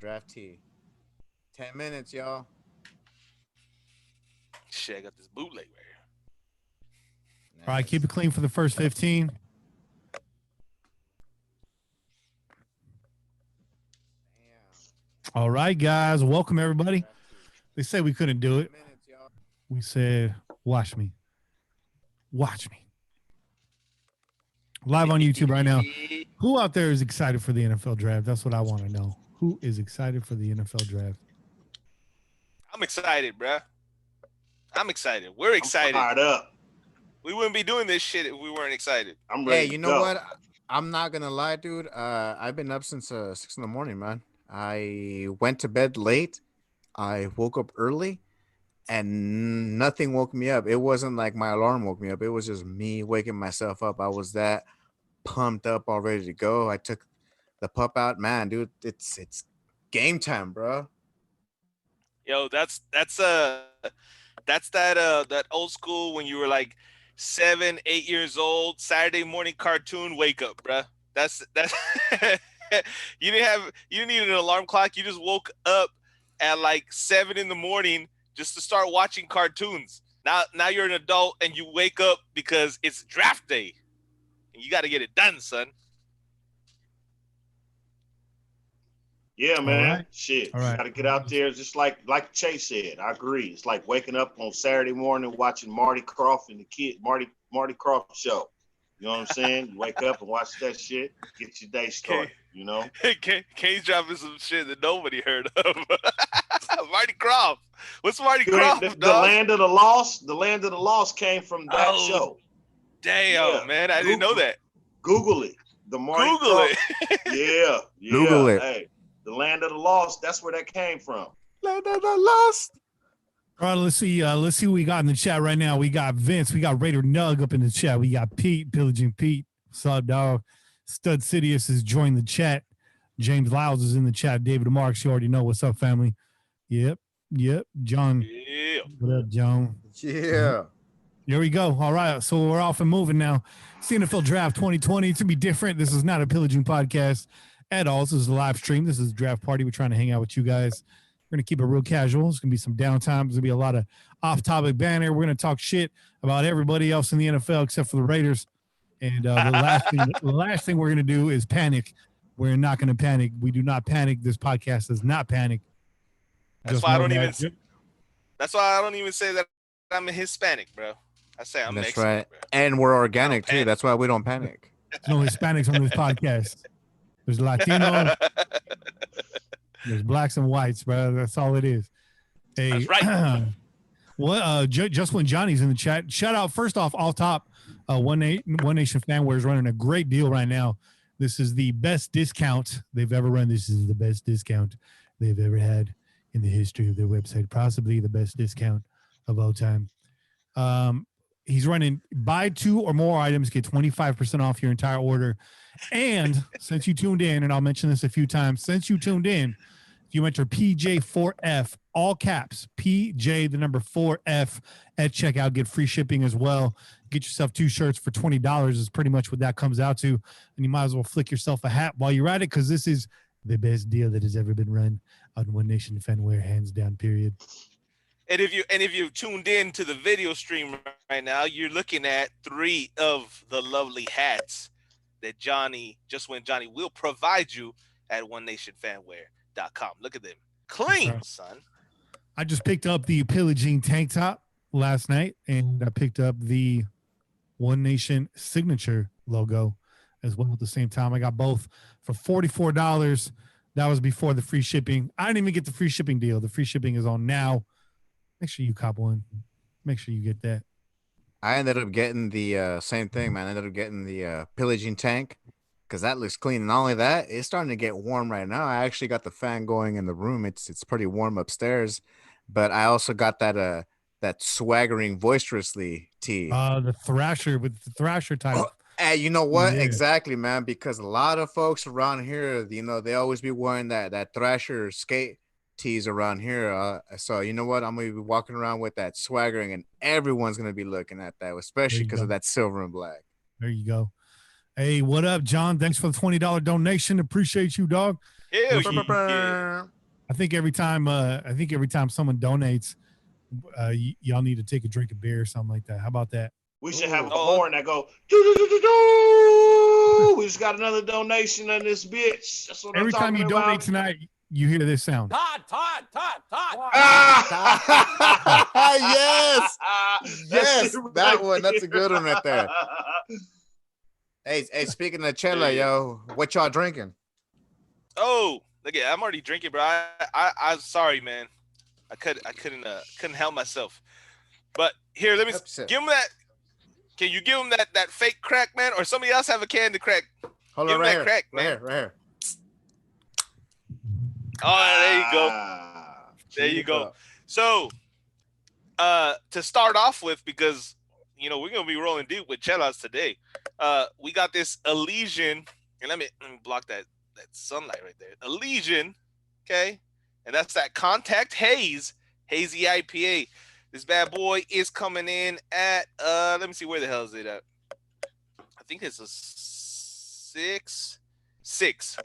Draft T. 10 minutes, y'all. Shit, I got this bootleg right here. All right, keep Nice. it clean for the first 15. Damn. All right, guys. Welcome, everybody. Draft T. They said we couldn't do 10 it. minutes, y'all. We said, watch me. Watch me. Live on YouTube right now. Who out there is excited for the NFL draft? That's what I want to know. Who is excited for the NFL draft? I'm excited, bruh. I'm excited. We're excited. Fired up. We wouldn't be doing this shit if we weren't excited. I'm Hey, ready. you to know go. what? I'm not gonna lie, dude. I've been up since 6 in the morning, man. I went to bed late. I woke up early, and nothing woke me up. It wasn't like my alarm woke me up. It was just me waking myself up. I was that pumped up, all ready to go. I took the pup out, man, dude. It's game time, bro. Yo, that's that old school when you were like 7, 8 years old, Saturday morning cartoon wake up, bruh. That's you didn't need an alarm clock. You just woke up at like 7 in the morning just to start watching cartoons. Now you're an adult and you wake up because it's draft day. And you got to get it done, son. Yeah, man. right. Shit. All right. Got to get out there. Just like Chase said. I agree. It's like waking up on Saturday morning watching Marty Croft and the kid Marty Croft show. You know what I'm saying? You wake up and watch that shit. Get your day started. You know. Kane's dropping some shit that nobody heard of. Marty Croft. What's Marty Croft, the dog? land of the lost. The land of the lost came from that show. Damn, Yeah. man. I didn't know that. Google it. The Marty Google Croft. it. Yeah. Google it. Hey, the land of the lost. That's where that came from. Land of the lost. All right, let's see. Let's see what we got in the chat right now. We got Vince. We got Raider Nug up in the chat. We got Pete, Pillaging Pete. What's up, dog? Stud Sidious has joined the chat. James Lyles is in the chat. David Marks, you already know what's up, family. Yep. John. Yeah. What up, John? Yeah. Here we go. All right, so we're off and moving now. It's the NFL Draft 2020. It's going to be different. This is not a Pillaging podcast at all. This is a live stream. This is a draft party. We're trying to hang out with you guys. We're going to keep it real casual. There's going to be some downtime. There's going to be a lot of off-topic banner. We're going to talk shit about everybody else in the NFL except for the Raiders. And the last thing we're going to do is panic. We're not going to panic. We do not panic. This podcast does not panic. That's why I don't even say that I'm a Hispanic, bro. I say I'm That's Mexican, right. bro. And we're organic too. panic. That's why we don't panic. There's no Hispanics on this podcast. There's Latinos. There's blacks and whites, bro. That's all it is. Hey, That's right. Just when Johnny's in the chat, shout out first off, all top, One Nation Fanware is running a great deal right now. This is the best discount they've ever run. This is the best discount they've ever had in the history of their website. Possibly the best discount of all time. He's running buy 2 or more items, get 25% off your entire order. And since you tuned in, and I'll mention this a few times, since you tuned in, if you enter PJ4F, all caps, PJ, the number 4F at checkout, get free shipping as well. Get yourself 2 shirts for $20 is pretty much what that comes out to. And you might as well flick yourself a hat while you're at it, because this is the best deal that has ever been run on One Nation Fanware, hands down, period. And if you've tuned in to the video stream right now, you're looking at 3 of the lovely hats that Johnny will provide you at onenationfanwear.com. Look at them. Clean, right. son. I just picked up the Pillaging tank top last night, and I picked up the One Nation signature logo as well at the same time. I got both for $44. That was before the free shipping. I didn't even get the free shipping deal. The free shipping is on now. Make sure you cop one. Make sure you get that. I ended up getting the same thing, man. I ended up getting the pillaging tank because that looks clean. And not only that, it's starting to get warm right now. I actually got the fan going in the room. It's pretty warm upstairs. But I also got that that swaggering boisterously tee. The Thrasher with the Thrasher type. Hey, you know what? Yeah. Exactly, man. Because a lot of folks around here, they always be wearing that Thrasher skate tees around here. So you know what? I'm gonna be walking around with that swaggering, and everyone's gonna be looking at that, especially because of that silver and black. There you go. Hey, what up, John? Thanks for the $20 donation. Appreciate you, dog. Hell Which- yeah. I think every time someone donates, y'all need to take a drink of beer or something like that. How about that? We should have a Oh. horn that go. "Doo-doo-doo-doo-doo." We just got another donation on this bitch. That's what Every I'm time talking you about. donate tonight, you hear this sound. Todd. Yes. Yes, That that one. That's a good one right there. Hey, speaking of Chela, Yeah. yo, what y'all drinking? Oh, look at I'm already drinking, bro. I'm sorry, man. I couldn't help myself. But here, let me Upset. give him that. Can you give him that fake crack, man? Or somebody else have a can to crack? Hold Give on, him right that here, crack, right man. here, right here. Oh, there you go. There you Keep go. up. So, to start off with, because we're gonna be rolling deep with chelas today. We got this Elysian, and let me block that sunlight right there. Elysian, okay, and that's that Contact Hazy IPA. This bad boy is coming in at let me see, where the hell is it at? I think it's a 6.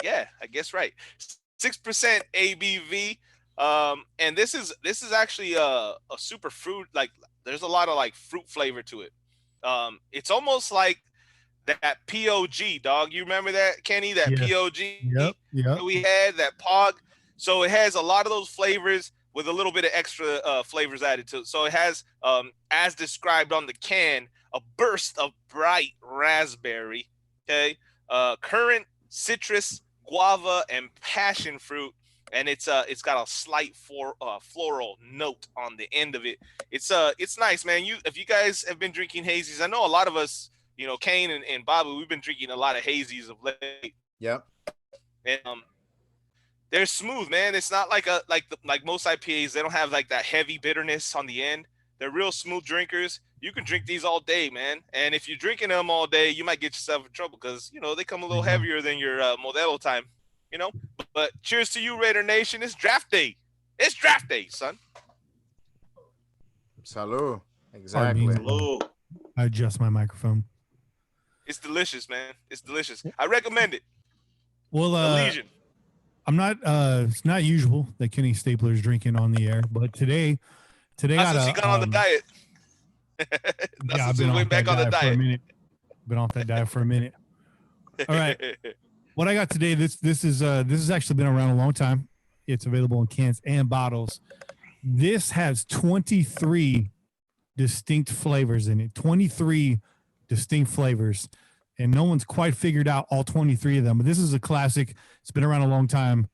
Yeah, I guess right. 6% ABV. And this is actually a super fruit, like there's a lot of like fruit flavor to it. It's almost like that POG, dog. You remember that, Kenny? That Yes. POG Yep. that we had, that POG. So it has a lot of those flavors with a little bit of extra flavors added to it. So it has, as described on the can, a burst of bright raspberry, okay, currant, citrus, guava, and passion fruit, and it's got a slight floral note on the end of it. It's nice, man. If you guys have been drinking hazies, I know a lot of us, Kane and Bobby, we've been drinking a lot of hazies of late. Yep. And they're smooth, man. It's not like most IPAs. They don't have like that heavy bitterness on the end. They're real smooth drinkers. You can drink these all day, man. And if you're drinking them all day, you might get yourself in trouble because they come a little heavier than your Modelo time. But cheers to you, Raider Nation. It's draft day. It's draft day, son. Salud. Pardon Exactly. me. Hello. I adjust my microphone. It's delicious, man. It's delicious. I recommend it. Well, Elysian. I'm not. It's not usual that Kenny Stapler is drinking on the air, but today Not since he got on the diet. Not yeah, I've since been he off went that back on the diet for a diet. minute. Been off that diet for a minute. All right. What I got today, this has actually been around a long time. It's available in cans and bottles. This has 23 distinct flavors in it. 23 distinct flavors, and no one's quite figured out all 23 of them. But this is a classic. It's been around a long time.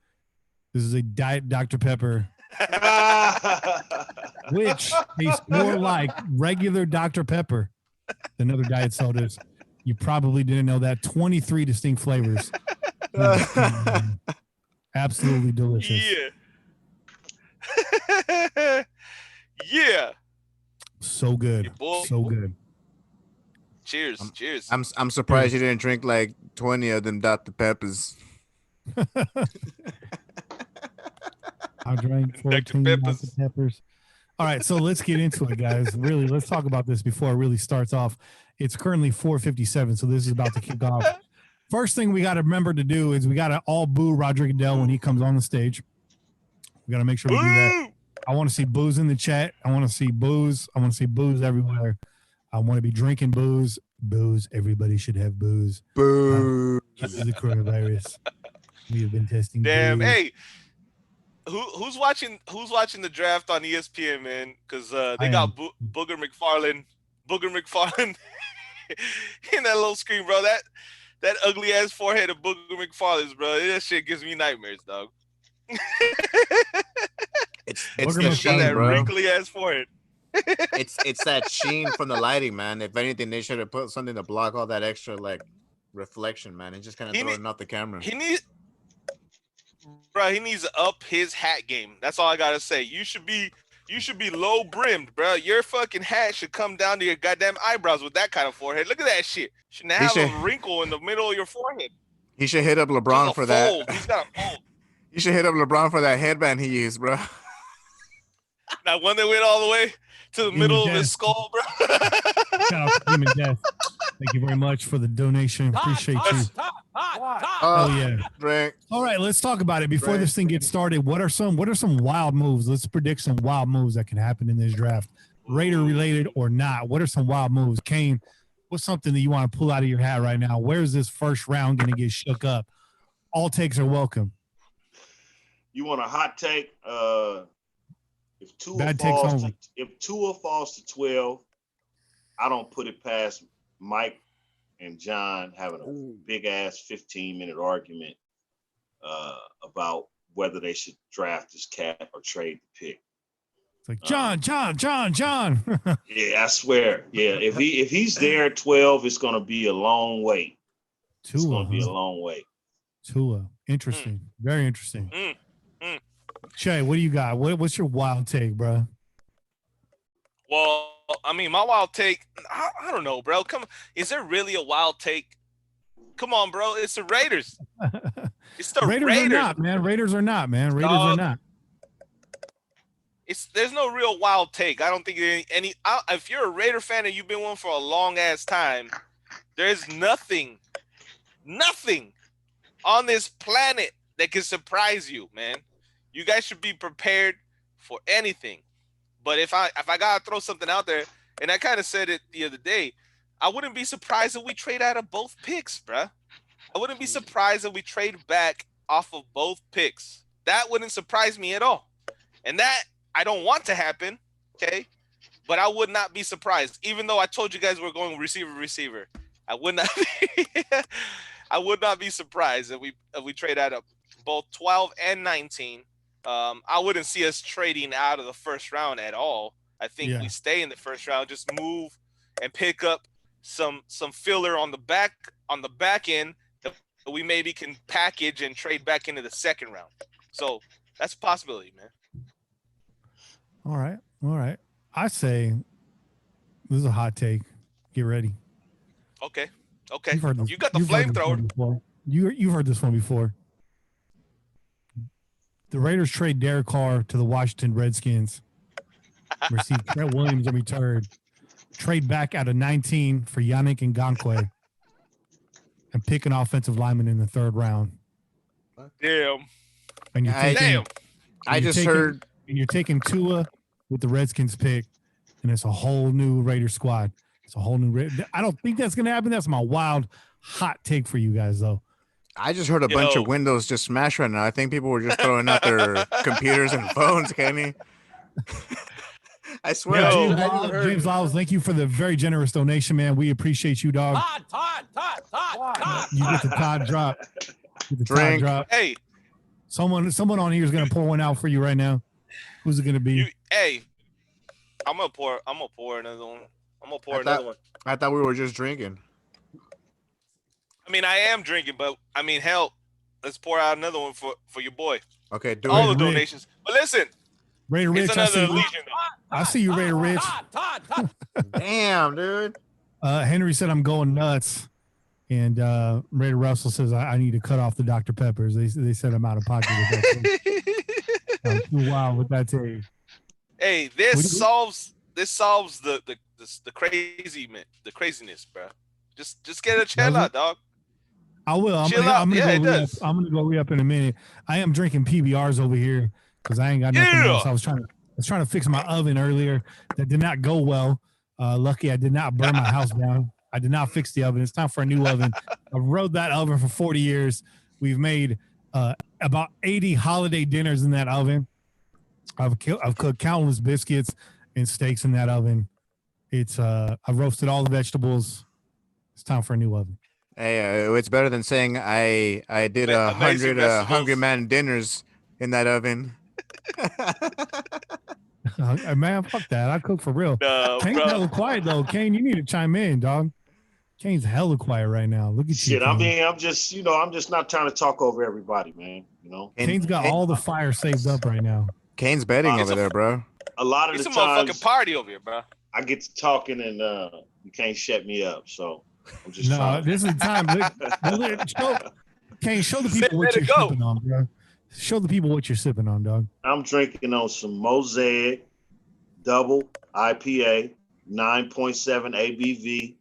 This is a Diet Dr. Pepper, which tastes more like regular Dr. Pepper than other diet sodas. You probably didn't know that. 23 distinct flavors. Absolutely delicious. Yeah. Yeah. So good. Hey, boy. So good. Cheers. Cheers. I'm surprised you didn't drink like 20 of them Dr. Peppers. I drank 14 Dr. Peppers. All right, so let's get into it, guys. Really, let's talk about this before it really starts off. It's currently 4:57, so this is about to kick off. First thing we got to remember to do is we got to all boo Roger Goodell when he comes on the stage. We got to make sure we do that. I want to see booze in the chat. I want to see booze. I want to see booze everywhere. I want to be drinking booze. Booze. Everybody should have booze. Boo. This is the coronavirus. We have been testing. Damn. Booze. Hey, who's watching the draft on ESPN, man? Because they got Booger McFarland in that little screen, bro. That ugly ass forehead of Booger McFarland's, bro. That shit gives me nightmares, dog. It's Booger the McFarland, sheen, that bro. wrinkly ass forehead. It's that sheen from the lighting, man. If anything, they should have put something to block all that extra like reflection, man, and just kind of throwing out the camera. He needs to up his hat game. That's all I gotta say. You should be low brimmed, bro. Your fucking hat should come down to your goddamn eyebrows with that kind of forehead. Look at that shit. Shouldn't have a wrinkle in the middle of your forehead. He should hit up LeBron for that. He's got a fold. You should hit up LeBron for that headband he used, bro. That one that went all the way to the middle of his skull, bro. Shout out to Demon Death. Thank you very much for the donation. Appreciate you. Oh yeah. Drink. All right, let's talk about it before this thing gets started. What are some wild moves? Let's predict some wild moves that can happen in this draft, Raider related or not. What are some wild moves? Kane, what's something that you want to pull out of your hat right now? Where's this first round going to get shook up? All takes are welcome. You want a hot take? If Tua falls to 12, I don't put it past Mike and John having a big ass 15-minute argument about whether they should draft this cat or trade the pick. It's like John. Yeah, I swear. Yeah, if he's there at 12, it's gonna be a long wait. It's gonna be a long wait. Tua, interesting, very interesting. Shay, what do you got? What's your wild take, bro? Well, I mean, my wild take, I don't know, bro. Come on. Is there really a wild take? Come on, bro. It's the Raiders. It's the Raiders. Raiders are not, man. Raiders are not, man. Raiders are not. There's no real wild take. I don't think any. If you're a Raider fan and you've been one for a long ass time, there's nothing on this planet that can surprise you, man. You guys should be prepared for anything. But if I gotta throw something out there, and I kind of said it the other day, I wouldn't be surprised if we trade out of both picks, bruh. I wouldn't be surprised if we trade back off of both picks. That wouldn't surprise me at all. And that I don't want to happen, okay? But I would not be surprised, even though I told you guys we're going receiver. I would not be surprised if we trade out of both 12 and 19. I wouldn't see us trading out of the first round at all. I think we stay in the first round, just move and pick up some filler on the back end that we maybe can package and trade back into the second round. So that's a possibility, man. All right. I say this is a hot take. Get ready. Okay. You got the flamethrower. You've heard this one before. The Raiders trade Derek Carr to the Washington Redskins. Receive Trent Williams in return. Trade back out of 19 for Yannick Ngakoue. And pick an offensive lineman in the third round. Damn. And you're taking, I just heard. And you're taking Tua with the Redskins pick, and it's a whole new Raider squad. It's a whole new. I don't think that's going to happen. That's my wild, hot take for you guys, though. I just heard a bunch of windows just smash right now. I think people were just throwing out their computers and phones, Kenny. I swear. James Lyles, thank you for the very generous donation, man. We appreciate you, dog. Todd. You get the Todd drop. Drink. Hey. Someone on here is going to pour one out for you right now. Who's it going to be? I'm gonna pour another one. Another one. I thought we were just drinking. I mean, I am drinking, but I mean, hell, let's pour out another one for your boy. Okay, do all it. The donations. But listen, Raider Rich, I see you, Raider Rich. Damn, dude. Henry said I'm going nuts, and Raider Russell says I need to cut off the Dr. Peppers. They said I'm out of pocket with that. I'm too wild with that take. Hey, this solves the craziness, bro. Just get a chill out, dog. I will. I'm gonna go re-up in a minute. I am drinking PBRs over here because I ain't got nothing else. I was trying to fix my oven earlier. That did not go well. Lucky I did not burn my house down. I did not fix the oven. It's time for a new oven. I've rode that oven for 40 years. We've made about 80 holiday dinners in that oven. I've cooked countless biscuits and steaks in that oven. I've roasted all the vegetables. It's time for a new oven. Hey, it's better than saying I did 100 Hungry Man dinners in that oven. Man, fuck that. I cook for real. No, Kane's hella quiet though. Kane, you need to chime in, dog. Kane's hella quiet right now. Look at Shit, you. I mean, I'm just not trying to talk over everybody, man. You know, Kane's got all the fire saved up right now. Kane's betting over there, bro. A lot of the times, motherfucking party over here, bro. I get to talking and you can't shut me up. So I'm just this is the time. Kane, show the people what you're sipping on, bro. Show the people what you're sipping on, dog. I'm drinking on some Mosaic Double IPA, 9.7 ABV,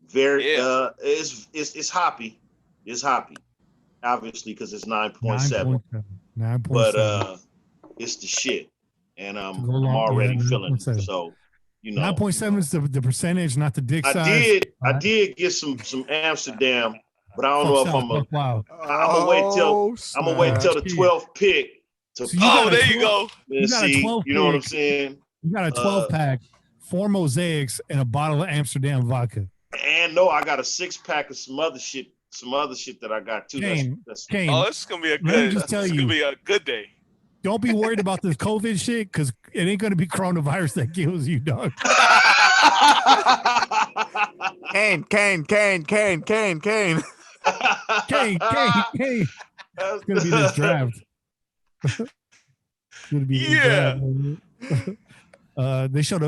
Very Yeah. it's hoppy. It's hoppy. Obviously, because it's 9.7. 9.7. 9.7. But it's the shit. And To go I'm along, yeah, already feeling it. 9.7. So, you know. 9.7 is the percentage, not the dick I size. did get some Amsterdam, but I don't Fuck know if South, fuck wow. I'm gonna wait till the Shit. 12th pick to So you got Oh, a there you 12, go. you got a see. 12 You know what I'm pick. saying? You got a 12 pack, 4 mosaics, and a bottle of Amsterdam vodka. And no, I got a 6-pack of some other shit that I got too. Kane, That's Oh, it's gonna be a let me good. just tell It's you, gonna be a good day. don't be worried about this COVID shit because it ain't going to be coronavirus that kills you, dog. Kane. Kane. It's going to be this draft. It's going to be this Yeah. draft. They showed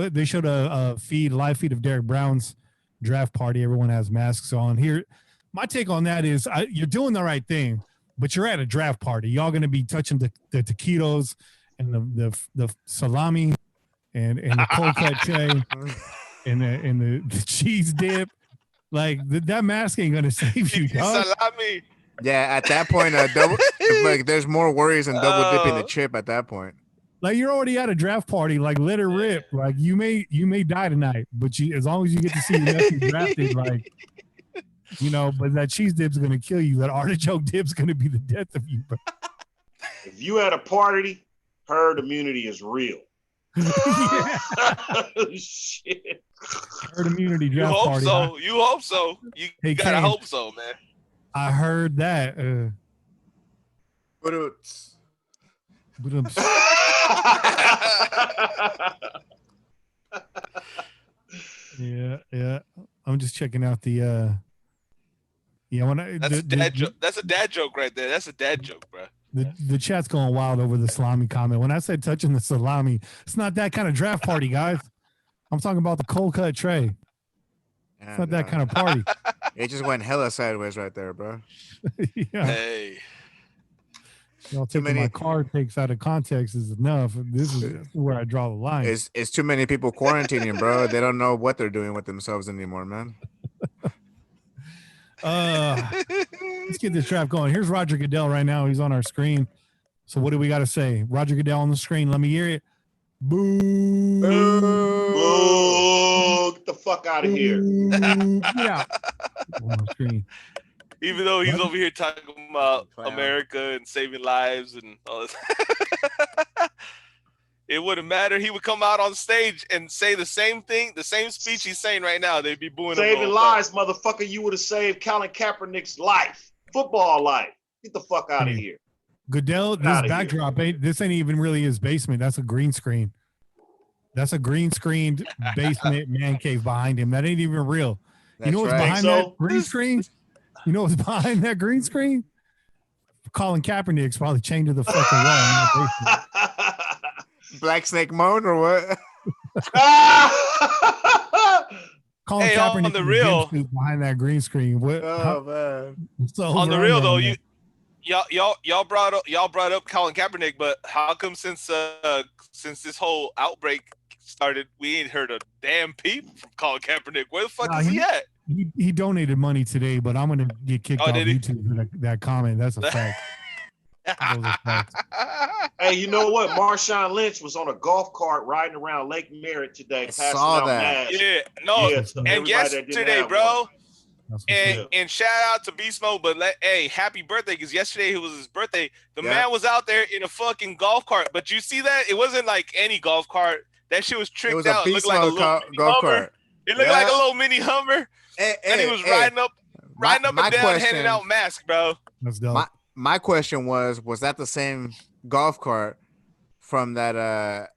a live feed of Derek Brown's draft party. Everyone has masks on. Here, my take on that is you're doing the right thing, but you're at a draft party. Y'all going to be touching the taquitos and the salami and the cold cut tray and the cheese dip. Like that mask ain't going to save you, dog. Salami. Yeah, at that point, like there's more worries than double dipping the chip at that point. Like you're already at a draft party, like let her rip. Like you may die tonight, but as long as you get to see your nephew drafted, like but that cheese dip's gonna kill you. That artichoke dip's gonna be the death of you, bro. If you at a party, herd immunity is real. Shit. Herd immunity You draft hope party. so. You hope so. You gotta Ken, hope so, man. I heard that. Yeah. I'm just checking out the. That's a dad joke right there. That's a dad joke, bro. The chat's going wild over the salami comment. When I said touching the salami, it's not that kind of draft party, guys. I'm talking about the cold cut tray. It's not that kind of party. It just went hella sideways right there, bro. Yeah. Hey. Y'all taking my card takes out of context is enough. This is where I draw the line. It's too many people quarantining, bro. They don't know what they're doing with themselves anymore, man. Let's get this draft going. Here's Roger Goodell right now. He's on our screen. So what do we got to say? Roger Goodell on the screen. Let me hear it. Boo! Boo! Get the fuck out of here! Yeah. On the screen. Even though he's over here talking about America and saving lives and all this, it wouldn't matter. He would come out on stage and say the same thing, the same speech he's saying right now. They'd be booing him. Saving lives, motherfucker. You would have saved Colin Kaepernick's life, football life. Get the fuck out of here. Goodell, this backdrop ain't even really his basement. That's a green screen. That's a green screened basement man cave behind him. That ain't even real. You know what's behind that green screen? You know what's behind that green screen? Colin Kaepernick's probably chained to the fucking wall. Black Snake Moan or what? Colin Kaepernick on the real behind that green screen. What? Man. On the real though, y'all brought up Colin Kaepernick, but how come since this whole outbreak started, we ain't heard a damn peep from Colin Kaepernick? Where the fuck is he at? He donated money today, but I'm gonna get kicked off YouTube for that comment. That's a fact. Hey, you know what? Marshawn Lynch was on a golf cart riding around Lake Merritt today, passing out masks. Yeah, and yesterday, bro. And shout out to Beast Mode, but hey, happy birthday, because yesterday it was his birthday. The man was out there in a fucking golf cart, but you see that? It wasn't like any golf cart. That shit was tricked out. It looked like a little golf cart. It looked like a little mini Hummer. And he was riding up and down, handing out masks, bro. That's dope. My question was that the same golf cart from that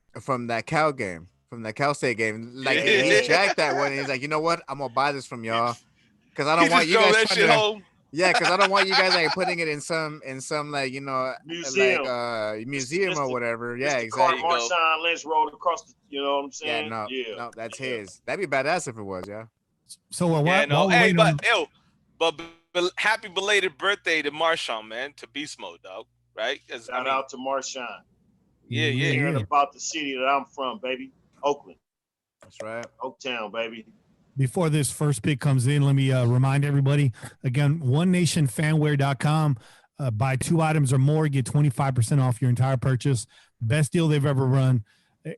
Cal game, from that Cal State game? Like he jacked that one, and he's like, you know what? I'm gonna buy this from y'all because I don't want you guys trying to. Yeah, because I don't want you guys like putting it in some like museum, like museum or whatever. Yeah, exactly. Marshawn Lynch rolled across the, you know what I'm saying? Yeah, no, that's his. That'd be badass if it was, yeah. So but happy belated birthday to Marshawn, man, to Beast Mode, dog. Right? Shout out to Marshawn. Yeah. Hearing about the city that I'm from, baby, Oakland. That's right, Oaktown, baby. before this first pick comes in, let me remind everybody again, onenationfanwear.com. Buy 2 items or more, get 25% off your entire purchase. Best deal they've ever run.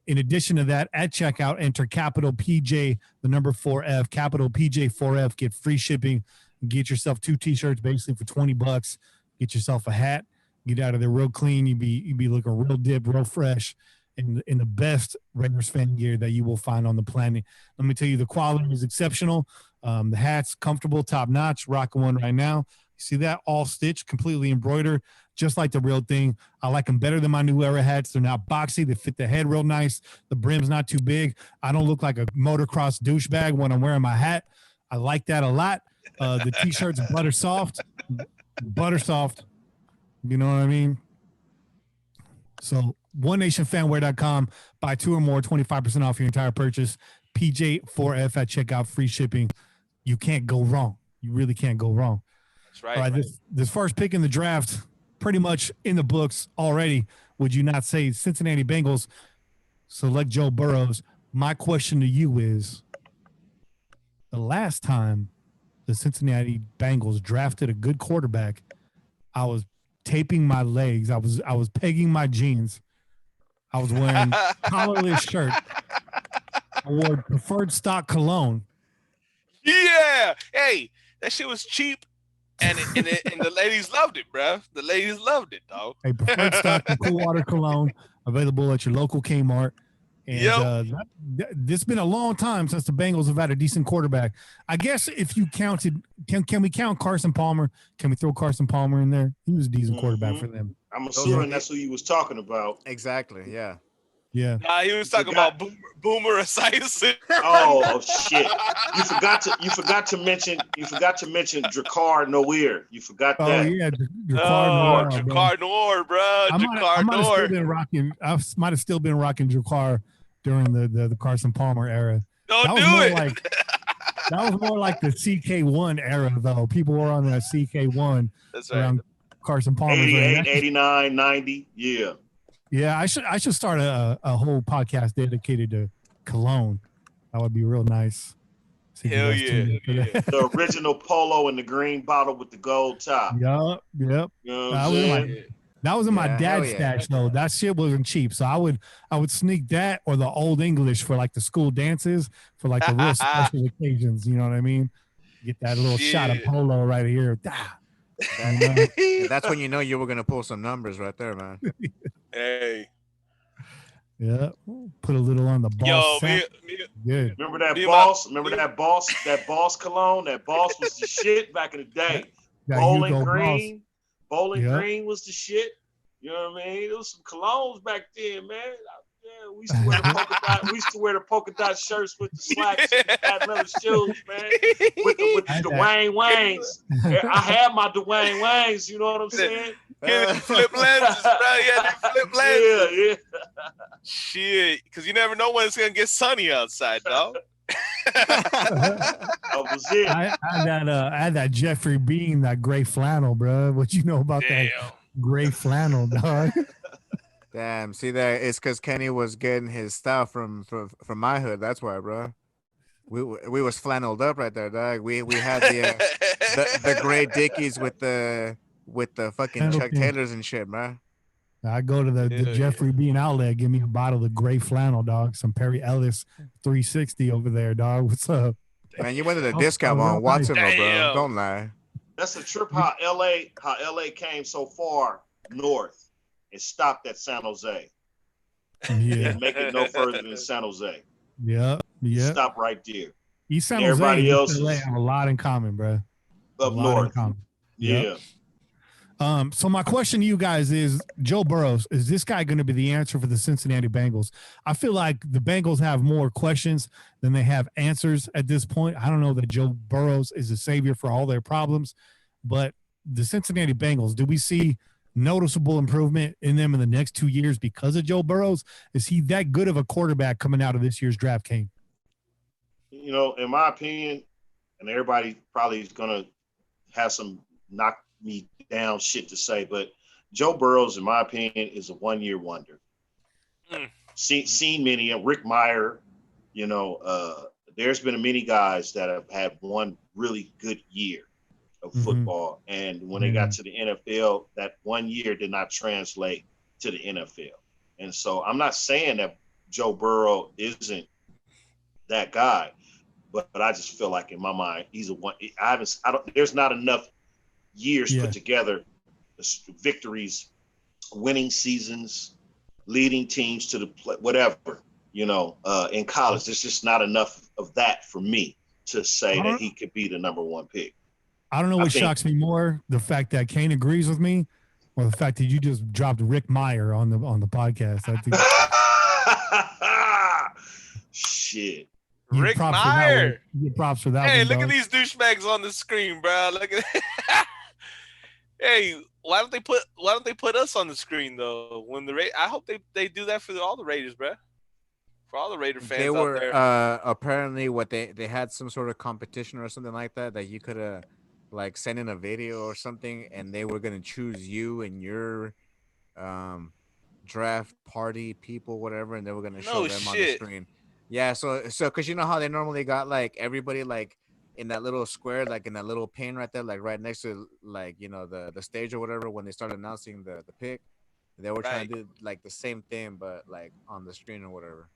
In addition to that, at checkout, enter capital PJ, the number 4F, capital PJ 4F, get free shipping. Get yourself 2 t-shirts basically for $20. Get yourself a hat. Get out of there real clean. You be looking real dip, real fresh, in the best Raiders fan gear that you will find on the planet. Let me tell you, the quality is exceptional. The hat's comfortable, top notch. Rocking one right now. You see that? All stitched, completely embroidered, just like the real thing. I like them better than my New Era hats. They're not boxy. They fit the head real nice. The brim's not too big. I don't look like a motocross douchebag when I'm wearing my hat. I like that a lot. The t-shirt's butter soft. You know what I mean? So onenationfanwear.com, buy 2 or more, 25% off your entire purchase. PJ4F at checkout, free shipping. You can't go wrong. You really can't go wrong. That's right. All right, this first pick in the draft, pretty much in the books already. Would you not say Cincinnati Bengals select Joe Burrows? My question to you is, the last time the Cincinnati Bengals drafted a good quarterback, I was taping my legs. I was pegging my jeans. I was wearing collarless shirt. I wore preferred stock cologne. Yeah. Hey, that shit was cheap. And the ladies loved it, bro. The ladies loved it, dog. A preferred stock and cool water cologne available at your local Kmart. And this has been a long time since the Bengals have had a decent quarterback. I guess if you counted, can we count Carson Palmer? Can we throw Carson Palmer in there? He was a decent quarterback for them. I'm assuming that's who you was talking about. Exactly. Yeah. Yeah. Nah, he was talking about Boomer Esiason. Oh shit! You forgot to mention Drakkar Noir. You forgot that. Oh yeah, Drakkar Noir, bro. I might have still been rocking Drakkar during the Carson Palmer era. Don't do it. That was more like the CK1 era, though. People were on that CK1. That's right. Carson Palmer. 88, 89, 90. Yeah. Yeah, I should start a whole podcast dedicated to cologne. That would be real nice. Hell yeah. The original polo in the green bottle with the gold top. Yep. You know what I'm saying? That was in my dad's stash though. That shit wasn't cheap. So I would sneak that or the Old English for like the school dances for like the real special occasions. You know what I mean? Get that little shot of polo right here. That's when you know you were gonna pull some numbers right there, man. Hey. Yeah. Put a little on the boss. Good. Remember that boss? That boss cologne? That boss was the shit back in the day. Bowling Green. Bowling Green was the shit. You know what I mean? There was some colognes back then, man. Yeah, we used to wear the polka dot. We used to wear the polka dot shirts with the slacks and the fat leather shoes, man. With the Dwayne Wangs. I had my Dwayne Wangs. You know what I'm saying? Yeah, flip lenses, bro. Yeah, flip lenses. Yeah. Shit, because you never know when it's gonna get sunny outside, dog. That was it. I had that Jeffrey Bean, that gray flannel, bro. What you know about that gray flannel, dog? Damn, see that it's because Kenny was getting his stuff from my hood. That's why, bro. We was flanneled up right there, dog. We had the gray Dickies with the fucking Chuck Taylors and shit, man. I go to the Jeffrey Bean outlet, give me a bottle of gray flannel, dog. Some Perry Ellis 360 over there, dog. What's up? Man, you went to the discount on Watsonville, bro. Don't lie. That's a trip how LA came so far north and stopped at San Jose. Yeah. And make it no further than San Jose. Yeah. Stop right there. East San Jose everybody else and LA have a lot in common, bro. Up north. Yeah. So my question to you guys is, Joe Burrows, is this guy going to be the answer for the Cincinnati Bengals? I feel like the Bengals have more questions than they have answers at this point. I don't know that Joe Burrows is a savior for all their problems, but the Cincinnati Bengals, do we see noticeable improvement in them in the next 2 years because of Joe Burrows? Is he that good of a quarterback coming out of this year's draft, Kane? You know, in my opinion, and everybody probably is going to have some knock me down shit to say, but Joe Burrows, in my opinion, is a one-year wonder. Seen many, Rick Meyer, there's been many guys that have had one really good year of football, and when they got to the NFL, that 1 year did not translate to the NFL. And so I'm not saying that Joe Burrow isn't that guy, but I just feel like in my mind he's a one. I don't. There's not enough years put together, victories, winning seasons, leading teams to the play, whatever. In college, there's just not enough of that for me to say that he could be the number one pick. I don't know what shocks me more: the fact that Kane agrees with me, or the fact that you just dropped Rick Meyer on the podcast. I think. Shit. Rick Meyer. You props for that. Hey, one, look dog. at these douchebags on the screen, bro. Look at. Hey, why don't they put us on the screen though? When I hope they do that for all the Raiders, bro. For all the Raider fans They were out there. apparently they had some sort of competition or something like that you could have like sent in a video or something, and they were gonna choose you and your draft party people, whatever, and they were gonna show them on the screen. Yeah, so because you know how they normally got like everybody like in that little square, like in that little pane right there, like right next to like the stage or whatever when they started announcing the pick, they were trying to do like the same thing but like on the screen or whatever.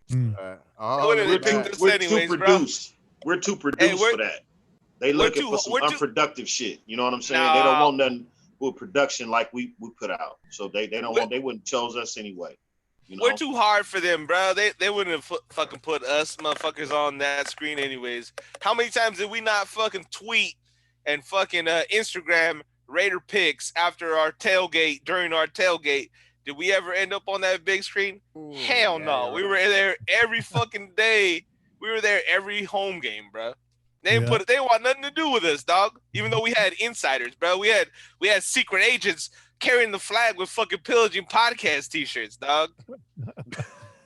We're too produced. We're too produced for that. They looking for some unproductive shit. You know what I'm saying? They don't want nothing with production like we put out. So they don't want. They wouldn't chose us anyway. We're too hard for them, bro. They wouldn't have fucking put us motherfuckers on that screen anyways. How many times did we not fucking tweet and fucking Instagram Raider picks after our tailgate, during our tailgate? Did we ever end up on that big screen? Ooh, hell no. We were there every fucking day. We were there every home game, bro. They want nothing to do with us, dog. Even though we had insiders, bro. We had secret agents carrying the flag with fucking Pillaging podcast t-shirts, dog.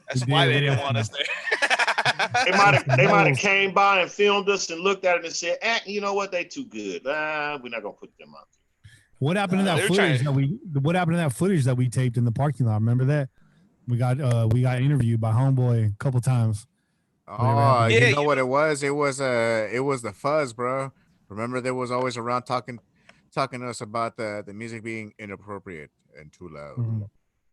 That's why they didn't want us there. They might have came by and filmed us and looked at it and said, you know what, they too good. We're not gonna put them out there. What happened to that footage What happened to that footage that we taped in the parking lot? Remember that? We got interviewed by Homeboy a couple times. Oh, you know what it was? It was the fuzz, bro. Remember, there was always around talking to us about the music being inappropriate and too loud. Mm-hmm.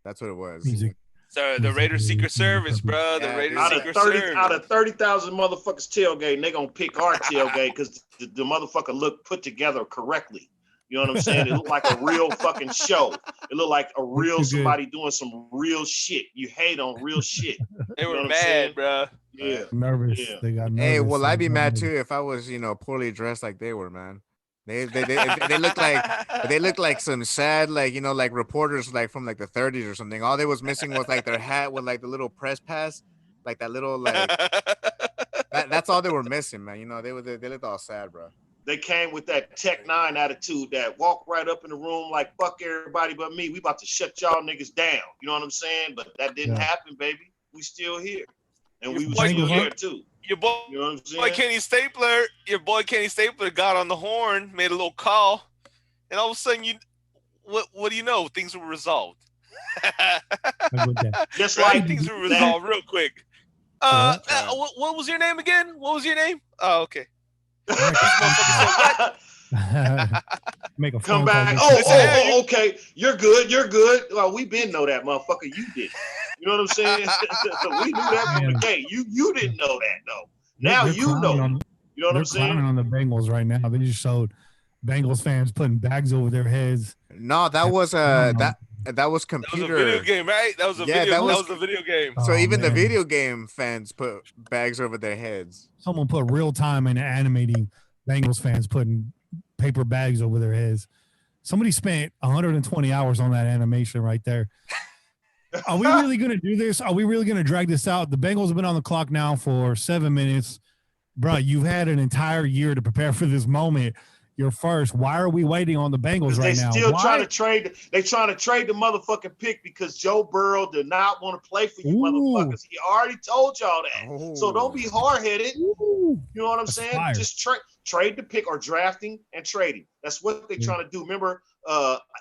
That's what it was. Music. So the Raiders Secret Service, bro. The Raiders Secret Service. Out of 30,000 motherfuckers tailgating, they gonna pick our tailgate because the motherfucker looked put together correctly. You know what I'm saying? It looked like a real fucking show. It looked like a real somebody doing some real shit. You hate on real shit. They were mad, bro. Yeah. Nervous. Yeah. They got nervous. Hey, well, I'd be mad too if I was, poorly dressed like they were, man. They look like some sad, like, like reporters like from like the 30s or something. All they was missing was like their hat with like the little press pass, like that little like that's all they were missing, man. They looked all sad, bro. They came with that Tech 9 attitude that walk right up in the room like fuck everybody but me. We about to shut y'all niggas down. You know what I'm saying? But that didn't happen, baby. We still here. And we was still here too. Your boy, you know what I'm saying? Your boy Kenny Stapler got on the horn, made a little call, and all of a sudden what do you know? Things were resolved. Just like things were resolved real quick. What was your name again? What was your name? Oh, okay. Make a come back. Oh, okay. You're good. Well, we been know that, motherfucker. You did. You know what I'm saying? We knew that from the day. You didn't know that though. Now you know. You know what I'm saying? They're on the Bengals right now. They just showed Bengals fans putting bags over their heads. No, that was that was computer. That was a video game, right? That was a video game. So even the video game fans put bags over their heads. Someone put real time into animating Bengals fans putting paper bags over their heads. Somebody spent 120 hours on that animation right there. Are we really going to do this? Are we really going to drag this out? The Bengals have been on the clock now for 7 minutes. Bro, you've had an entire year to prepare for this moment. You're first. Why are we waiting on the Bengals right now? They're trying to trade the motherfucking pick because Joe Burrow did not want to play for you motherfuckers. He already told y'all that. So don't be hard-headed. You know what I'm saying? Fire. Just trade the pick or drafting and trading. That's what they're trying to do. Remember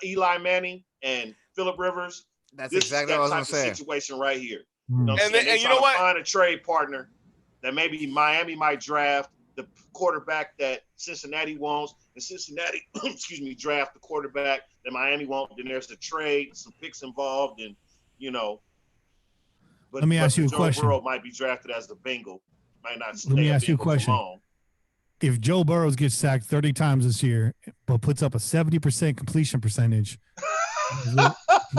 Eli Manning and Phillip Rivers? That's exactly what I was going to say. Situation right here. You know and you know what? Find a trade partner that maybe Miami might draft the quarterback that Cincinnati wants, and Cincinnati, excuse me, draft the quarterback that Miami wants. Then there's the trade, some picks involved, and you know. But, Let me ask you a Joe question. Burrow might be drafted as the Bengal. Might not stay Let me a ask you a Bengal question. for long. If Joe Burrows gets sacked 30 times this year, but puts up a 70% completion percentage, he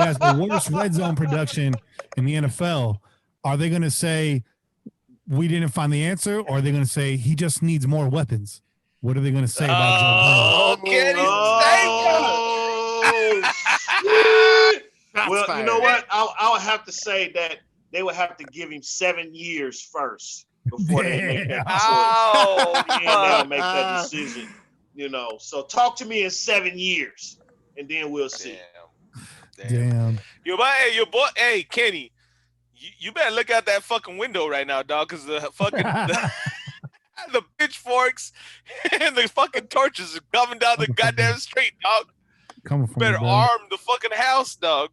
has the worst red zone production in the NFL, are they going to say we didn't find the answer, or are they going to say he just needs more weapons? What are they going to say about Joe Oh, Kenny, shit. Well, fired. you know what? I'll have to say that they would have to give him 7 years first before they make that choice. Oh, And they'll make that decision. You know, so talk to me in 7 years, and then we'll see. Damn. Your boy, hey, Kenny, you better look out that fucking window right now, dog, because the fucking the pitchforks and the fucking torches are coming down the goddamn street, dog. Coming from Better you, bro. arm the fucking house, dog.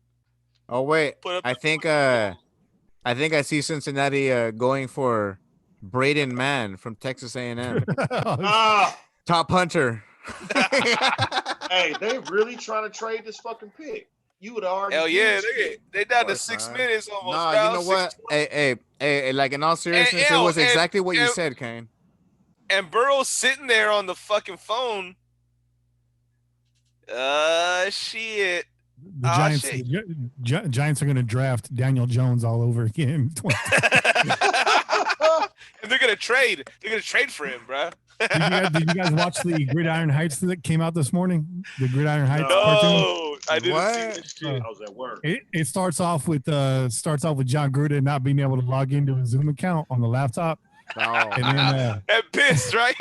Oh wait, Put up I the think fucking- I see Cincinnati going for Braden Mann from Texas A&M, Ah, top punter. hey, they really trying to trade this fucking pick. You would argue. Hell yeah, they down to course, 6 man. minutes almost. Nah, bro. you know what? Hey, like in all seriousness, it was exactly what you said, Kane. And Burrow's sitting there on the fucking phone. Shit. The Giants, Giants are going to draft Daniel Jones all over again. And they're gonna trade. They're gonna trade for him, bro. Did you guys watch the Gridiron Heights that came out this morning? The Gridiron Heights No. cartoon. No, I didn't What? see this shit. I was at work. It starts off with John Gruden not being able to log into his Zoom account on the laptop, Oh, and then And pissed, right?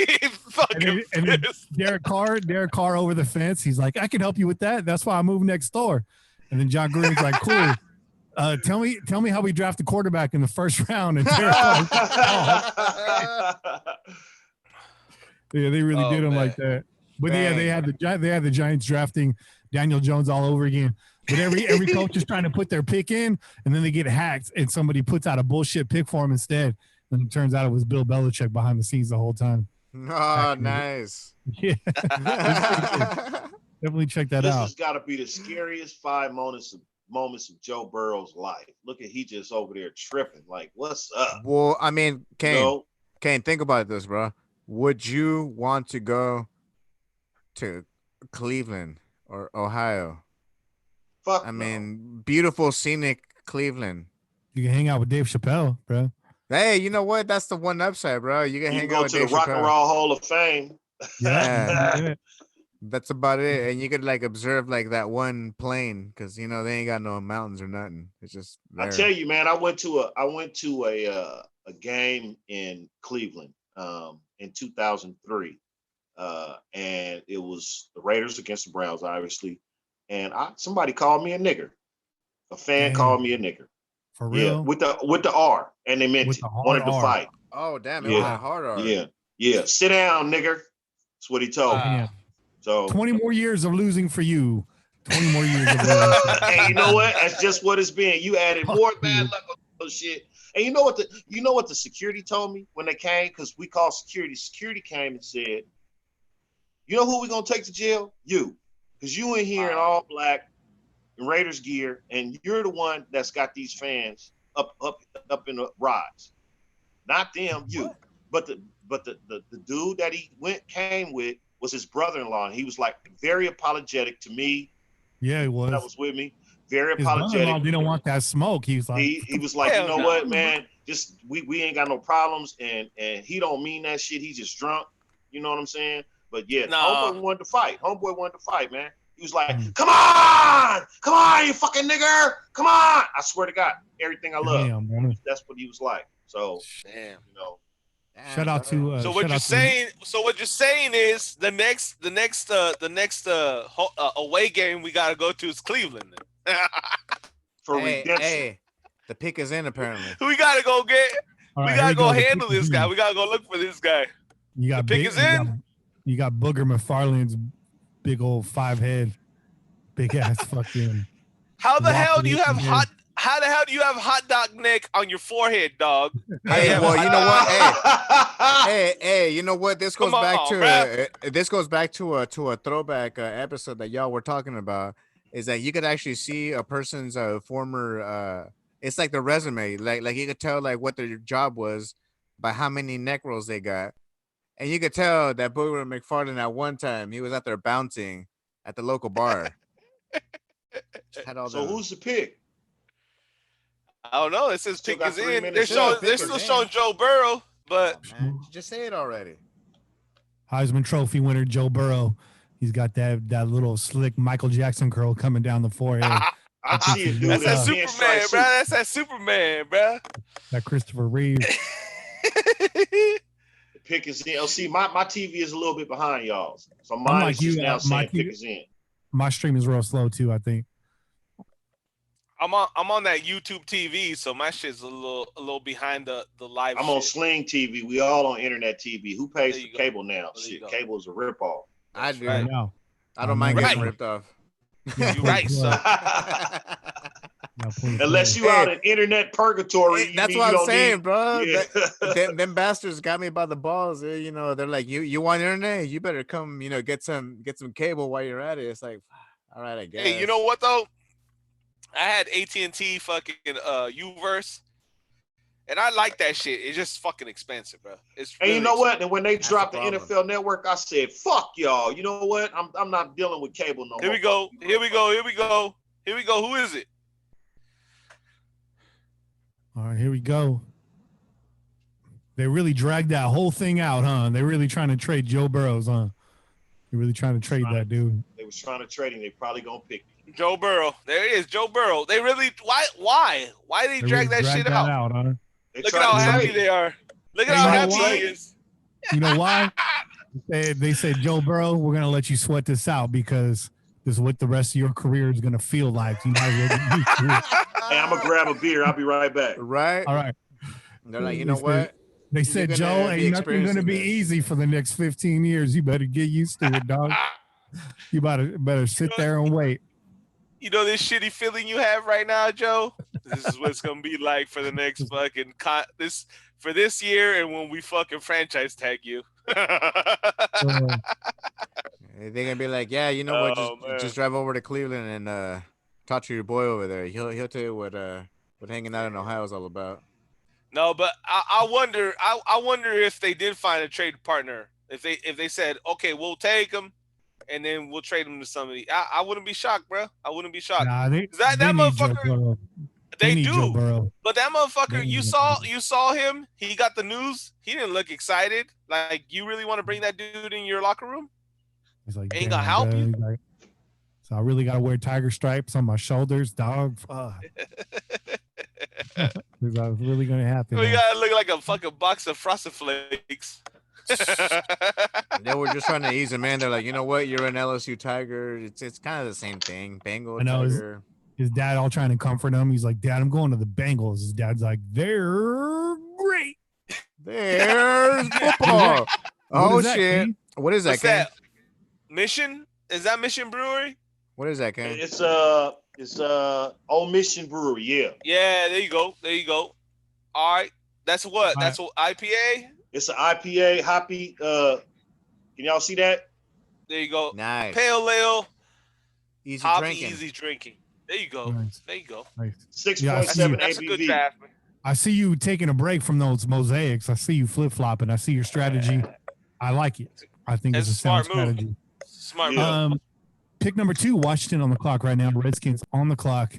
Fucking and then pissed. Derek Carr over the fence. He's like, I can help you with that. That's why I moved next door. And then John Gruden's like, cool. Tell me how we draft the quarterback in the first round. And Derek Carr, yeah, they really did him like that. But yeah, they had the Giants drafting Daniel Jones all over again. But every coach is trying to put their pick in, and then they get hacked, and somebody puts out a bullshit pick for him instead. And it turns out it was Bill Belichick behind the scenes the whole time. oh, nice. Yeah, definitely check that This out. has got to be the scariest 5 moments of Joe Burrow's life. Look at he just over there tripping. Like, what's up? Well, I mean, Kane, No, Kane, think about this, bro. Would you want to go to Cleveland or Ohio? fuck. I no. mean, beautiful, scenic Cleveland. You can hang out with Dave Chappelle, bro. Hey, you know what? That's the one upside, bro. You can You hang can out go with to the Dave Rock and Chappelle. Roll Hall of Fame. Yeah. That's about it. And you could like observe like that one plane because you know they ain't got no mountains or nothing. It's just I there. tell you, man, I went to a game in Cleveland in 2003, and it was the Raiders against the Browns, obviously. And somebody called me a nigger. A fan Damn. called me a nigger. For real. Yeah, with the R, and they meant With it. the hard Wanted to R. fight. Oh damn! It Yeah. was a hard R. Yeah. Sit down, nigger. That's what he told me. Damn. So 20 more years of losing for you. 20 more years of losing. hey, you know what? That's just what it's been. You added more bad luck on those shit. And you know what the security told me when they came? Because we called security. Security came and said, you know who we're gonna take to jail? You. Because you in here in all black in Raiders gear, and you're the one that's got these fans up in the rides. Not them, you. But the dude that he came with was his brother-in-law, and he was like very apologetic to me. Yeah, he was. That was with me. Very His brother-in-law apologetic. didn't want that smoke. He was like, He was like, Hell you know no. what, man? Just we ain't got no problems, and he don't mean that shit. He's just drunk. You know what I'm saying? But yeah, Nah. Homeboy wanted to fight, man. He was like, come on, you fucking nigger, come on. I swear to God, everything I love. damn, man. That's what he was like. So, Damn. you know, Shout out to. So what you're saying? So what you're saying is the next away game we gotta go to is Cleveland. for Hey, redemption. hey, the pick is in apparently. We gotta go get. All We right, gotta here go we The handle pick is this guy. in. We gotta go look for this guy. You got the pick big, is in? You got Booger McFarlane's big old 5 head, big ass fucking. How the hell do you have Waffle hot? How the hell do you have hot dog neck on your forehead, dog? Hey, Yeah, well, you know what? Hey, Hey, you know what? This goes Come back on, bruh. to a throwback episode that y'all were talking about. Is that you could actually see a person's former it's like the resume, like you could tell like what their job was by how many neck rolls they got, and you could tell that Booger McFarlane at one time he was out there bouncing at the local bar. Had all so them. who's the pick? I don't know. It says Still pick got is 3 in. They're minutes showing. left. They're Pick is still in. showing Joe Burrow, but Oh, man, just say it already. Heisman Trophy winner Joe Burrow. He's got that little slick Michael Jackson curl coming down the forehead. I see a dude that's in that a Superman, pinstripe bro. suit. That's that Superman, bro. That Christopher Reeve. The pick is in. Oh, see, my TV is a little bit behind y'all, so mine Unlike is just you, now my saying pick is in. My stream is real slow too, I think. I'm on that YouTube TV, so my shit's a little behind the live. I'm shit. on Sling TV. We all on internet TV. Who pays There for you go. cable now? There you Shit, go. cable is a ripoff. I That's do. right. Now, I don't mind Right. getting ripped off. Yeah, You please, right, go son. ahead. Yeah, please, Unless please. you out Hey. in internet purgatory, Hey, that's you what I'm don't saying, need, bro. Yeah. Them bastards got me by the balls. You know, they're like, you want internet? You better come. You know, get some cable while you're at it. It's like, all right, I guess. Hey, you know what though? I had AT&T fucking Uverse, and I like that shit. It's just fucking expensive, bro. It's And really you know what? expensive. And when they That's dropped the the problem. NFL Network, I said, "Fuck y'all." You know what? I'm not dealing with cable no Here more. we go. Here we go. Here we go. Here we go. Who is it? All right, here we go. They really dragged that whole thing out, huh? They really trying to trade Joe Burrows, huh? They're really trying to trade that dude. They was trying to trade him. They probably gonna pick me. Joe Burrow. There he is, Joe Burrow. They really why they They drag really that shit dragged that out, huh? They Look at tried how to happy trade they him. are. Look at Hey, how you know happy why? he is. You know why? They said, Joe Burrow, we're gonna let you sweat this out because this is what the rest of your career is gonna feel like. You might as well get used to it. Hey, I'm gonna grab a beer. I'll be right back. Right? All right. They're like, you They know said- what? They You're said, gonna Joe, be ain't nothing gonna experiencing be this. easy for the next 15 years. You better get used to it, dog. You better sit there and wait. You know this shitty feeling you have right now, Joe? This is what it's gonna be like for the next fucking this year and when we fucking franchise tag you. Uh, They're gonna be like, yeah, you know what? Oh, man. Just drive over to Cleveland and talk to your boy over there. He'll tell you what hanging out in Ohio is all about. No, but I wonder. I wonder if they did find a trade partner. If they said, okay, we'll take him, and then we'll trade him to somebody. I wouldn't be shocked, bro. I wouldn't be shocked. nah, they That need Joe motherfucker. Burrow. They need Joe do, Burrow. but that motherfucker. They You need saw him. He got the news. He didn't look excited. Like you really want to bring that dude in your locker room? He's like, Ain't damn, gonna help bro. you. He's like, so I really gotta wear tiger stripes on my shoulders, dog. Fuck. Is that really gonna happen? We huh? gotta look like a fucking box of Frosted Flakes. They were just trying to ease him in. They're like, you know what? You're an LSU Tiger. It's kind of the same thing. Bengal I know, Tiger. His dad all trying to comfort him. He's like, Dad, I'm going to the Bengals. His dad's like, they're great. There's football. What Oh is that, shit! King? What is that, What's Ken? that? Mission? Is that Mission Brewery? What is that, Ken? It's Old Mission Brewery. Yeah, Yeah, there you go. There you go. All right. That's what? That's what IPA? it's an IPA hoppy. Can y'all see that? There you go. Nice. Pale ale, Easy hoppy, drinking. easy drinking. There you go. Nice. There you go. Nice. 6.7 That's a good ABV. draft. I see you taking a break from those mosaics. I see you flip flopping. I see your strategy. I like it. I think That's it's a a smart sound move. strategy. Smart Yeah. move. Pick number 2, Washington on the clock right now. Redskins on the clock.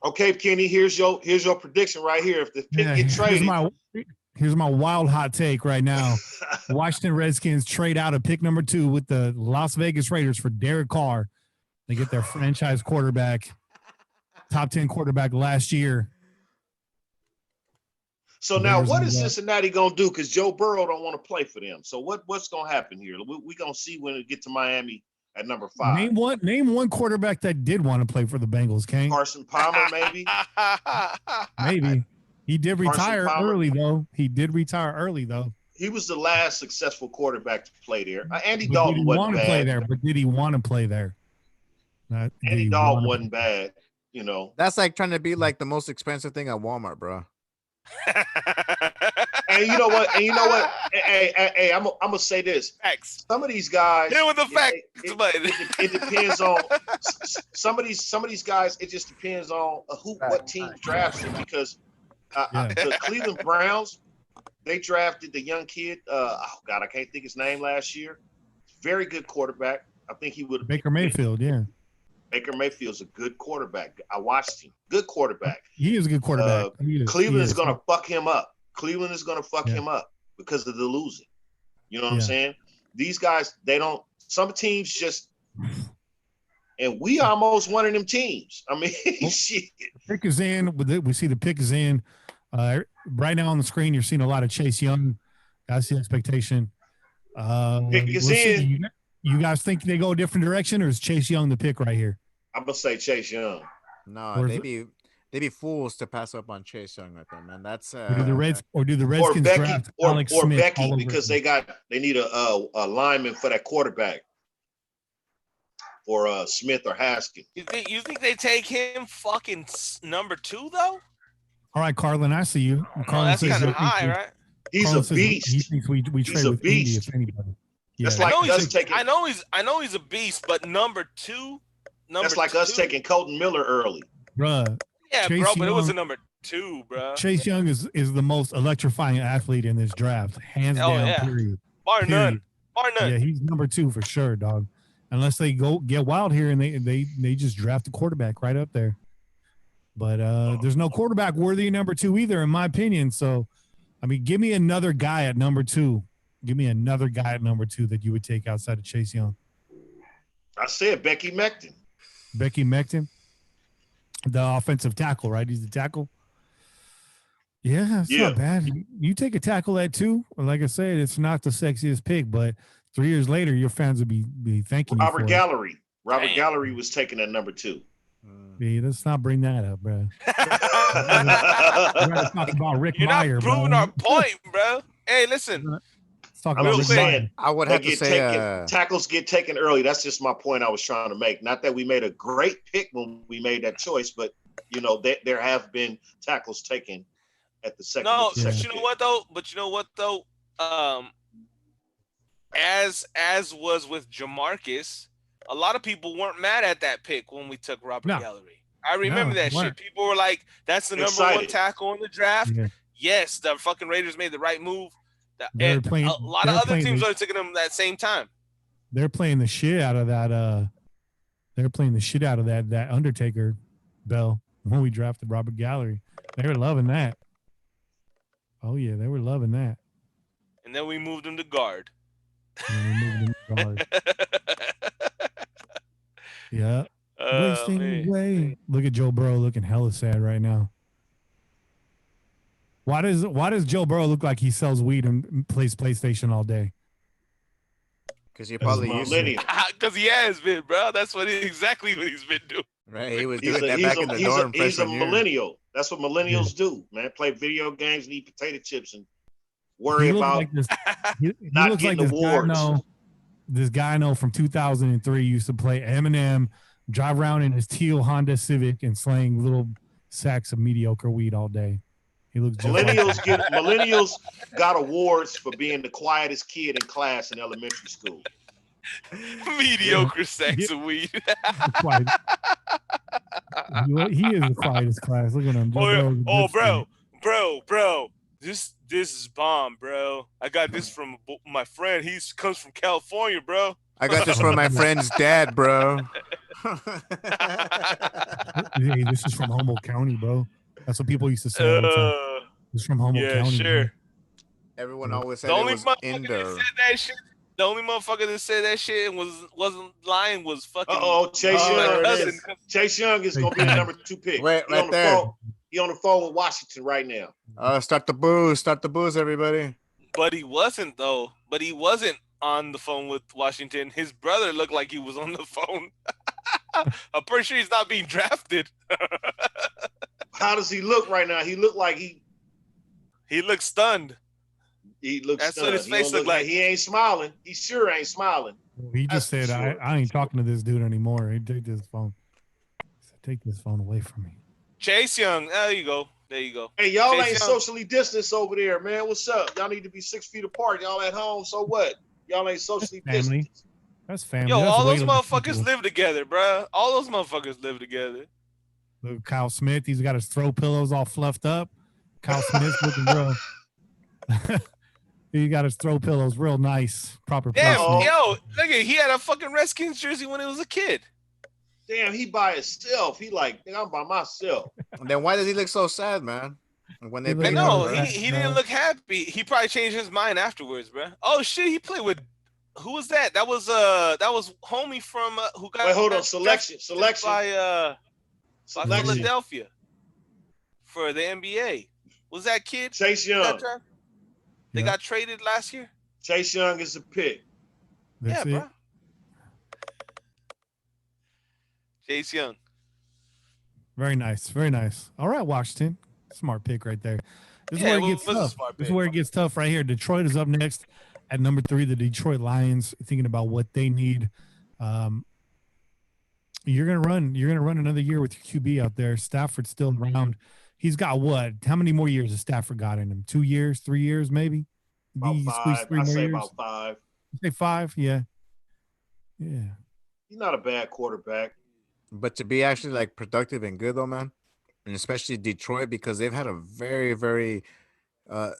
Okay, Kenny, here's your prediction right here. If the pick get traded, Here's my wild hot take right now. Washington Redskins trade out of pick number 2 with the Las Vegas Raiders for Derek Carr. They get their franchise quarterback, top 10 quarterback last year. so now Raiders what on is the- Cincinnati gonna do? Because Joe Burrow don't want to play for them. So what's gonna happen here? We gonna see when it get to Miami at number 5. Name one quarterback that did want to play for the Bengals, Kane. Carson Palmer, maybe. Maybe. He did Carson retire Palmer. early, though. He was the last successful quarterback to play there. Andy But did Dalton he wasn't want to play bad. there? But did he want to play there? Did Andy he Dalton wanna- wasn't bad. You know, That's like trying to be like the most expensive thing at Walmart, bro. and you know what? And you know what? Hey, I'm gonna say this. Facts. Some of these guys, Hit with the facts, but it depends on some of these guys. It just depends on what team drafts them because the Cleveland Browns, they drafted the young kid. Oh God, I can't think his name last year. Very good quarterback. I think he would Baker Mayfield. Yeah, Baker Mayfield's a good quarterback. I watched him. Good quarterback. he is a good quarterback. Cleveland is going to fuck him up. Cleveland is going to fuck him up because of the losing. You know what I'm saying? These guys, they don't. Some teams just, and we almost one of them teams. I mean, shit. The pick is in. We see the pick is in. Right now on the screen, you're seeing a lot of Chase Young. That's the expectation. Pick is in. You guys think they go a different direction, or is Chase Young the pick right here? I'm gonna say Chase Young. No, they be fools to pass up on Chase Young right there, man. That's or do the Redskins draft Alex or Smith Becky because they need a lineman for that quarterback for Smith or Haskins. You think they take him fucking number 2 though? All right, Carlin, I see you. Carlin that's kind of high, right? He's a beast. He thinks we trade with Indy if anybody. Yeah. That's like us taking. I know he's a beast, but number 2. That's like us taking Colton Miller early, bruh. Yeah, Chase Young, but it was a number 2, bro. Chase Young is the most electrifying athlete in this draft, hands down. Yeah. Period. Bar none. Yeah, he's number 2 for sure, dog. Unless they go get wild here and they just draft a quarterback right up there. But there's no quarterback worthy of number 2 either, in my opinion. So, I mean, give me another guy at number 2. Give me another guy at number 2 that you would take outside of Chase Young. I said Becky Mecton. Becky Mecton, the offensive tackle, right? He's the tackle. Yeah, it's not bad. You take a tackle at 2. Like I said, it's not the sexiest pick, but 3 years later, your fans will be thanking you for it. Robert Gallery was taken at number 2. Yeah, let's not bring that up, bro. We're going to talk about Rick Meyer, not proving our point, bro. Hey, listen. Let's talk about Rick Meyer. I would have to say tackles get taken early. That's just my point I was trying to make. Not that we made a great pick when we made that choice, but you know there have been tackles taken at the second. No, but you know what though? As was with Jamarcus, a lot of people weren't mad at that pick when we took Robert Gallery. I remember that shit. People were like, "That's the number 1 tackle in the draft." Yeah. Yes, the fucking Raiders made the right move. And a lot of other teams are taking them that same time. They're playing the shit out of that. They're playing the shit out of that Undertaker bell when we drafted Robert Gallery. They were loving that. Oh yeah, they were loving that. And then we moved him to guard. Yeah. Wasting away. Look at Joe Burrow looking hella sad right now. Why does Joe Burrow look like he sells weed and plays PlayStation all day? Because he probably used to. Because he has been, bro. That's exactly what he's been doing. Right, he was doing that back in the dorm. He's a millennial. That's what millennials do, man. Play video games and eat potato chips and worry about not getting awards. This guy I know from 2003 used to play Eminem, drive around in his teal Honda Civic and slang little sacks of mediocre weed all day. He looks millennials got awards for being the quietest kid in class in elementary school. Mediocre sacks of weed. He is the quietest class. Look at him. Bro. This is bomb, bro. I got this from my friend. He comes from California, bro. I got this from my friend's dad, bro. Hey, this is from Humboldt County, bro. That's what people used to say. It's from Humboldt County. Yeah, sure. Bro. Everyone always said it was indoor. The only motherfucker that said that shit and wasn't lying was fucking. Chase Young. Chase Young is gonna be the number 2 pick. Right there. He on the phone with Washington right now. Start the booze, everybody. But he wasn't though. But he wasn't on the phone with Washington. His brother looked like he was on the phone. I'm pretty sure he's not being drafted. How does he look right now? He looked like he looks stunned. He looks That's stunned. what his face looked like. He ain't smiling. He sure ain't smiling. He just said, I ain't talking to this dude anymore. He took his phone. Take this phone away from me. Chase Young. There you go. There you go. Hey, y'all Chase ain't Young. socially distanced over there, man. What's up? Y'all need to be 6 feet apart. Y'all at home, so what? Y'all ain't socially Family. distanced. That's family. Yo, That's all way those to motherfuckers people. live together, bro. All those motherfuckers live together. Look, Kyle Smith, he's got his throw pillows all fluffed up. Kyle Smith's looking real. He got his throw pillows real nice, proper Damn, placement. yo, look at he had a fucking Redskins jersey when he was a kid. Damn, he by himself. He like, I'm by myself. And then why does he look so sad, man? When they He pick look him No, up, hella bro? sad. he didn't look happy. He probably changed his mind afterwards, bro. Oh shit, he played with who was that? That was homie from who got Wait, hold on. got Selection. by Selection. Philadelphia for the NBA. Was that kid? Chase that Young. draft- They Yeah. got traded last year. Chase Young is a pick. That's Yeah, it. bro. Chase Young. Very nice. Very nice. All right, Washington. Smart pick right there. This is Yeah, where it it gets was a tough. smart This is pick. where it gets tough right here. Detroit is up next at number 3. The Detroit Lions, thinking about what they need. You're gonna run another year with your QB out there. Stafford's still around. He's got what? How many more years has Stafford got in him? 2 years, 3 years, maybe? About You squeeze 5. 3 I more say years? about 5. You say 5? Yeah. Yeah. He's not a bad quarterback. But to be actually like productive and good though, man, and especially Detroit because they've had a very, very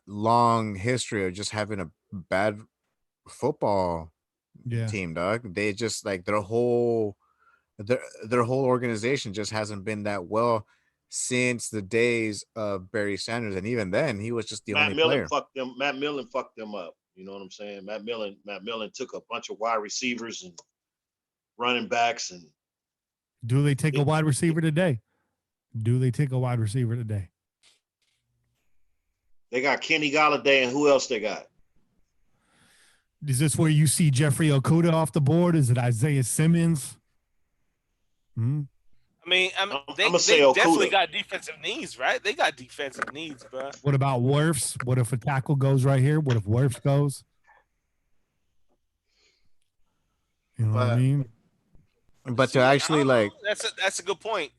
long history of just having a bad football Yeah. team, dog. They just like their whole organization just hasn't been that well since the days of Barry Sanders, and even then, he was just the Matt only Millen player. fucked them. Matt Millen fucked them up. You know what I'm saying? Matt Millen took a bunch of wide receivers and running backs, and Do they take a wide receiver today? Do they take a wide receiver today? they got Kenny Galladay, and who else they got? Is this where you see Jeffrey Okuda off the board? Is it Isaiah Simmons? Hmm? I mean, they I'ma say definitely Okuda. got defensive needs, right? They got defensive needs, bro. What about Wirfs? What if a tackle goes right here? What if Wirfs goes? You know what I But- mean? But See, to I actually don't know. like, that's a good point.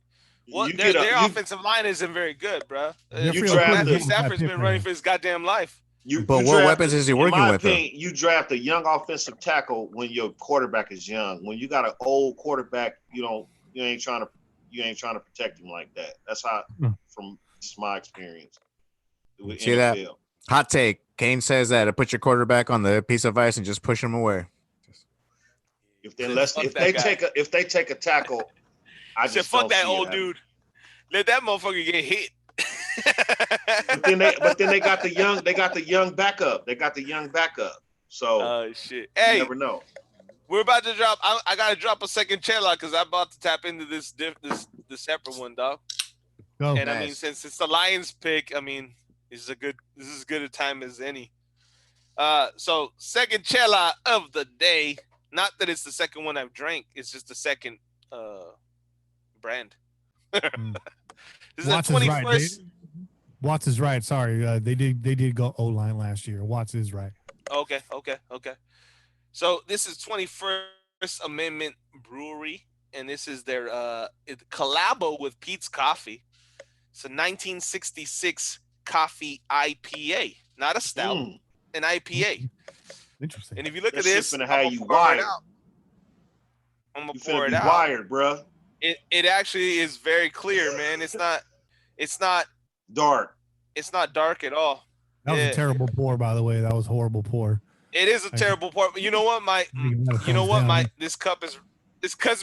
Well, You their get a- you- offensive line isn't very good, bro. Jeffrey draft Matthew the- Stafford's been running for his goddamn life. But what draft weapons is he in working my with, though? opinion, you draft a young offensive tackle when your quarterback is young. When you got an old quarterback, you ain't trying to protect him like that. That's how, from just my experience. With See that? NFL. hot take. Kane says that to put your quarterback on the piece of ice and just push him away. If they take a tackle, I Said, just fuck don't that see it old happening. dude. Let that motherfucker get hit. But then they got the young backup. They got the young backup. So Oh shit! you Hey, never know. we're about to drop. I gotta drop a second channel because I'm about to tap into this separate one, dog. Go. And I mean, Nice. since it's the Lions pick, I mean, this is as good a time as any. So second chela of the day. Not that it's the second one I've drank. It's just the second brand. This is Watts the is right. 21st. Watts is right. Sorry, they did go O-line last year. Watts is right. Okay. So this is 21st Amendment Brewery, and this is their collabo with Pete's Coffee. It's a 1966 coffee IPA, not a stout, an IPA. Interesting. And if you look That at this, shit finna I'm have gonna you pour wired. it out. I'm gonna You pour finna it be out. wired, bro. It actually is very clear, man. It's not Dark. dark at all. That was Yeah. a terrible pour, by the way. That was horrible pour. It is a terrible pour. But you know what? This cup's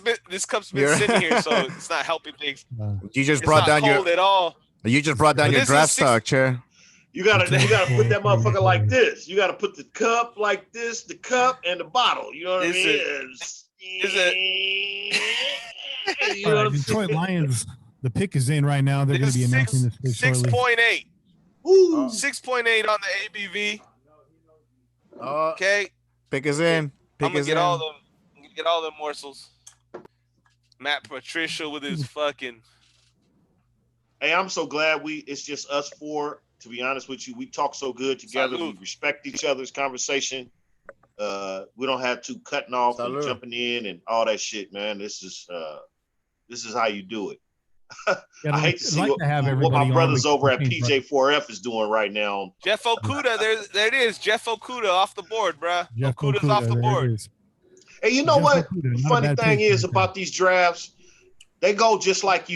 been You're- sitting here, so it's not helping things. You just It's brought not down cold at all. your But your this draft is six- stock, chair. You gotta put that motherfucker like this. You gotta put the cup like this, the cup and the bottle. You know what I mean? You All know right, what I'm Detroit saying? Lions. The pick is in right now. They're going to be announcing this pick shortly. 6.8. Woo. 6.8 on the ABV. Oh, Okay. pick is in. Pick I'm gonna is get in. all them. Get all them morsels. Matt Patricia with his fucking. Hey, I'm so glad it's just us four. To be honest with you, we talk so good together. Salud. We respect each other's conversation. We don't have to cutting off and Salud. jumping in and all that shit, man. This is how you do it. I hate to see like to have what everybody my on. brothers We over at can change, PJ4F is doing right now. Jeff Okuda, there it is. Jeff Okuda off the board, bruh. Jeff Okuda's off the Okuda, there board. it is. Hey, you know Jeff what? Okuda, The not a funny bad thing pick is right there. about these drafts, they go just like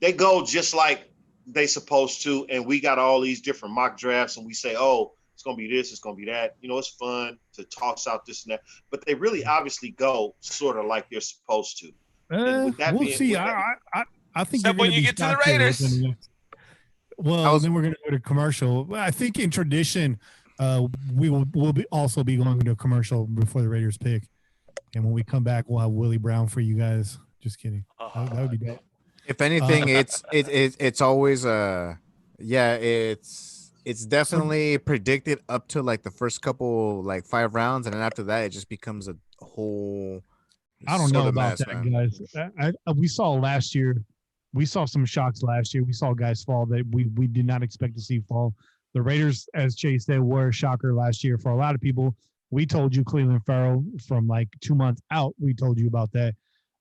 they go just like they supposed to, and we got all these different mock drafts, and we say, oh, it's gonna be this, it's gonna be that. You know, it's fun to toss out this and that, but they really obviously go sort of like they're supposed to. And with that We'll being, see. with that, I think Except you're when going to you be get to the shocked here Raiders. within the next- Well, then we're going to go to commercial. I think in tradition, we'll also be going to a commercial before the Raiders pick, and when we come back, we'll have Willie Brown for you guys. Just kidding. That would be dope. If anything, it's always it's definitely predicted up to like the first couple like 5 rounds, and then after that it just becomes a whole. I don't sort know of about mess, that, man. guys. We saw last year. We saw some shocks last year. We saw guys fall that we did not expect to see fall. The Raiders, as Chase said, were a shocker last year for a lot of people. We told you Cleveland Farrell from like 2 months out. We told you about that.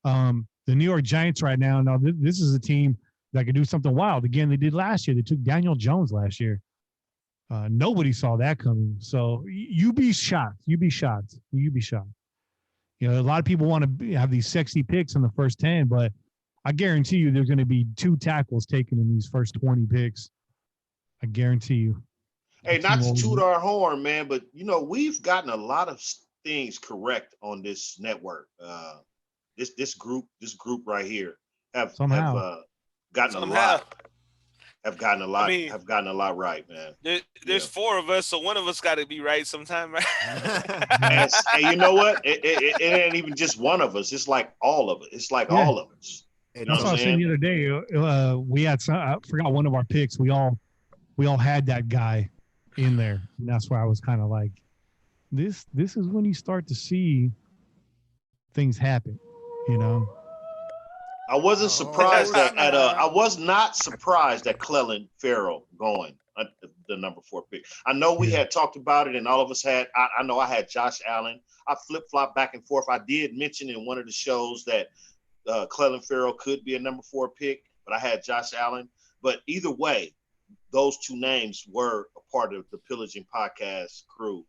The New York Giants right now. Now this is a team that could do something wild. Again, they did last year. They took Daniel Jones last year. Nobody saw that coming. So you be shocked. You be shocked. You be shocked. You know, a lot of people want to have these sexy picks in the first 10, but I guarantee you there's going to be 2 tackles taken in these first 20 picks. I guarantee you. hey, not to toot our horn, man, but you know, we've gotten a lot of things correct on this network. This group right here have gotten a lot. Have gotten a lot. I mean, have gotten a lot right, man. There's 4 of us, so one of us got to be right sometime, right? and you know what? It ain't even just one of us. It's like all of it. It's like all of us. You know That's what I was saying the other day. We had some. I forgot one of our picks. We all had that guy in there, and that's why I was kind of like, this is when you start to see things happen. You know. I wasn't surprised I was not surprised at Clelin Ferrell going the number 4 pick. I know we had talked about it, and all of us had. I know I had Josh Allen. I flip-flop back and forth. I did mention in one of the shows that Clelin Ferrell could be a number 4 pick, but I had Josh Allen. But either way, those 2 names were a part of the Pillaging podcast crew.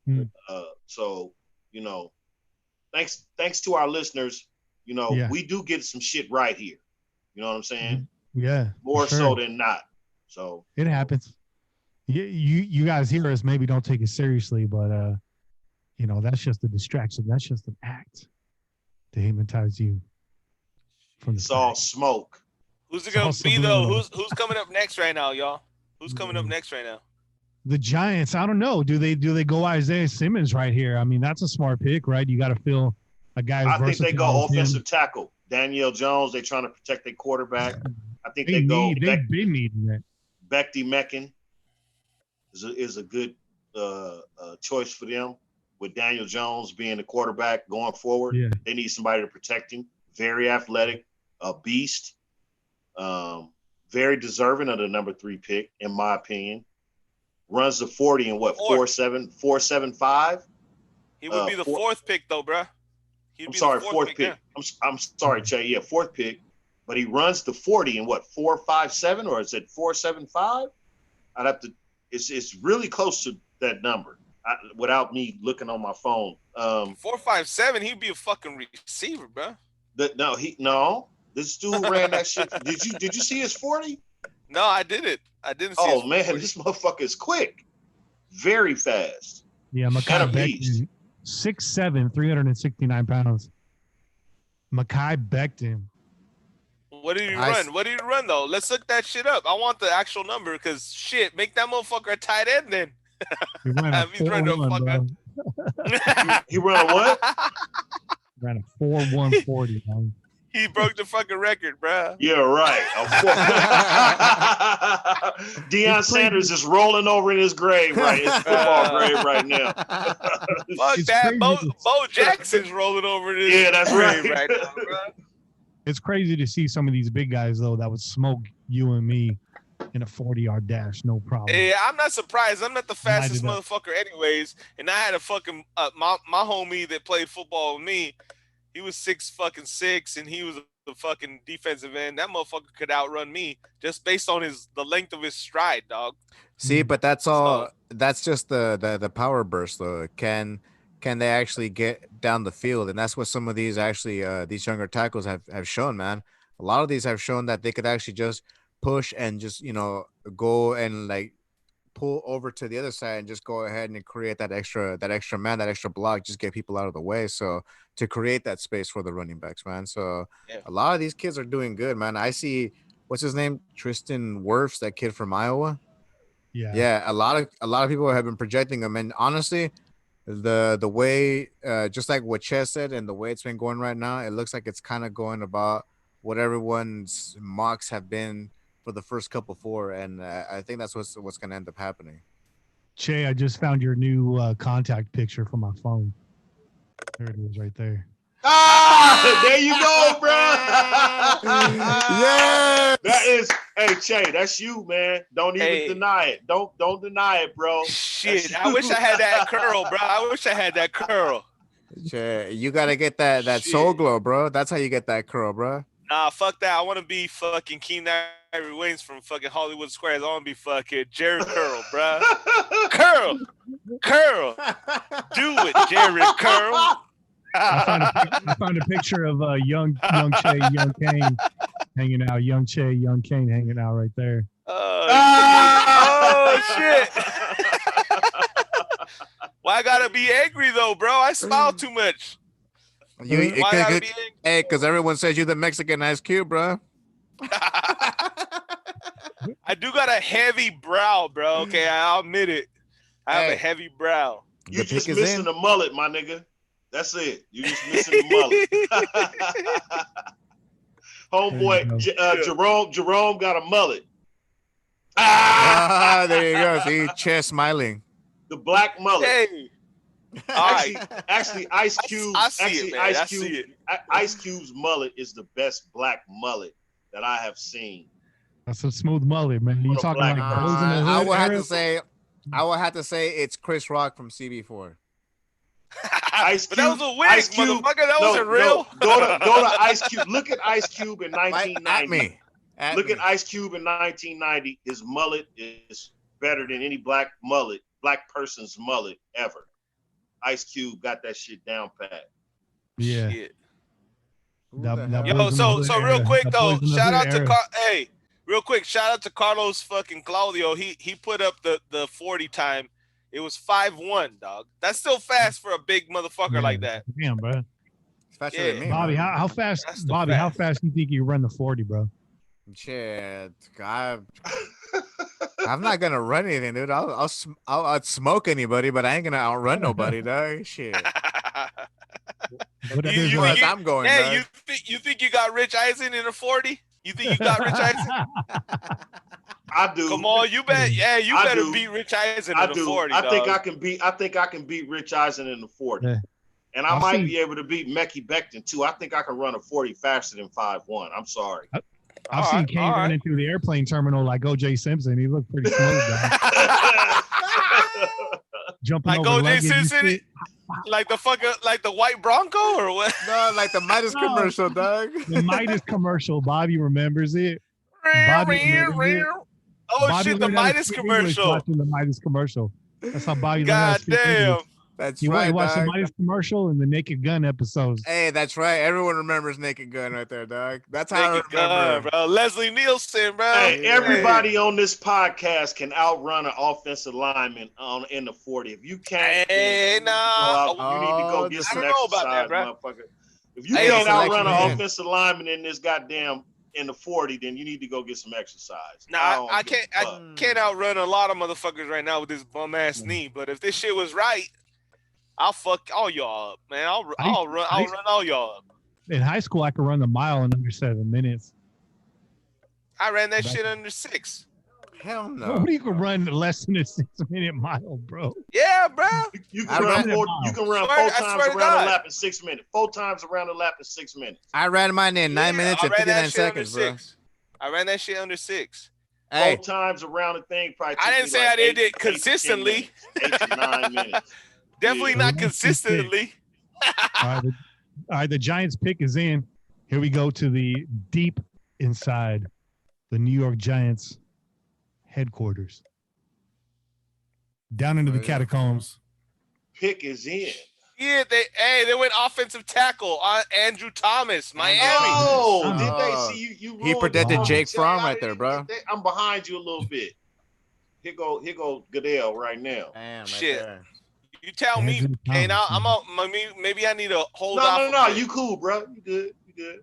So, you know, thanks to our listeners. You know, we do get some shit right here. You know what I'm saying? Yeah. More so than not. So it happens. You guys hear us, maybe don't take it seriously, but you know, that's just a distraction. That's just an act to hypnotize you. It's all smoke. Who's it gonna be though? Who's coming up next right now, y'all? Who's coming up next right now? The Giants. I don't know. Do they go Isaiah Simmons right here? I mean, that's a smart pick, right? You got to feel a guy. I think they go offensive tackle. Daniel Jones. They're trying to protect their quarterback. I think they go. They've been needing that. Becty Meckin is a good choice for them. With Daniel Jones being the quarterback going forward, they need somebody to protect him. Very athletic, a beast. Very deserving of the number 3 pick, in my opinion. Runs the 40 in what, 4.75? He would be the 4th pick though, bro. I'm sorry, 4th pick. I'm sorry, Jay. Yeah, 4th pick. But he runs the 40 in what, 4.57, or is it 4.75? I'd have to. It's really close to that number. Without me looking on my phone. 4.57. He'd be a fucking receiver, bro. No. This dude ran that shit. Did you see his 40? No, I didn't. I didn't see. Oh man, this motherfucker is quick, very fast. Yeah, Mekhi Becton, 6'7", 369 pounds. Mekhi Becton. What did he run? What did he run though? Let's look that shit up. I want the actual number because shit, make that motherfucker a tight end then. He ran a 4.1, He ran a what? Ran a 4.140, man. He broke the fucking record, bro. Yeah, right. Deion Sanders is rolling over in his grave, right? His football grave right now. Fuck that. Bo Jackson's rolling over in his that's grave right now, bro. It's crazy to see some of these big guys, though, that would smoke you and me in a 40-yard dash, no problem. Yeah, I'm not surprised. I'm not the fastest motherfucker anyways. And I had a fucking, my homie that played football with me, he was 6'6", and he was a the fucking defensive end. That motherfucker could outrun me just based on the length of his stride, dog. See, but that's all. So- That's just the power burst, though. Can they actually get down the field? And that's what some of these actually these younger tackles have shown, man. A lot of these have shown that they could actually just push and just go and like pull over to the other side and just go ahead and create that extra man, that extra block, just get people out of the way. So to create that space for the running backs, man. So Yeah. a lot of these kids are doing good, man. I see what's his name, Tristan Wirfs, that kid from Iowa. Yeah. Yeah, a lot of people have been projecting him, and honestly, the way just like what Ches said, and the way it's been going right now, it looks like it's kind of going about what everyone's mocks have been for the first couple four, and I think that's what's going to end up happening. Che, I just found your new contact picture from my phone. There it is, right there. There you go, bro. Yeah, That is, hey Che, that's you, man. Don't even deny it. Don't deny it, bro. Shit, I wish I had that curl, bro. I wish I had that curl. you got to get that soul glow, bro. That's how you get that curl, bro. Nah, fuck that. I want to be fucking Keenan Ivory Waynes from fucking Hollywood Squares. I want to be fucking Jared Curl, bro. Curl. Do it, Jared Curl. I found a picture of young Che, young Kane hanging out. Young Che, young Kane hanging out right there. Oh, shit. Why I gotta be angry though, bro? I smile too much. Why I gotta be angry? Hey, because everyone says you're the Mexican Ice Cube, bro. I do got a heavy brow, bro. Okay, I'll admit it. I have a heavy brow. You The just pick is missing in. the mullet, my nigga. That's it. You just missing the mullet. Homeboy, Jerome got a mullet. There you go. See, Chess smiling. The black mullet. Hey. All right. Actually, Ice Cube. I see it, man. I see it. Ice Cube's mullet is the best black mullet that I have seen. That's a smooth mullet, man. You What a talking black like man. Boys in the I Hood would have era? to say it's Chris Rock from CB4. Ice But that Cube- was a wig, Ice Cube- motherfucker. That wasn't real. Go to Ice Cube. Look at Ice Cube in At 1990. me. Look at Ice Cube in 1990. His mullet is better than any black person's mullet ever. Ice Cube got that shit down pat. Yeah. Shit. Who That- the that hell- Yo, Boys in the Hood so real era. quick That though, Boys in the shout Hood out to era. real quick, shout out to Carlos fucking Claudio. He put up the 40 time. It was 5-1, dog. That's still fast for a big motherfucker like that. Damn, bro. It's faster Yeah. than me, Bobby, man. how fast? That's the Bobby, how fact. fast do you think you run the 40, bro? Shit, I'm not gonna run anything, dude. I'll smoke anybody, but I ain't gonna outrun nobody, dog. Shit. What if You- there's you- like- As I'm going, Hey, dog. you think you got Rich Eisen in a 40? You think you got Rich Eisen? I do. Come on, you bet. Yeah, you I better do. beat Rich Eisen I in a do. 40. I think dog. I can beat Rich Eisen in the 40. Yeah. And I I'll might see. be able to beat Mecky Becton too. I think I can run a 40 faster than 5'1". I'm sorry. I've All seen right, Kane all right. running through the airplane terminal like O.J. Simpson. He looked pretty smooth, dog. Jumping Like over O.J. luggage and Simpson? shit. Like the white Bronco or what? No, like the Midas No. commercial, dog. The Midas commercial. Bobby remembers it. Bobby remembers it. Oh Bobby shit, the learned how to Midas speak English commercial. Watching the Midas commercial. That's how Bobby learned how God to speak damn. English. That's He right, watched the dog. Midas commercial and the Naked Gun episodes. Hey, that's right. Everyone remembers Naked Gun right there, dog. That's how Naked I remember. Gun, bro. Leslie Nielsen, bro. Hey, Yeah. everybody on this podcast can outrun an offensive lineman in the 40. If you can't, Hey, then nah. you need to go Oh, get I some don't know about exercise, that, bro. motherfucker. If you Hey, can't selection outrun man. an offensive lineman in this goddamn in the 40, then you need to go get some exercise. Nah, I don't give can't. a I fuck. can't outrun a lot of motherfuckers right now with this bum ass knee. But if this shit was right, I'll fuck all y'all up, man. I'll run all y'all up. In high school, I could run the mile in under 7 minutes. I ran that shit under 6. Hell no. Who do you can run less than a 6-minute mile, bro? Yeah, bro. You I can run ran- four. You can run Swear- I 4 times swear to around God. the lap in 6 minutes. 4 times around the lap in 6 minutes. I ran mine in 9 minutes I and ran that 59 shit under seconds, bro. 6. I ran that shit under 6. Hey, 4 times around the thing probably. I took didn't me say like I did 8 it to 10 consistently. minutes, 8 to 9 minutes. Definitely Yeah. not consistently. All right, the Giants pick is in. Here we go to the deep inside the New York Giants headquarters. Down into the catacombs. Pick is in. Yeah, they went offensive tackle on Andrew Thomas, Miami. Oh, Miami. did they see you? He ruined protected it. Jake Jay, Fromm I right there, didn't bro. get that. I'm behind you a little bit. Here go Goodell right now. Damn, right Shit. there. You tell me, Andrew Kane. Thomas, I'm out. Maybe I need to hold off. No. You cool, bro. You good. You good.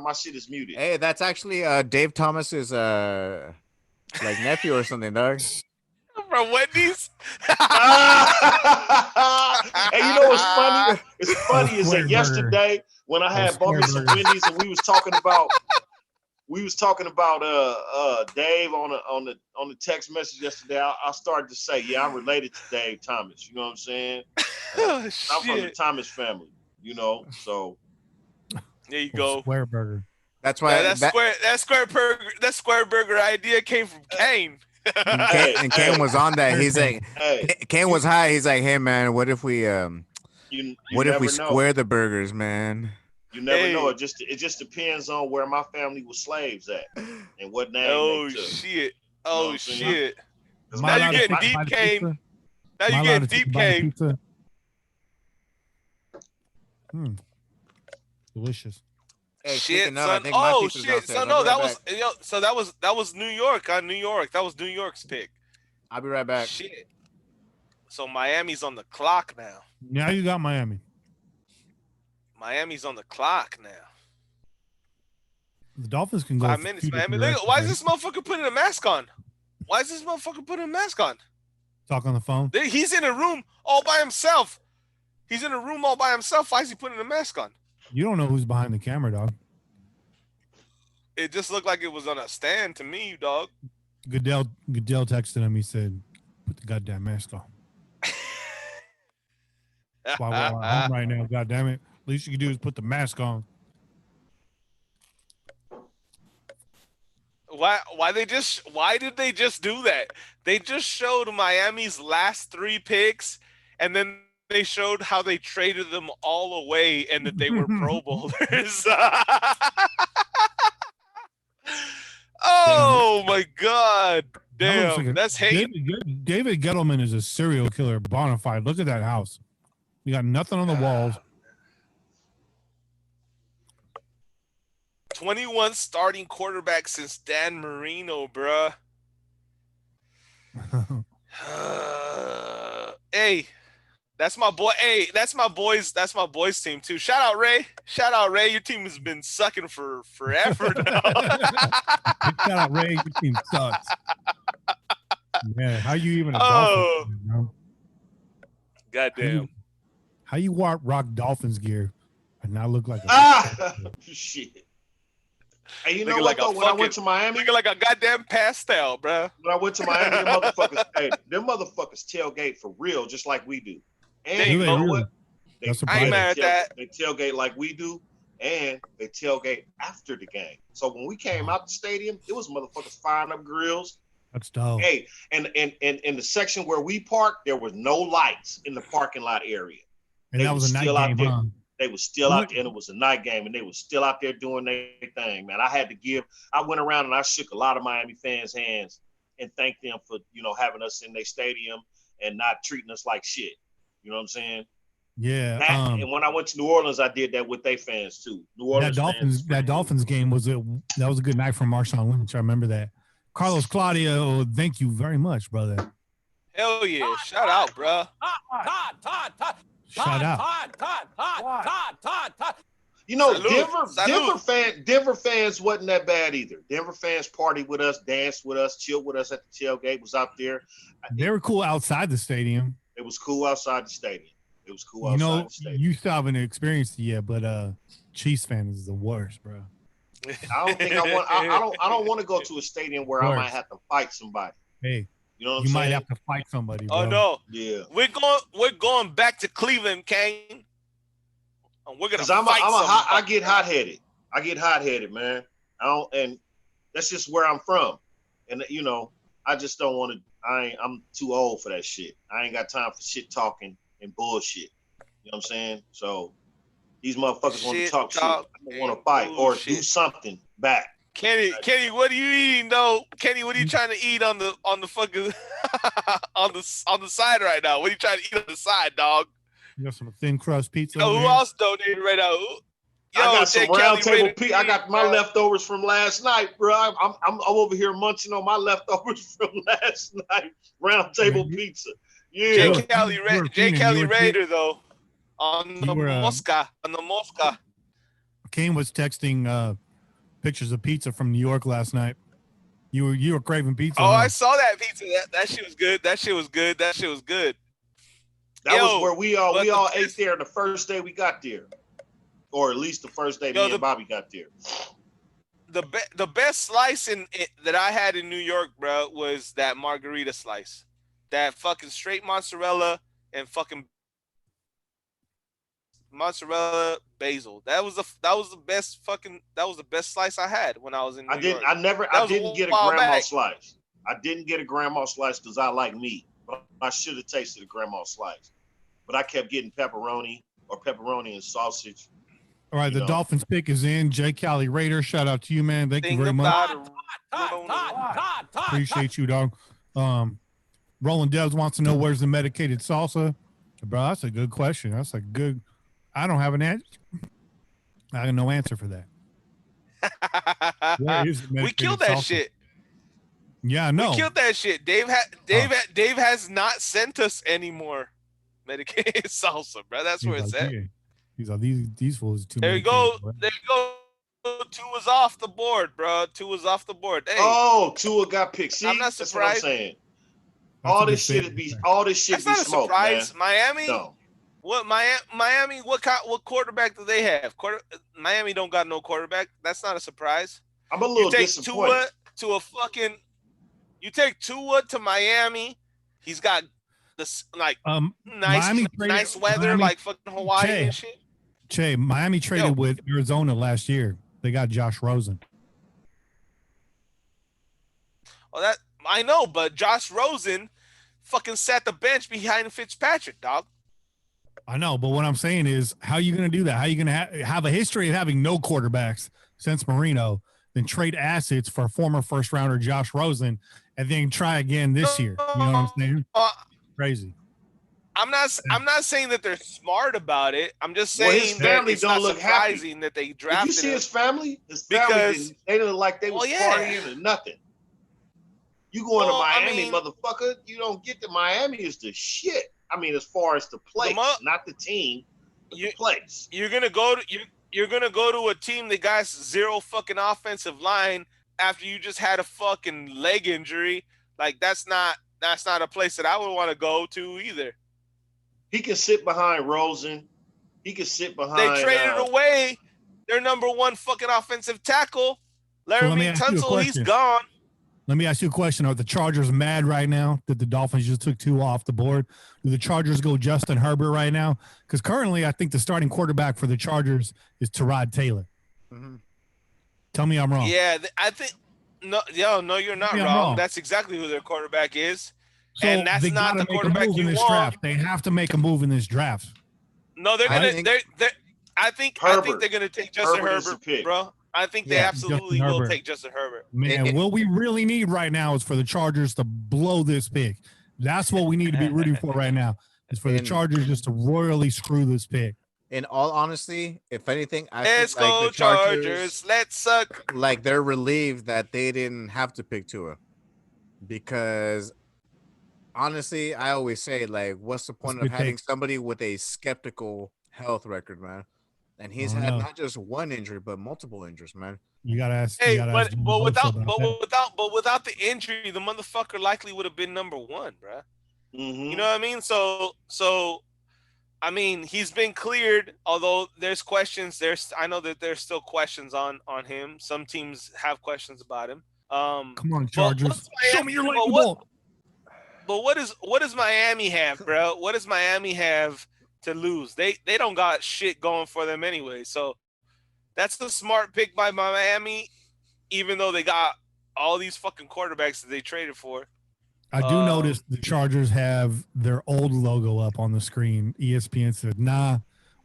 My shit is muted. Hey, that's actually Dave Thomas's like nephew or something, dog. From Wendy's. And you know what's funny? It's funny is that yesterday when I had bought me some Wendy's and we was talking about Dave on the text message yesterday. I started to say, yeah, I'm related to Dave Thomas. You know what I'm saying? Oh, I'm from the Thomas family. You know, so there you go. Square burger. That's why that square burger idea came from Kane. And Kane was on that. He's like, Kane was high. He's like, hey man, what if we what if we square the burgers, man? You never know. It just depends on where my family was slaves at and what name they took. Shit. Oh shit. Now you're getting deep, Kane. Now you're getting deep, Kane. Delicious. Hey, shit, son. I think my shit, son. No, that was New York. New York. That was New York's pick. I'll be right back. Shit. So Miami's on the clock now. Now you got Miami. Miami's on the clock now. The Dolphins can go 5 minutes, Miami. Look, why is this motherfucker putting a mask on? Talk on the phone. He's in a room all by himself. Why is he putting a mask on? You don't know who's behind the camera, dog. It just looked like it was on a stand to me, dog. Goodell texted him. He said, "Put the goddamn mask on." That's why we're all at home right now. God damn it! Least you can do is put the mask on. Why did they just do that? They just showed Miami's last 3 picks, and then they showed how they traded them all away and that they were Pro Bowlers. Oh my God. Damn, that's hate. David Gettleman is a serial killer, bona fide. Look at that house. You got nothing on the walls. 21 starting quarterback since Dan Marino, bruh. Hey, that's my boy. Hey, that's my boys team too. Shout out Ray. Your team has been sucking for forever now. Shout out Ray. Your team sucks. Man, how you even a Dolphins, bro? Goddamn. How you rock Dolphins gear and not look like shit. Hey, you know what though? When I went to Miami, looking like a goddamn pastel, bro. When I went to Miami, them motherfuckers tailgate for real, just like we do. And you know what? I ain't mad at that. They tailgate like we do, and they tailgate after the game. So when we came out the stadium, it was motherfuckers firing up grills. That's dope. Hey, and in the section where we parked, there was no lights in the parking lot area. And that was a night game, huh? They were still out there, and it was a night game, and they were still out there doing their thing, man. I went around and I shook a lot of Miami fans' hands and thanked them for, having us in their stadium and not treating us like shit. You know what I'm saying? Yeah. And when I went to New Orleans, I did that with their fans too. New Orleans that Dolphins game was a good night for Marshawn Lynch. I remember that. Carlos Claudio, thank you very much, brother. Hell yeah. Shout out, bro. Shout out. Denver fans wasn't that bad either. Denver fans partied with us, danced with us, chilled with us at the tailgate, was out there. They were cool outside the stadium. It was cool outside the stadium. The stadium. You still haven't experienced it yet, but Chiefs fans is the worst, bro. I don't think I want. I don't want to go to a stadium where I might have to fight somebody. Hey, you know what I'm saying? You might have to fight somebody. Bro. Oh no, yeah. We're going back to Cleveland, Kane. And we're gonna fight. I get hot headed, man. And that's just where I'm from. And I just don't want to. I'm too old for that shit. I ain't got time for shit talking and bullshit. You know what I'm saying? So These motherfuckers want to Shit talk shit. I talk don't want to and fight or do bullshit. something back. Kenny, what are you eating though? Kenny, what are you trying to eat on the fucking on the side right now? What are you trying to eat on the side, dog? You got some thin crust pizza. Yo, over who here? else donated right now? I Yo, got some Jay round Kelly table Raider, pizza. I got my leftovers from last night, bro. I'm over here munching on my leftovers from last night. Round table pizza. Yeah. Jay Kelly Raider though on the Mosca. Kane was texting pictures of pizza from New York last night. You were craving pizza. Oh, huh? I saw that pizza. That shit was good. That shit was good. That was where we all ate there the first day we got there, or at least the first day me and Bobby got there. The best slice that I had in New York, bro, was that margarita slice, that fucking straight mozzarella and fucking mozzarella basil. That was the best slice I had when I was in New York. I didn't get a grandma slice. I didn't get a grandma slice because I like meat. But I should have tasted a grandma slice. But I kept getting pepperoni and sausage. All right, the Dolphins pick is in. Jay Cali Raider, shout out to you, man. Thank you very much. Appreciate you, dog. Roland Debs wants to know where's the medicated salsa. Bro, that's a good question. I don't have an answer. I have no answer for that. Where is the we killed that salsa? shit. Yeah, no. We killed that shit. Dave has not sent us any more medicated salsa, bro. That's where it's at. These fools too. There you go. There you go. Tua is off the board, bro. Tua is off the board. Hey. Oh, Tua got picked. See, I'm not that's surprised. what I'm saying. All this shit be That's not a smoke, surprise. man. Miami. No. What Miami? What quarterback do they have? Miami don't got no quarterback. That's not a surprise. I'm a little disappointed. You take Tua to Miami. He's got this nice weather, like fucking Hawaii and shit. Che, Miami traded with Arizona last year. They got Josh Rosen. Oh, that I know, but Josh Rosen fucking sat the bench behind Fitzpatrick, dog. I know, but what I'm saying is, how are you going to do that? How are you going to have a history of having no quarterbacks since Marino, then trade assets for former first rounder Josh Rosen, and then try again this year? You know what I'm saying? Crazy. I'm not saying that they're smart about it. I'm just saying his family it's don't not look surprising happy. that they drafted Did you see him. his family? His family they look like they was partying or nothing. You going to Miami, motherfucker? You don't get to Miami is the shit. I mean, as far as the place, not the team, but the place. You're gonna go to a team that got zero fucking offensive line after you just had a fucking leg injury. Like that's not a place that I would want to go to either. He can sit behind Rosen. He can sit behind. They traded away their number one fucking offensive tackle, Laramie Tunsil. He's gone. Let me ask you a question. Are the Chargers mad right now that the Dolphins just took Tua off the board? Do the Chargers go Justin Herbert right now? Because currently, I think the starting quarterback for the Chargers is Tyrod Taylor. Mm-hmm. Tell me I'm wrong. Yeah, I think no, you're not wrong. That's exactly who their quarterback is, so and that's not the quarterback you want. Draft. They have to make a move in this draft. No, they're gonna. I think they're gonna take Justin Herbert, bro. I think they absolutely will take Justin Herbert. Man, what we really need right now is for the Chargers to blow this pick. That's what we need to be rooting for right now, is for the Chargers just to royally screw this pick. In all honesty, if anything, let's go the Chargers. Let's suck. Like they're relieved that they didn't have to pick Tua, because honestly, I always say, like, what's the point of having somebody with a skeptical health record, man? And he's had not just one injury, but multiple injuries, man. You gotta ask. Hey, but without the injury, the motherfucker likely would have been number one, bro. Mm-hmm. You know what I mean? So, I mean, he's been cleared. Although there's questions. I know that there's still questions on him. Some teams have questions about him. Come on, Chargers. Show me your lightning bolt. But what does Miami have, bro? What does Miami have to lose? They don't got shit going for them anyway. So that's a smart pick by Miami, even though they got all these fucking quarterbacks that they traded for. I do notice the Chargers have their old logo up on the screen. ESPN said, nah,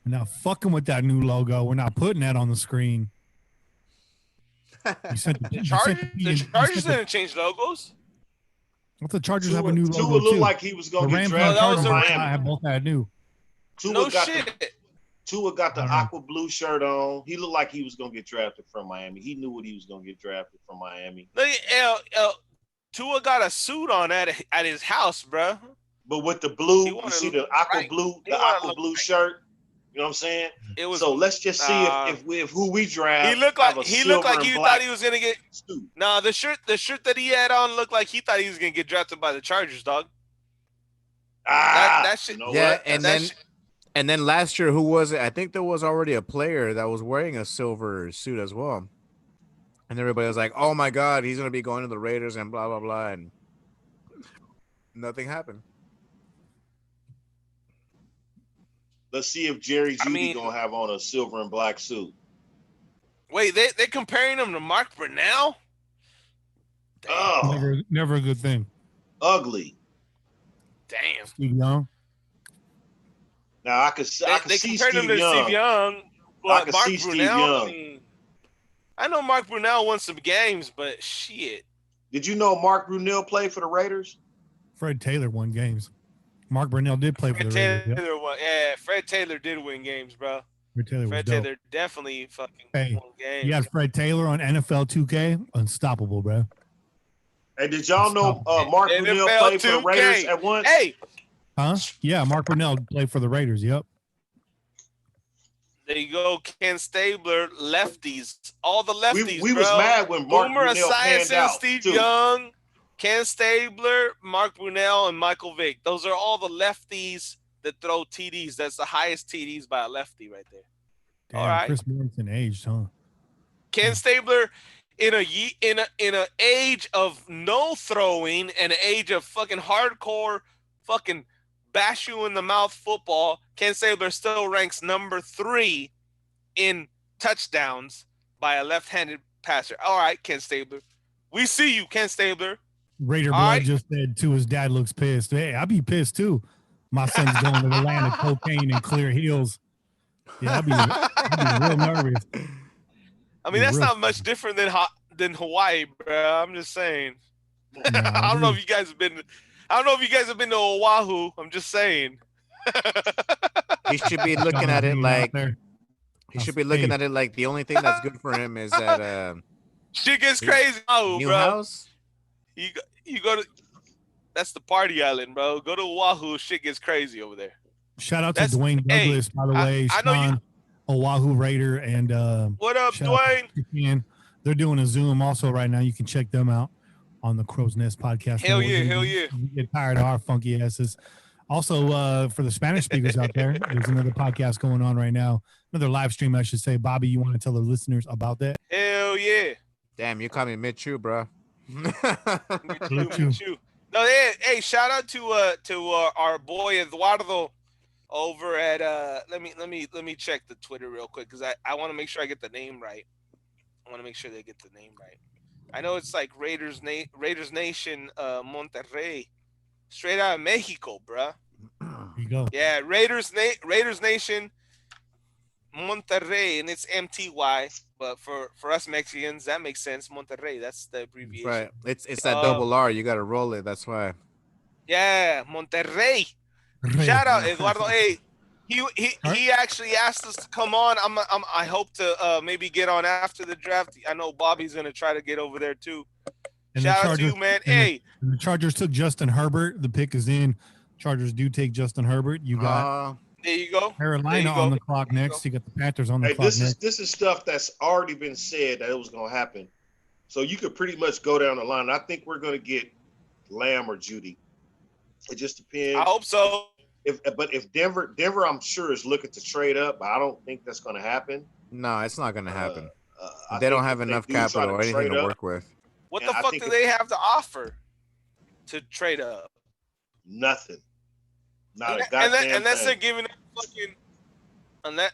We're not fucking with that new logo. We're not putting that on the screen. You sent the, The you sent Chargers, the, the you Chargers sent the, didn't change logos. the Chargers have a Tua, new Tua logo looked too. like he was The gonna get Rams and Oh, the drafted that was from Chargers a Miami. have both had new. no Tua got the shit. Tua got the I don't know. aqua blue shirt on. He looked like he was gonna get drafted from Miami. He knew what he was gonna get drafted from Miami. Look, Tua got a suit on at his house, bro. But with the He blue, wanted you to see look the aqua right. blue, He the wanted to aqua look blue right. shirt. You know what I'm saying? It was. So let's just see if who we draft He looked have like a silver and he black thought he was gonna get. suit. Nah, the shirt that he had on looked like he thought he was gonna get drafted by the Chargers, dog. That shit. You know Yeah, what? and That's- then last year, who was it? I think there was already a player that was wearing a silver suit as well, and everybody was like, "Oh my God, he's gonna be going to the Raiders," and blah blah blah, and nothing happened. Let's see if Jerry I Jeudy mean- gonna have on a silver and black suit. Wait, they comparing him to Mark Brunell? Oh, Never a good thing. ugly. Damn. Steve Young. Now I could They see compared him Steve to Young. Steve Young, but could Mark see Steve Brunell. Young. I mean, I know Mark Brunell won some games, but shit. Did you know Mark Brunell played for the Raiders? Fred Taylor won games. Mark Brunell did play for Fred the Raiders. Yep. Taylor won. Yeah, Fred Taylor did win games, bro. Fred Taylor was Fred dope. Taylor definitely fucking Hey, won games. You got Fred Taylor on NFL 2K. Unstoppable, bro. Hey, did y'all know Stop. Mark NFL Brunell played for the 2K. Raiders at once? Hey, Huh? Yeah, Mark Brunell played for the Raiders. Yep. there you go, Ken Stabler, lefties, all the lefties. we bro. was mad when Mark Boomer Brunell panned Esiason, out. Steve too. Young, Ken Stabler, Mark Brunell, and Michael Vick. Those are all the lefties that throw TDs. That's the highest TDs by a lefty right there. Damn, All right. Chris Morrison aged, huh? Ken Stabler in a age of no throwing and an age of fucking hardcore fucking bash you in the mouth football, Ken Stabler still ranks number 3 in touchdowns by a left-handed passer. All right, Ken Stabler. We see you, Ken Stabler. Raider All Blood right. just said too, his dad looks pissed. Hey, I'd be pissed too. My son's going to the land of cocaine and clear heels. Yeah, I'd be real nervous. I mean, that's Real- not much different than Hawaii, bro. I'm just saying. Nah, I don't know if you guys have been. I don't know if you guys have been to Oahu. I'm just saying. He should be looking at it like he should be looking at it like the only thing that's good for him is that Shit gets crazy, in Oahu, new bro. house. You go to. That's the party island, bro. Go to Oahu. Shit gets crazy over there. Shout out to That's- Dwayne hey, Douglas, by the I- way. I know you- Sean, Oahu Raider, and What up, shout out Dwayne? to Japan. They're doing a Zoom also right now. You can check them out on the Crow's Nest podcast. Hell We're yeah, gonna hell yeah. Get tired of our funky asses. Also, for the Spanish speakers out there, there's another podcast going on right now. Another live stream, I should say. Bobby, you want to tell the listeners about that? Hell yeah. Damn, you caught me mid chew, bro. Salute you. You. No, hey, shout out to our boy Eduardo over at let me check the Twitter real quick because I want to make sure I get the name right. I want to make sure they get the name right. I know it's like Raiders Nation Monterrey, straight out of Mexico, bruh. There you go. Yeah, Raiders Nation Monterrey, and it's MTY. But for us Mexicans, that makes sense. Monterrey, that's the abbreviation. Right. It's that double R. You got to roll it. That's why. Yeah, Monterrey. Shout out Eduardo. Hey, he actually asked us to come on. I hope to maybe get on after the draft. I know Bobby's gonna try to get over there too. And Shout the out to Chargers- you, man. and the- Hey, and the Chargers took Justin Herbert. The pick is in. Chargers do take Justin Herbert. You got there you go. Carolina go. on the clock There you next. go. You got the Panthers on the Hey, clock this next. is stuff that's already been said that it was gonna happen. So you could pretty much go down the line. I think we're gonna get Lamb or Judy. It just depends. I hope so. If Denver, I'm sure is looking to trade up, but I don't think that's gonna happen. No, it's not gonna happen. I They don't think have if they enough do try capital or anything trade to up, work with. What Yeah, the I fuck think do they have to offer to trade up? Nothing. Not a goddamn Unless they're thing. giving up fucking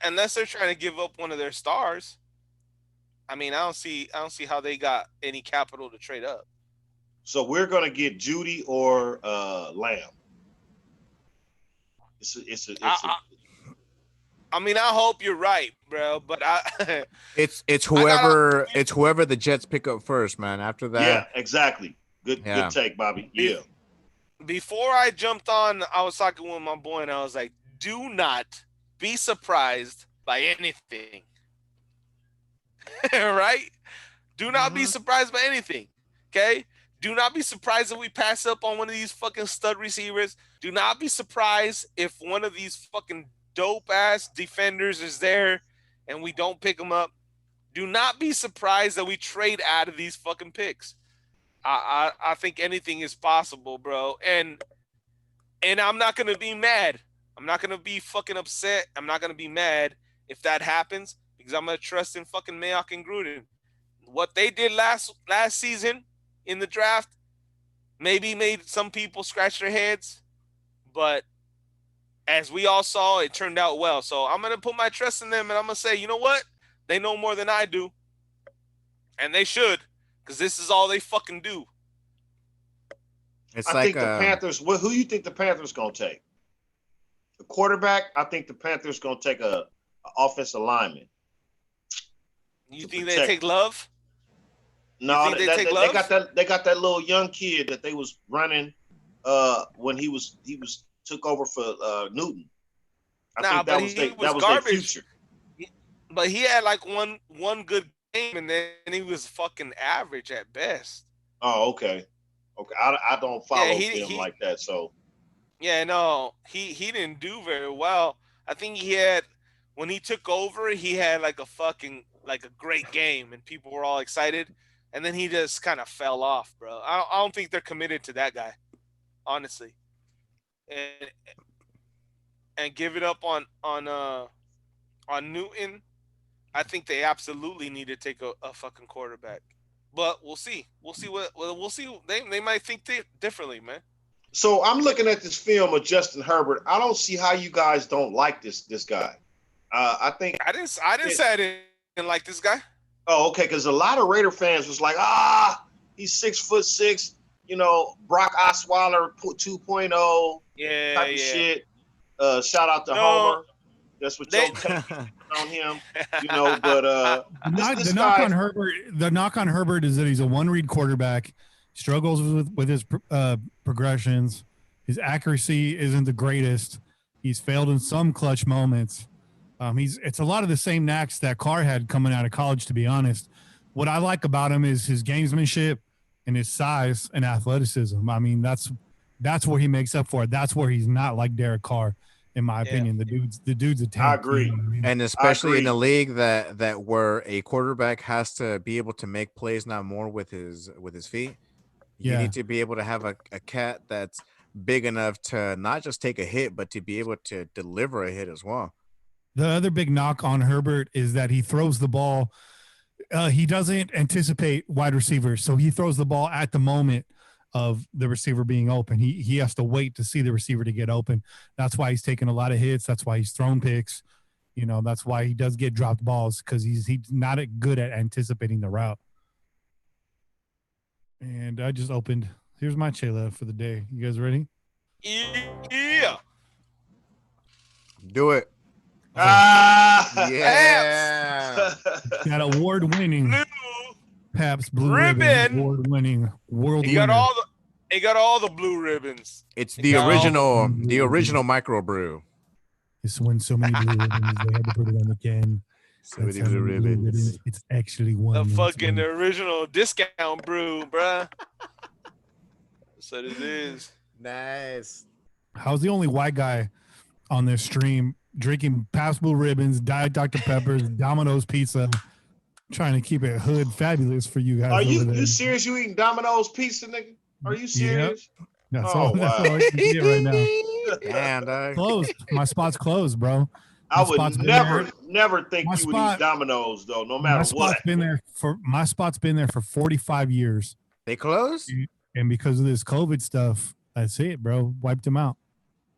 unless they're trying to give up one of their stars. I mean, I don't see how they got any capital to trade up. So we're gonna get Judy or Lamb. I mean, I hope you're right, bro. But It's I gotta whoever the Jets pick up first, man. After Yeah, that, exactly. Good yeah. take, Bobby. be, Yeah. before I jumped on. I was talking with my boy, and I was like, "Do not be surprised by anything, right? Do not be Hmm. surprised by anything. Okay? Do not be surprised if we pass up on one of these fucking stud receivers. Do not be surprised if one of these fucking dope ass defenders is there and we don't pick them up. Do not be surprised that we trade out of these fucking picks. I think anything is possible, bro. And I'm not gonna be mad. I'm not gonna be fucking upset. I'm not gonna be mad if that happens because I'm gonna trust in fucking Mayock and Gruden. What they did last season in the draft maybe made some people scratch their heads, but as we all saw, it turned out well. So I'm gonna put my trust in them, and I'm gonna say, you know what? They know more than I do, and they should, because this is all they fucking do. It's I like think the Panthers. Who you think the Panthers gonna take? The quarterback. I think the Panthers gonna take a offensive lineman. You To think they protect. take Love? You No, think they take they Love? got that. They got that little young kid that they was running. When he was took over for Newton. I Nah, think but he that was was their garbage. future. But he had like one good game, and then he was fucking average at best. Oh, okay. Okay, I don't Yeah, follow them he like that. So yeah, no, he didn't do very well. I think he had when he took over, he had like a fucking like a great game, and people were all excited, and then he just kind of fell off, bro. I don't think they're committed to that guy, honestly, and give it up on Newton. I think they absolutely need to take a fucking quarterback, but we'll see. We'll see we'll see. They might think differently, man. I'm looking at this film of Justin Herbert. I don't see how you guys don't like this guy. I think I didn't say I didn't like this guy. oh, okay, because a lot of Raider fans was like, he's 6'6", Brock Osweiler 2.0 Yeah, type of yeah. shit. Shout out to No, Homer. That's what they Joe Tech on him, but this The knock on guy, Herbert, is that he's a one-read quarterback, struggles with his progressions. His accuracy isn't the greatest. He's failed in some clutch moments. It's a lot of the same knacks that Carr had coming out of college. To be honest, what I like about him is his gamesmanship and his size and athleticism. I mean, that's where he makes up for it. That's where he's not like Derek Carr, in my yeah. opinion. The dude's a I tank. agree. You know what I mean? and I especially in agree. a league that where a quarterback has to be able to make plays not more with his feet. You Yeah. need to be able to have a cat that's big enough to not just take a hit, but to be able to deliver a hit as well. The other big knock on Herbert is that he throws the ball. He doesn't anticipate wide receivers, so he throws the ball at the moment of the receiver being open. He has to wait to see the receiver to get open. That's why he's taking a lot of hits. That's why he's thrown picks. That's why he does get dropped balls, because he's not good at anticipating the route. And I just opened. Here's my chela for the day. You guys ready? Yeah. Do it. Pabst. Yeah. That award-winning Blue Pabst Blue ribbon. Ribbon, award-winning world He got winner. all the blue ribbons. It's He the got all the original microbrew. It's when so many blue ribbons, they had to put it on the can. So That's many how blue many blue ribbons. ribbons. It's actually one. the That's fucking one. original discount brew, bruh. That's what it is. Nice. How's the only white guy on this stream drinking Pabst Blue Ribbons, Diet Dr. Peppers, Domino's Pizza, trying to keep it hood fabulous for you guys Are over there? you serious? You eating Domino's pizza, nigga? Are you serious? That's Oh, all. That's wow. all I can get right now. Damn, dog. Closed. My spot's closed, bro. I My would spot's been there. never think My you would eat spot- Domino's though, no My matter spot's what. been there for 45 years, They closed? and because of this COVID stuff, that's it, bro. Wiped them out.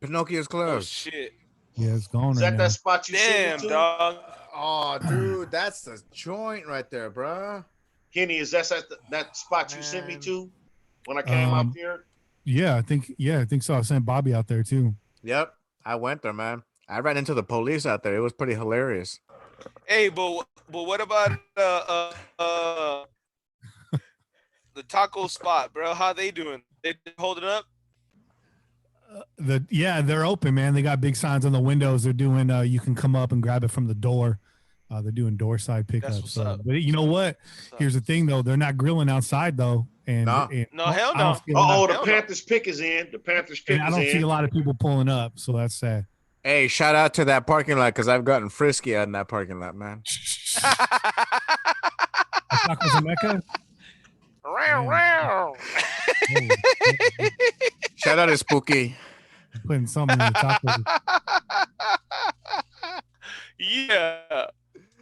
Pinocchio's Oh closed. shit. Yeah, it's gone Is right that now. that spot you sent Damn, me to? dog. Oh, dude, that's the joint right there, bro. Kenny, is that that spot you sent me Man. to when I came up here? Yeah, I think so. I sent Bobby out there too. Yep, I went there, man. I ran into the police out there. It was pretty hilarious. Hey, but what about the taco spot, bro? How they doing? They holding up? They're open, man. They got big signs on the windows. They're doing you can come up and grab it from the door. They're doing door side That's pickup. what's So, up. but you know what? Here's the thing though, they're not grilling outside though. And, No. and No, hell I don't no. see a lot- Oh, the Hell no. Panthers pick is in. The Panthers pick and I is don't see a in. lot of people pulling up, so that's sad. Hey, shout out to that parking lot because I've gotten frisky out in that parking lot, man. Tacos and Mecca? Row, row. Shout out to Spooky. Putting something in the tacos. Yeah.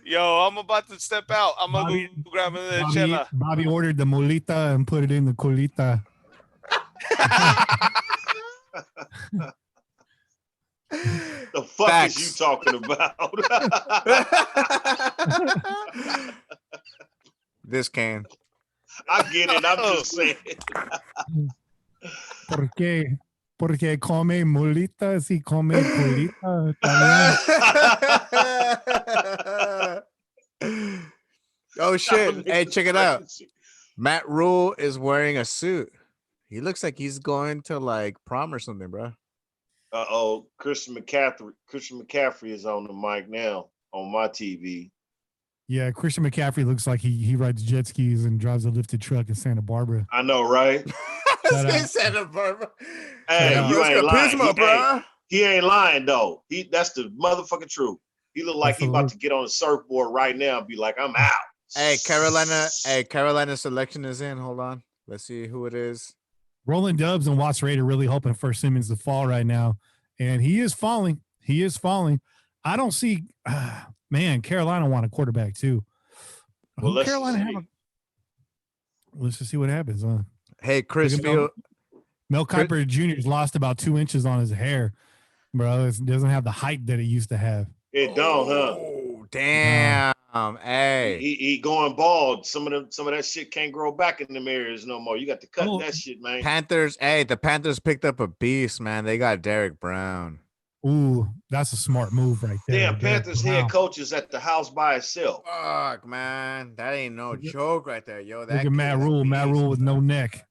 Yo, I'm about to step out. I'm gonna Bobby- go grab another chela. Bobby ordered the molita and put it in the colita. The fuck Facts. is you talking about? This can. I get it. I'm just saying. Porque come molita si come colita. También. Oh shit! Hey, check it out. Matt Rule is wearing a suit. He looks like he's going to like prom or something, bro. Uh-oh, Christian McCaffrey is on the mic now on my TV. Yeah, Christian McCaffrey looks like he rides jet skis and drives a lifted truck in Santa Barbara. I know, right? Shout out. Santa Barbara. Hey, Yeah. you ain't lying. Pismo, bro. He ain't lying though. That's the motherfucking truth. He look like he about to get on a surfboard right now and be like, I'm out. Hey, Carolina selection is in. Hold on. Let's see who it is. Rolling Dubs and Watts Raider really hoping for Simmons to fall right now, and he is falling. He is falling. I don't see. Man, Carolina want a quarterback too. Well, let's Carolina see. have a, let's just see what happens. Hey, Chris Look at Field. Mel Kiper Jr.'s lost about 2 inches on his hair, bro. It doesn't have the height that it used to have. It don't, huh? Oh, damn. Hey. He going bald. Some of that shit can't grow back in them areas no more. You got to cut that shit, man. Panthers. Hey, the Panthers picked up a beast, man. They got Derek Brown. Ooh, that's a smart move right there. Damn, Panthers head coach is at the house by himself. Fuck, man. That ain't no joke right there, yo. Look at Matt Rule. Matt Rule with no neck.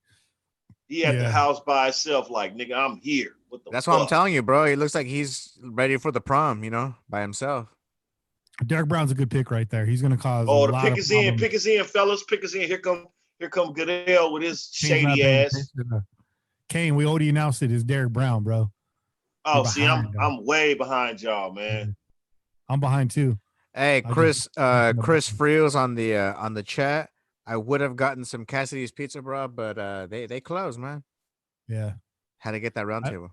He at the house by himself, like, nigga, I'm here. What the That's fuck? what I'm telling you, bro. He looks like he's ready for the prom, by himself. Derek Brown's a good pick right there. He's going to cause. Oh, a the lot pick of is in, problems. pick is in, fellas. Pick is in. Here come Goodell with his Kane's not shady paying ass. attention to- Kane, we already announced it. It's Derek Brown, bro. Oh, You're see, behind, I'm way behind y'all, man. I'm behind too. Hey, I Chris, just- Chris Friels on the chat. I would have gotten some Cassidy's pizza, bro, but they closed, man. Yeah. Had to get that round table.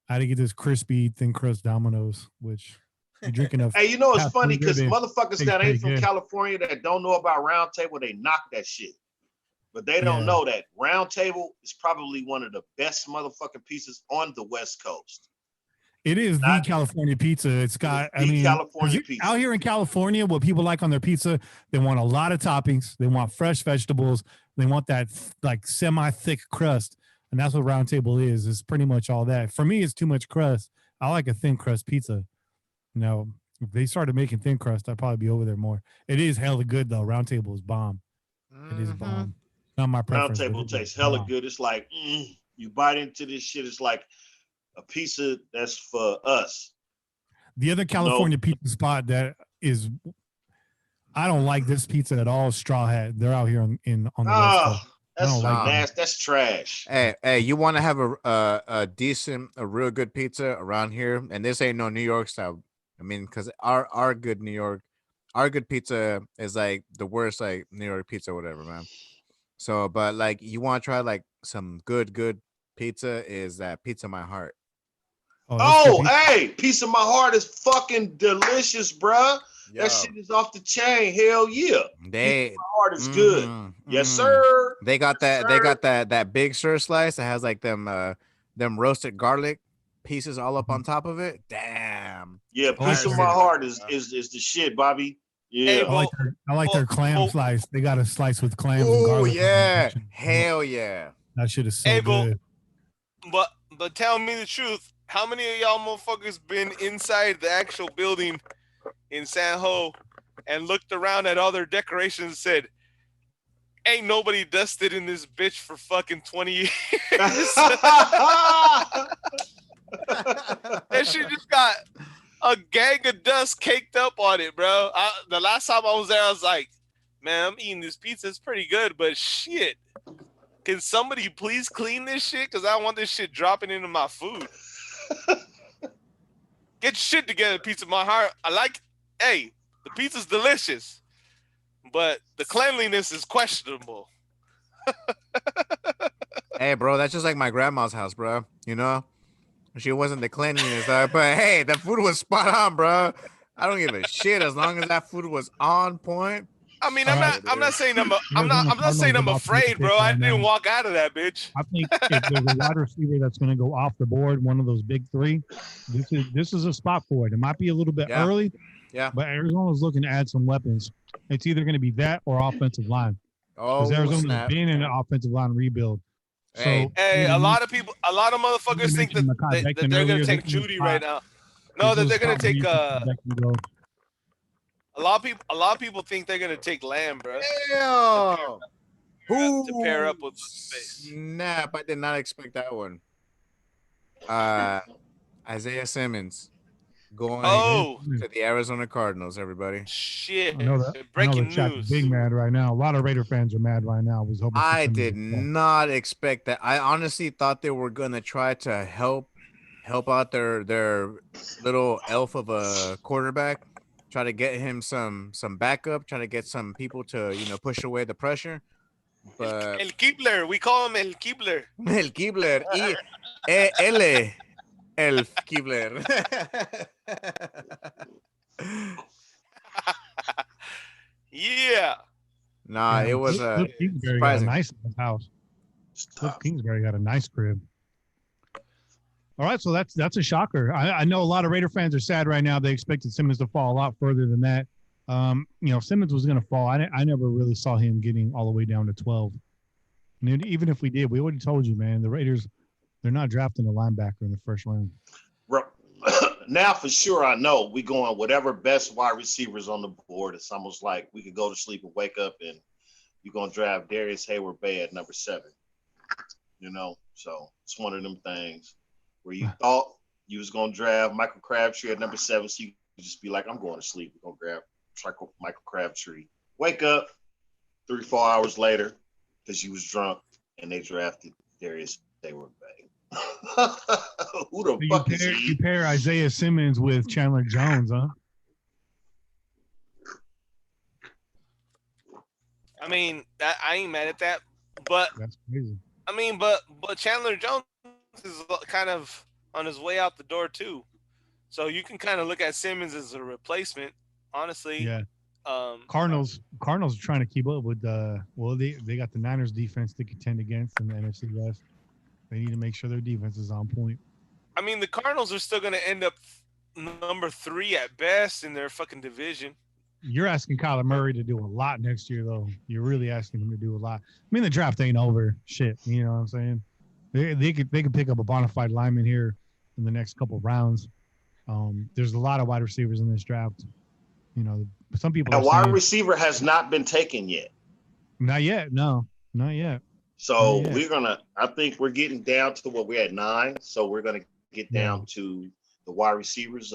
I had to get this crispy thin crust Domino's, which you're drinking of. Hey, you know it's Half funny because good, motherfuckers tastes that ain't pretty from good. California that don't know about Round Table, they knock that shit. But they don't know that Round Table is probably one of the best motherfucking pizzas on the West Coast. It is the California pizza. It's got, I mean, California pizza. out here in California, what people like on their pizza, they want a lot of toppings. They want fresh vegetables. They want that like semi-thick crust. And that's what Round Table is. It's pretty much all that. For me, it's too much crust. I like a thin crust pizza. If they started making thin crust, I'd probably be over there more. It is hella good though. Round Table is bomb. It is bomb. Not my preference. Round Table but it is tastes hella bomb. good. It's like you bite into this shit. It's like a pizza that's for us. The other California pizza spot that is, I don't like this pizza at all. Straw Hat. They're out here on the West Coast. That's don't like nasty. That's trash. Hey, you want to have a decent, a real good pizza around here, and this ain't no New York style. I mean, because our good pizza is like the worst like New York pizza, or whatever, man. So, but like you want to try like some good pizza is that Pizza My Heart. Oh, hey, Piece of My Heart is fucking delicious, bruh. Yo. That shit is off the chain. Hell yeah. They Piece of My Heart is good. Yes, sir. They got that. Sir. They got that big stir slice that has like them roasted garlic pieces all up on top of it. Damn. Yeah, Piece of My Heart is the shit, Bobby. Yeah. Hey, I like their clam slice. They got a slice with clams and Oh garlic. yeah, hell yeah. That shit is so Hey, good. but tell me the truth. How many of y'all motherfuckers been inside the actual building in San Ho and looked around at all their decorations and said, "Ain't nobody dusted in this bitch for fucking 20 years." And she just got a gang of dust caked up on it, bro. The last time I was there, I was like, man, I'm eating this pizza. It's pretty good, but shit. Can somebody please clean this shit? Because I don't want this shit dropping into my food. Get your shit together, Pizza My Heart. Hey, the pizza's delicious, but the cleanliness is questionable. Hey, bro, that's just like my grandma's house, bro. You know, she wasn't the cleanliness, but hey, the food was spot on, bro. I don't give a shit as long as that food was on point. I mean, All I'm not saying I'm Arizona not saying Cardinals I'm about to make a afraid, pick bro. I right didn't now. walk out of that bitch. I think if there's a wide receiver that's going to go off the board, one of those big three, this is a spot for it. It might be a little bit Yeah. early, Yeah. but Arizona's looking to add some weapons. It's either going to be that or offensive line. Because Oh, Arizona's snap. been in an offensive line rebuild. So Hey, a lot of motherfuckers think mentioned Mekhi that Becton they're gonna earlier. take This is a Judy spot- right now. No, that this is they're gonna spot where take you can see Becton go. a lot of people think they're gonna take Lamb, bro. Damn. To pair up with Space. Snap! I did not expect that one. Isaiah Simmons going Oh to the Arizona Cardinals. Everybody, shit! I know that. I know Breaking that Shaq's news. big mad right now. A lot of Raider fans are mad right now. I was hoping. I did not expect that. I honestly thought they were gonna try to help out their little elf of a quarterback. Try to get him some backup. Try to get some people to push away the pressure. But El Kibler, we call him El Kibler. El Kibler, L, Elf Kibler. Yeah. Nah, it was Cliff Kingsbury got a surprising. nice house. Cliff Kingsbury got a nice crib. All right, so that's a shocker. I know a lot of Raider fans are sad right now. They expected Simmons to fall a lot further than that. Simmons was going to fall. I never really saw him getting all the way down to 12. And even if we did, we already told you, man, the Raiders, they're not drafting a linebacker in the first round. Now for sure, I know we going whatever best wide receivers on the board. It's almost like we could go to sleep and wake up and you're going to draft Darius Hayward-Bay at number 7. So it's one of them things where you thought you was going to draft Michael Crabtree at number 7, so you could just be like, I'm going to sleep. We're going to grab Michael Crabtree. Wake up 3-4 hours later because you was drunk and they drafted Darius Hayward-Bay. Who the fuck is he? You pair Isaiah Simmons with Chandler Jones, huh? I mean, I ain't mad at that, but That's crazy. I mean, but Chandler Jones is kind of on his way out the door too, so you can kind of look at Simmons as a replacement, honestly. Yeah. Cardinals are trying to keep up with they got the Niners defense to contend against in the NFC West. They need to make sure their defense is on point. I mean, the Cardinals are still going to end up number 3 at best in their fucking division. You're asking Kyler Murray to do a lot next year, though. You're really asking him to do a lot. I mean, the draft ain't over. Shit, you know what I'm saying? They could pick up a bona fide lineman here in the next couple of rounds. There's a lot of wide receivers in this draft. Some people. A wide receiver has not been taken yet. Not yet. No, not yet. So I think we're getting down to what we're at 9. So we're going to get down to the wide receivers.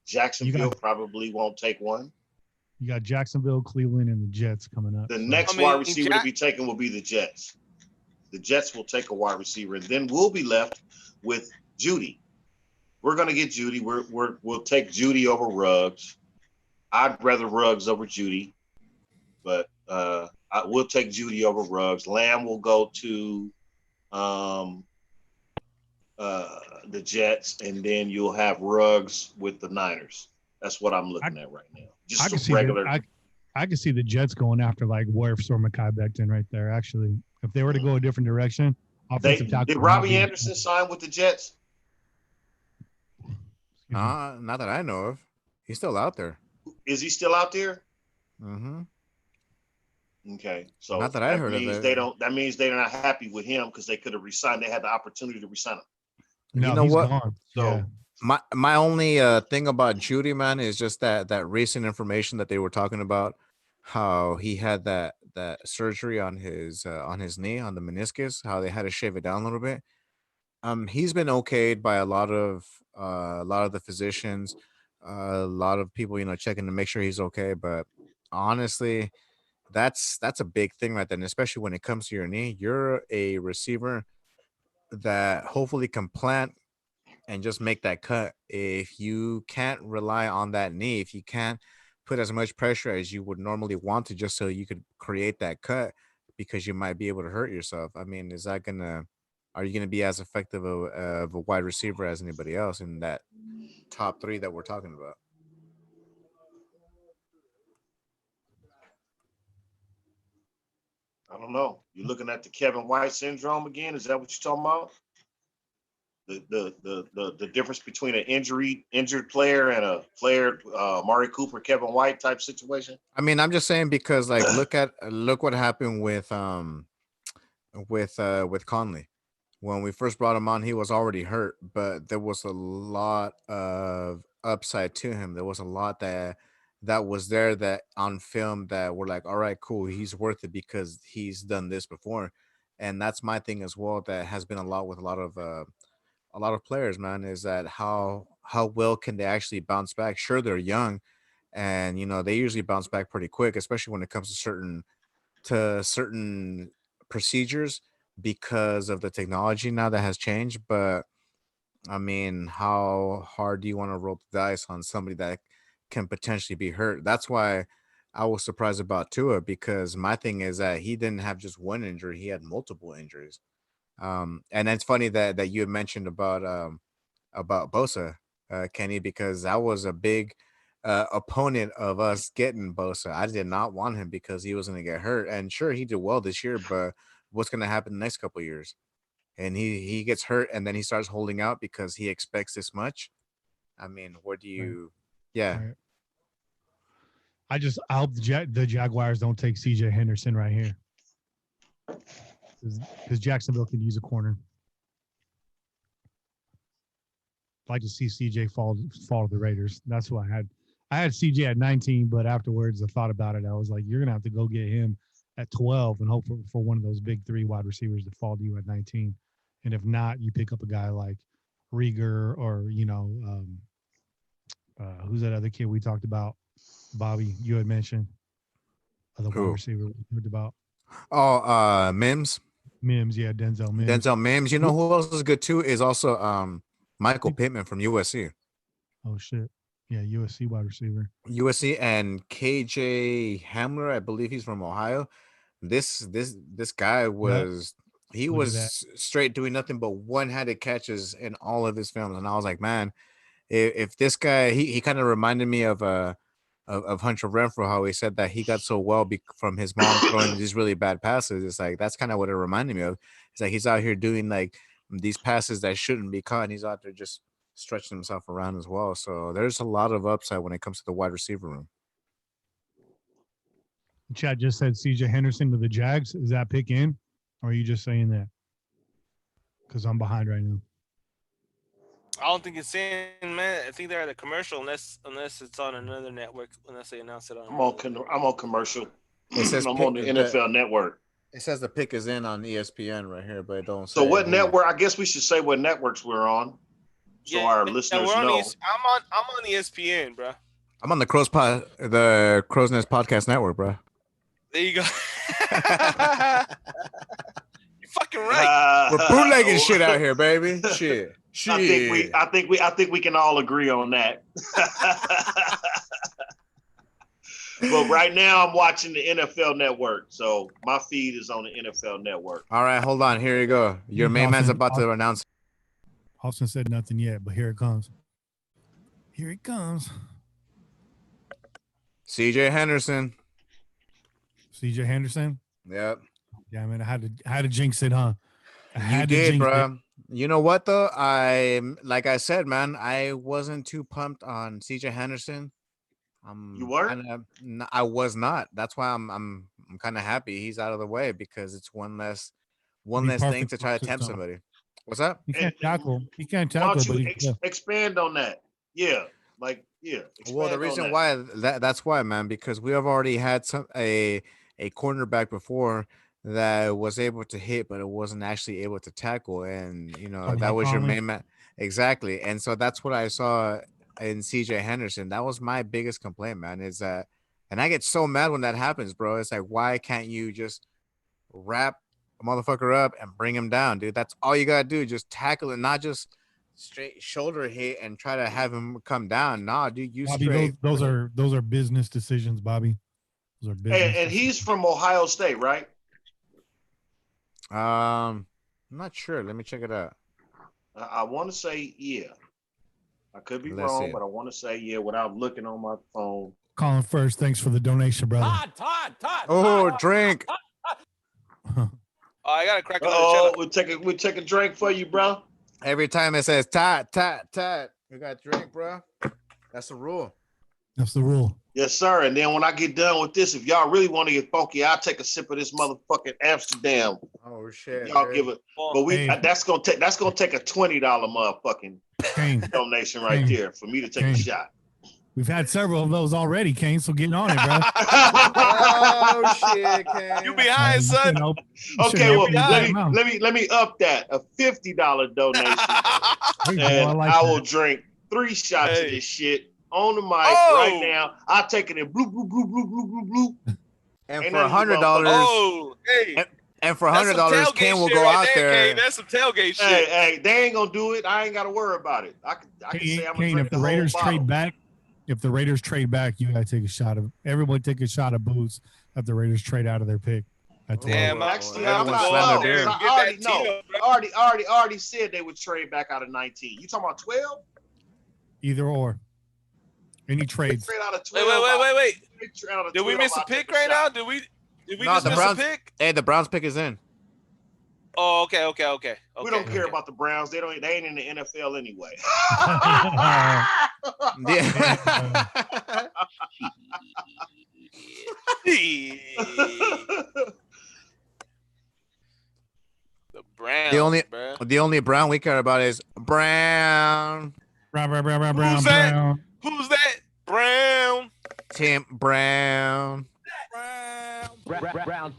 Jacksonville probably won't take one. You got Jacksonville, Cleveland, and the Jets coming up. The next wide receiver to be taken will be the Jets. The Jets will take a wide receiver, and then we'll be left with Judy. We're going to get Judy. We'll take Judy over Ruggs. I'd rather Ruggs over Judy, but we'll take Judy over Ruggs. Lamb will go to the Jets, and then you'll have Ruggs with the Niners. That's what I'm looking at right now. Just I can see the Jets going after like Wirfs or Mekhi Becton right there. Actually, if they were to go a different direction, did Robbie Anderson sign with the Jets? Not that I know of. He's still out there. Is he still out there? Mm-hmm. Okay, so not that I heard of it. That means they're not happy with him because they could have resigned. They had the opportunity to resign him. You No, know he's what? gone. Yeah. So My only thing about Judy, man, is just that recent information that they were talking about, how he had that surgery on his knee, on the meniscus, how they had to shave it down a little bit. He's been okayed by a lot of the physicians, a lot of people, checking to make sure he's okay. But honestly, that's a big thing right there, and especially when it comes to your knee. You're a receiver that hopefully can plant and just make that cut. If you can't rely on that knee, if you can't put as much pressure as you would normally want to, just so you could create that cut, because you might be able to hurt yourself. I mean, are you gonna be as effective of a wide receiver as anybody else in that top three that we're talking about? I don't know. You're looking at the Kevin White syndrome again. Is that what you're talking about? The difference between an injured player and a player, Mari Cooper, Kevin White type situation. I mean, I'm just saying because like look what happened with Conley. When we first brought him on, he was already hurt, but there was a lot of upside to him. There was a lot that was there, that on film, that we're like, all right, cool, he's worth it because he's done this before. And that's my thing as well. That has been a lot with a lot of players, man, is that how well can they actually bounce back? Sure, they're young, and they usually bounce back pretty quick, especially when it comes to certain procedures, because of the technology now that has changed. But I mean, how hard do you want to roll the dice on somebody that can potentially be hurt? That's why I was surprised about Tua, because my thing is that he didn't have just one injury; he had multiple injuries. And it's funny that you had mentioned about Bosa, Kenny, because I was a big opponent of us getting Bosa. I did not want him because he was going to get hurt. And sure, he did well this year, but what's going to happen the next couple of years? And he gets hurt, and then he starts holding out because he expects this much. I mean, where do Right. you? Yeah. Right. I hope the Jaguars don't take CJ Henderson right here, because Jacksonville could use a corner. I'd like to see CJ fall to the Raiders. That's why I had CJ at 19, but afterwards I thought about it. I was like, you're gonna have to go get him at 12 and hope for one of those big three wide receivers to fall to you at 19. And if not, you pick up a guy like Rieger, or who's that other kid we talked about? Bobby, you had mentioned the wide Who? receiver we talked about. Oh, Mims, Mims, yeah, Denzel Mims. Denzel Mims. You know who else is good too? Is also Michael think- Pittman from USC. Oh shit, yeah, USC wide receiver. USC, and KJ Hamler, I believe he's from Ohio. This guy Yep, was, he look at that. was straight doing nothing but one-handed catches in all of his films, and I was like, man, if this guy, he kind of reminded me of Hunter Renfro, how he said that he got so well from his mom throwing these really bad passes. It's like that's kind of what it reminded me of. It's like he's out here doing like these passes that shouldn't be caught, and he's out there just stretching himself around as well. So there's a lot of upside when it comes to the wide receiver room. Chad just said CJ Henderson to the Jags. Is that pick in, or are you just saying that? Because I'm behind right now. I don't think it's in, man. I think they're at a commercial, unless it's on another network. Unless they announce it on. I'm on commercial. It says I'm on the NFL Network. it says the pick is in on ESPN right here, but it don't say. So what who. network? I guess we should say what networks we're on, so our listeners we're on know. I'm on ESPN, bro. I'm on the Crow's Nest Podcast Network, bro. There you go. You're fucking right. We're bootlegging shit out here, baby. Shit. I think we can all agree on that. But right now I'm watching the NFL Network, so my feed is on the NFL Network. All right, hold on. Here you go. Your main man's about to announce. Austin said nothing yet, but here it comes. Here it comes. CJ Henderson. CJ Henderson. Yep. Yeah, man, I had to jinx it, huh? You did, bro. You know what though? Like I said, man, I wasn't too pumped on CJ Henderson. You weren't? I was not. That's why I'm kind of happy he's out of the way, because it's one less thing to try to tempt somebody. What's up? He can't tackle. He can't Why tackle, don't but you he can. expand on that? Yeah, like yeah. Well, the Expand on reason that. why that's why, man, because we have already had a cornerback before that was able to hit, but it wasn't actually able to tackle, and Talking that about was your Conley. main man exactly. And so that's what I saw in CJ Henderson. That was my biggest complaint, man. Is that, and I get so mad when that happens, bro. It's like, why can't you just wrap a motherfucker up and bring him down, dude? That's all you gotta do. Just tackle it, not just straight shoulder hit and try to have him come down. Nah, dude, you Bobby, those straight. those are business decisions, Bobby. Those are business. And he's from Ohio State, right? I'm not sure. Let me check it out. I want to say yeah. I could be Let's see wrong, it. but I want to say yeah without looking on my phone. Colin first. Thanks for the donation, brother. Oh, drink. Oh, I gotta crack another Oh, shell. we'll take a drink for you, bro. Every time it says tat, tat, tat, we got drink, bro. That's the rule. That's the rule. Yes, sir. And then when I get done with this, if y'all really want to get funky, I'll take a sip of this motherfucking Amsterdam. Oh shit. Y'all dude. give it, but Hey. that's gonna take a $20 motherfucking Kane, donation right Kane. there for me to take a Kane. shot. we've had several of those already, Kane. So getting on it, bro. Oh shit, Ken. You behind, son. Okay, well behind. let me up that a $50 donation, and I will drink 3 shots of Hey. this shit on the mic Oh. right now. I'll take it in blue, blue, blue, blue, blue, blue, blue. And Ain't for nothing $100, Oh, hey. and for That's some $100, tailgate Ken will shit go right out there. Kane. That's some tailgate shit. Hey, they ain't gonna do it. I ain't gotta worry about it. I can say I'm gonna Kane, drink if the the whole Raiders bottle. trade back, you gotta take a shot of. Everyone take a shot of booze if the Raiders trade out of their pick. At 12. Damn, Actually, everyone I'm not. slam No, their beer. I already know. Already said they would trade back out of 19. You talking about 12? Either or. Any trades. Trade out of Wait, 12. wait. Trade out of Did we 12, miss a I'll pick take right now? shot. Did we No, just the miss Browns. a pick? Hey, the Browns pick is in. Oh, okay. We don't care about the Browns. They ain't in the NFL anyway. Yeah. The Browns, the only Brown we care about is Brown. Brown. Who's that? Who's that? Brown. Tim Brown. Brown.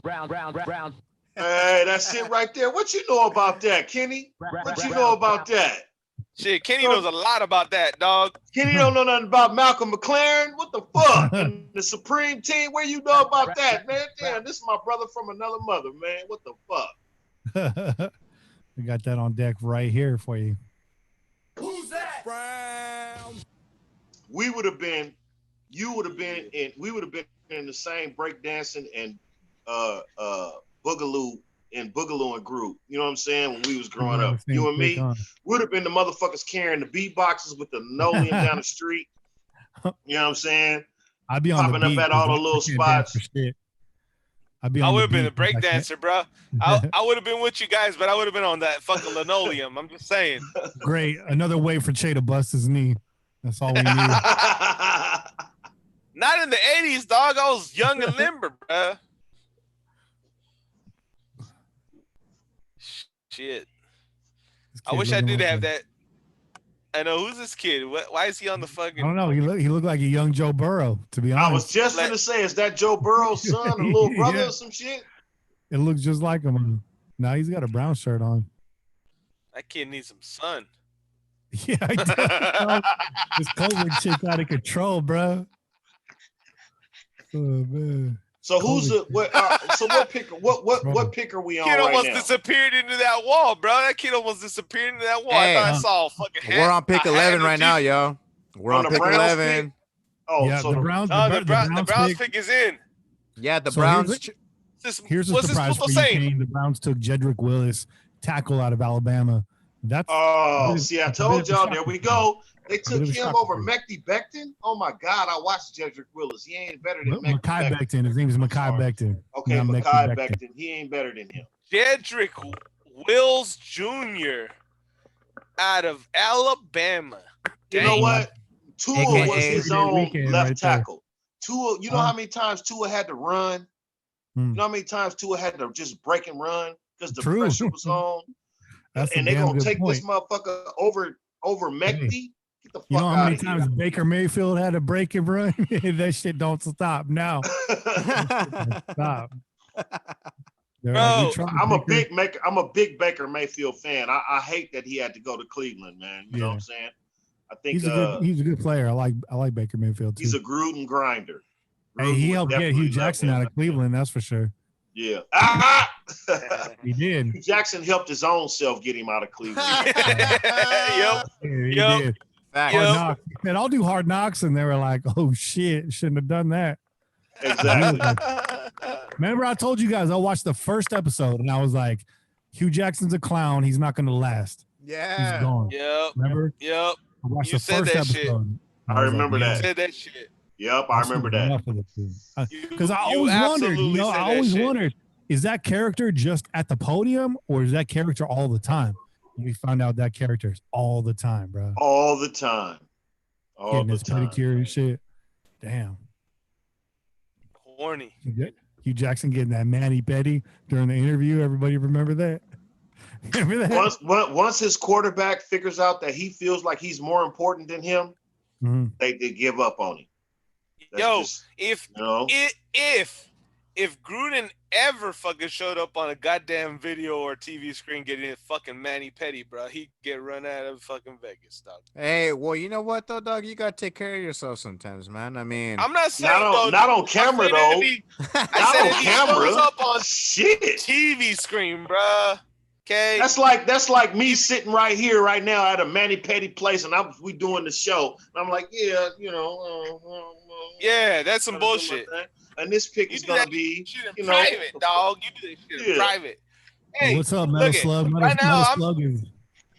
Hey, that's it right there. What you know about that, Kenny? What you know about that? Shit, Kenny knows a lot about that, dog. Kenny don't know nothing about Malcolm McLaren. What the fuck? And the Supreme Team, where you know about that, man? Damn, this is my brother from another mother, man. What the fuck? We got that on deck right here for you. Who's that? Brown. You would have been in the same breakdancing and boogaloo and group. You know what I'm saying? When we was growing up, you and me would have been the motherfuckers carrying the beatboxes with the linoleum down the street. You know what I'm saying? I'd be on popping the up beat at all the little spots. I would have been a breakdancer, bro. I would have been with you guys, but I would have been on that fucking linoleum. I'm just saying. Great. Another way for Che to bust his knee. That's all we need. Not in the 80s, dog. I was young and limber, bro. Shit. I wish I did have that. I know. Who's this kid? Why is he on the fucking... I don't know. He looked like a young Joe Burrow, to be honest. I was just going to say, is that Joe Burrow's son or little brother or some shit? It looks just like him. Now he's got a brown shirt on. That kid needs some sun. Yeah, I do. This COVID shit's out of control, bro. Oh, man. So who's the what pick? What pick are we on kid right almost now? disappeared into that wall, bro. That kid almost disappeared into that wall. Hey, I thought I saw a fucking hat. We're on pick 11 right now, yo. We're on pick 11. Pick? Oh, yeah, so the Browns. The Browns pick is in. Yeah, the Browns. Here's a surprise for you, Kane. The Browns took Jedrick Willis, tackle out of Alabama. I told y'all. There we go. They took him over Mekhi Becton. Oh my God, I watched Jedrick Willis. He ain't better than Mekhi Becton. His name is Mekhi Becton. Okay, Mekhi Becton. He ain't better than him. Jedrick Wills Jr. out of Alabama. You know what? Tua was his own left tackle. Tua, you know how many times Tua had to run? You know how many times Tua had to just break and run because the pressure was on? That's a And they're damn gonna good take point. this motherfucker over Mechty. Get the fuck You know how out many of here. times Baker Mayfield had to break and run? That shit don't stop now. Stop. They're like, we Bro, tried Baker. I'm a big Baker Mayfield fan. I hate that he had to go to Cleveland, man. You know what I'm saying? I think He's a good player. I like Baker Mayfield too. he's a Gruden grinder. Hey, Gruden he would helped get definitely Hugh love Jackson him. out of Cleveland, that's for sure. Yeah. He did. Hugh Jackson helped his own self get him out of Cleveland. Yep. Yeah, he Yep. did. Fact. Hard Yep. knocks. He said, I'll do hard knocks. And they were like, oh shit, shouldn't have done that. Exactly. Remember, I told you guys I watched the first episode and I was like, Hugh Jackson's a clown. He's not going to last. He's Yeah. gone. Yep. Remember? Yep. I watched You the said first that shit. episode. I was remember like, that. Said that shit. Yep, I remember that. Because I You always wondered, absolutely said I that always shit. wondered, is that character just at the podium or is that character all the time? And we found out that character is all the time, bro. All the time. All Getting the his time. pedicure and shit. Damn. Horny. Hugh Jackson getting that Manny Petty during the interview. Everybody remember that? Remember that? Once his quarterback figures out that he feels like he's more important than him, they give up on him. That's Yo, just, if you know, if Gruden ever fucking showed up on a goddamn video or TV screen getting a fucking Manny Petty, bro, he'd get run out of fucking Vegas, dog. Hey, well, you know what though, dog? You gotta take care of yourself sometimes, man. I mean, I'm not saying not on camera though. I said if he shows up on Shit. TV screen, bro. Okay. That's like me sitting right here right now at a Manny Petty place, and we doing the show. And I'm like, yeah, you know, yeah, that's some bullshit. And this pick You is do gonna that be, shit in you know, private, dog. You do that shit in private. Hey, what's up, Metal look it. Slug? Right now,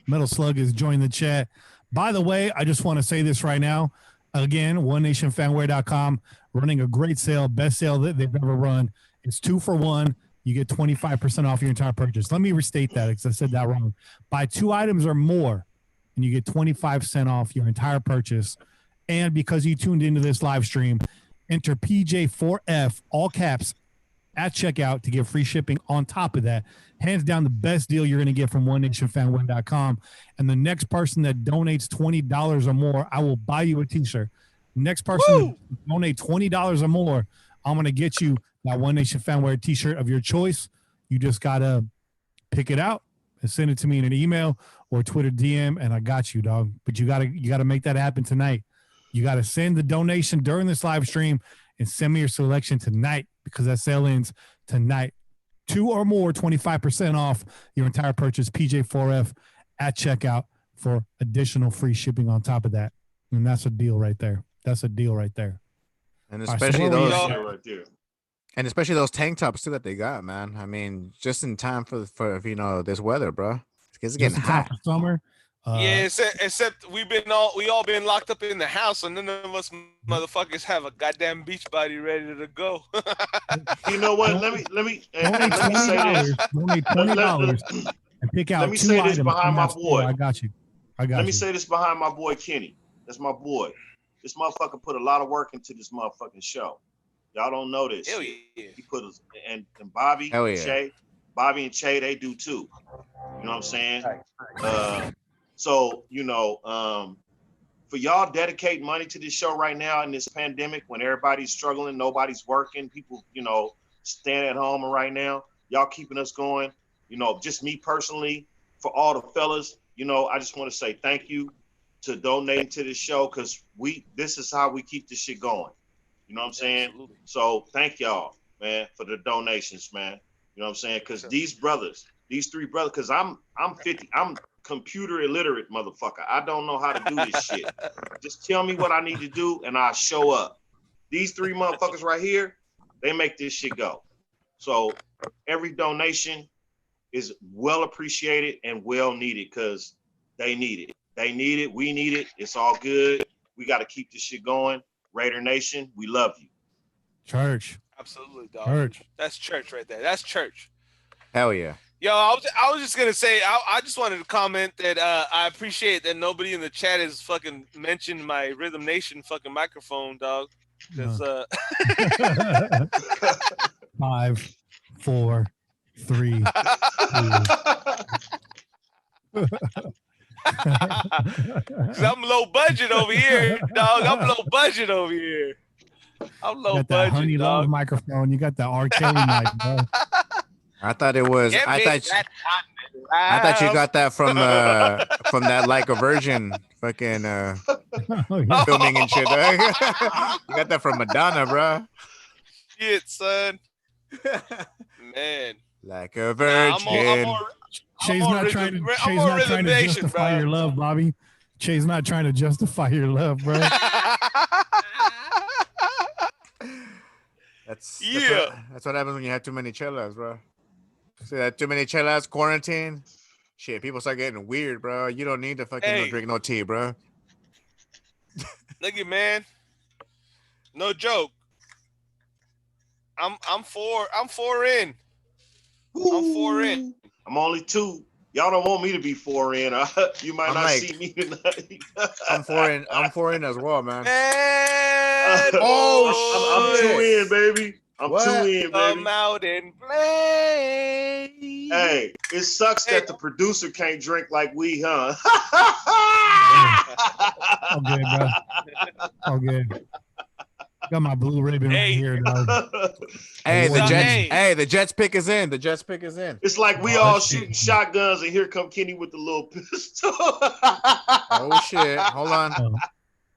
Metal Slug is joining the chat. By the way, I just want to say this right now. Again, OneNationFanWare.com running a great sale, best sale that they've ever run. It's 2 for 1. You get 25% off your entire purchase. Let me restate that because I said that wrong. Buy 2 items or more, and you get 25% off your entire purchase. And because you tuned into this live stream, enter PJ4F, all caps, at checkout to get free shipping on top of that. Hands down, the best deal you're going to get from OneNationFanWare.com. And the next person that donates $20 or more, I will buy you a t-shirt. Next person to donate $20 or more, I'm going to get you that One Nation Fanware t-shirt of your choice. You just got to pick it out and send it to me in an email or Twitter DM, and I got you, dog. But you got to make that happen tonight. You got to send the donation during this live stream and send me your selection tonight because that sale ends tonight. 2 or more, 25% off your entire purchase, PJ4F at checkout for additional free shipping on top of that. And that's a deal right there. That's a deal right there. And especially right there. And especially those tank tops too that they got, man. I mean, just in time for you know this weather, bro. It's getting hot. Summer. Yeah, except we all been locked up in the house, so none of us motherfuckers have a goddamn beach body ready to go. You know what? Let me Donate say this. Donate $20 and pick out 2 say this items behind my store. boy. I got you. Let me say this behind my boy Kenny. That's my boy. This motherfucker put a lot of work into this motherfucking show. Y'all don't know this. Hell shit. yeah. He put us and Bobby, Hell yeah. Che, Bobby and Che, they do too. You know what I'm saying? So, you know, for y'all dedicating money to this show right now in this pandemic when everybody's struggling, nobody's working, people, you know, staying at home right now, y'all keeping us going. You know, just me personally, for all the fellas, you know, I just want to say thank you to donating to this show because this is how we keep this shit going. You know what I'm saying? Absolutely. So thank y'all, man, for the donations, man. You know what I'm saying? Because these 3 brothers, because I'm 50, I'm computer illiterate, motherfucker. I don't know how to do this shit. Just tell me what I need to do and I'll show up. These 3 motherfuckers right here, they make this shit go. So every donation is well appreciated and well needed because they need it. They need it. We need it. It's all good. We got to keep this shit going. Raider Nation, we love you. Church. Absolutely, dog. Church. That's church right there. That's church. Hell yeah. Yo, I was just gonna say, I just wanted to comment that I appreciate that nobody in the chat has fucking mentioned my Rhythm Nation fucking microphone, dog. Because 5, 4, 3, 2. Cause I'm low budget over here, dog. I'm low budget over here. I'm You low got that budget, Honey Love dog. microphone. You got the R. Kelly mic, bro. I thought it was. Get me that I thought you loud. got that from that like a virgin fucking Oh, yeah. filming and shit. Dog. You got that from Madonna, bro. Shit, son. Man. Like a Nah, virgin. Shay's not trying to justify your love, Bobby. Shay's not trying to justify your love, bro. That's Yeah. That's what happens when you have too many chelas, bro. See that too many chelas, quarantine. Shit, people start getting weird, bro. You don't need to fucking drink no tea, bro. Look at man. No joke. I'm four in. I'm 4 in. I'm only 2. Y'all don't want me to be 4 in. You might not see me tonight. I'm 4 in. I'm 4 in as well, man. Man. Oh, I'm 2 in, baby. I'm What? 2 in, baby. Come out and play. Hey, it sucks that the producer can't drink like we, huh? All good, bro. All good. Got my blue ribbon right here, dog. Hey, the Hey. Jets. Hey, the Jets pick is in. The Jets pick is in. It's like we Oh, all that's shooting it. shotguns, and here come Kenny with the little pistol. Oh shit! Hold on.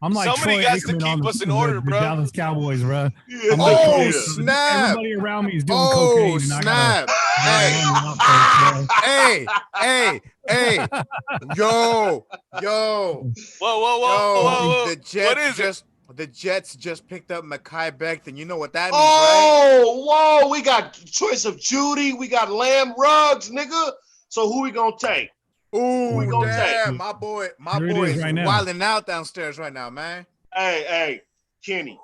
I'm like Somebody Troy got to Aikman on keep us in the order, bro. Dallas Cowboys, bro. Yeah. I'm like, Oh Troy, snap! everybody around me is doing Oh cocaine. And snap! I Hey, hey, hey! Yo! Whoa. The What Jets is it? The Jets just picked up Mekhi Becton. You know what that means, right? Oh, whoa! We got choice of Judy. We got Lamb Ruggs, nigga. So who we gonna take? Ooh, we gonna damn! take? My boy Here it is is right now. wilding out downstairs right now, man. Hey, Kenny.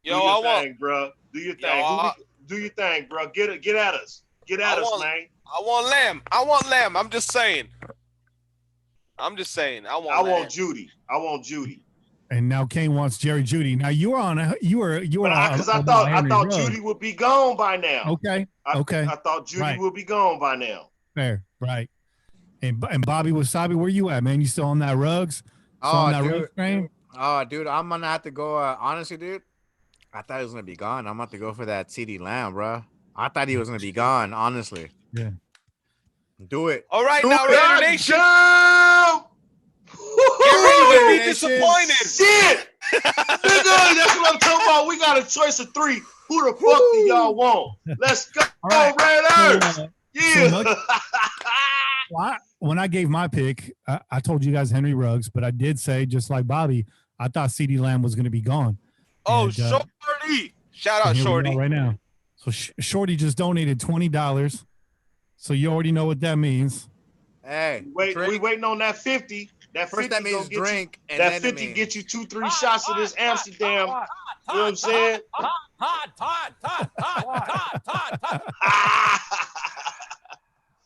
Yo, do your I want. thing, bro. Do your Yo, thing. Do your thing, bro. Get at us. Get at us, man. I want Lamb. I'm just saying. I want Judy. I want Judy. And now Kane wants Jerry Judy. Now you were on. Because I thought Judy would be gone by now. Okay. Okay. I thought Judy Right. would be gone by now. Fair. Right. And Bobby Wasabi, where you at, man? You still on that Rugs? Still on that Rugs train? Oh, dude, I'm gonna have to go. Honestly, dude, I thought he was gonna be gone. I'm gonna have to go for that CD Lamb, bro. I thought he was gonna be gone. Honestly, Yeah. do it. All right, Do now it. Raider Nation. Jump! Get ready to be Nation. disappointed. Shit! Nigga, that's what I'm talking about. We got a choice of 3. Who the fuck do y'all want? Let's go, All right. Raiders! So, Yeah. when I gave my pick, I told you guys Henry Ruggs, but I did say, just like Bobby, I thought CD Lamb was going to be gone. Oh, And, Shorty. Shout out, and here we Shorty. are right now. So Shorty just donated $20. So you already know what that means. Hey, we drink. waiting on that 50. That 50 First, that means gonna get drink, you, and that then 50 get you 2-3 shots of this Amsterdam. You know what I'm saying?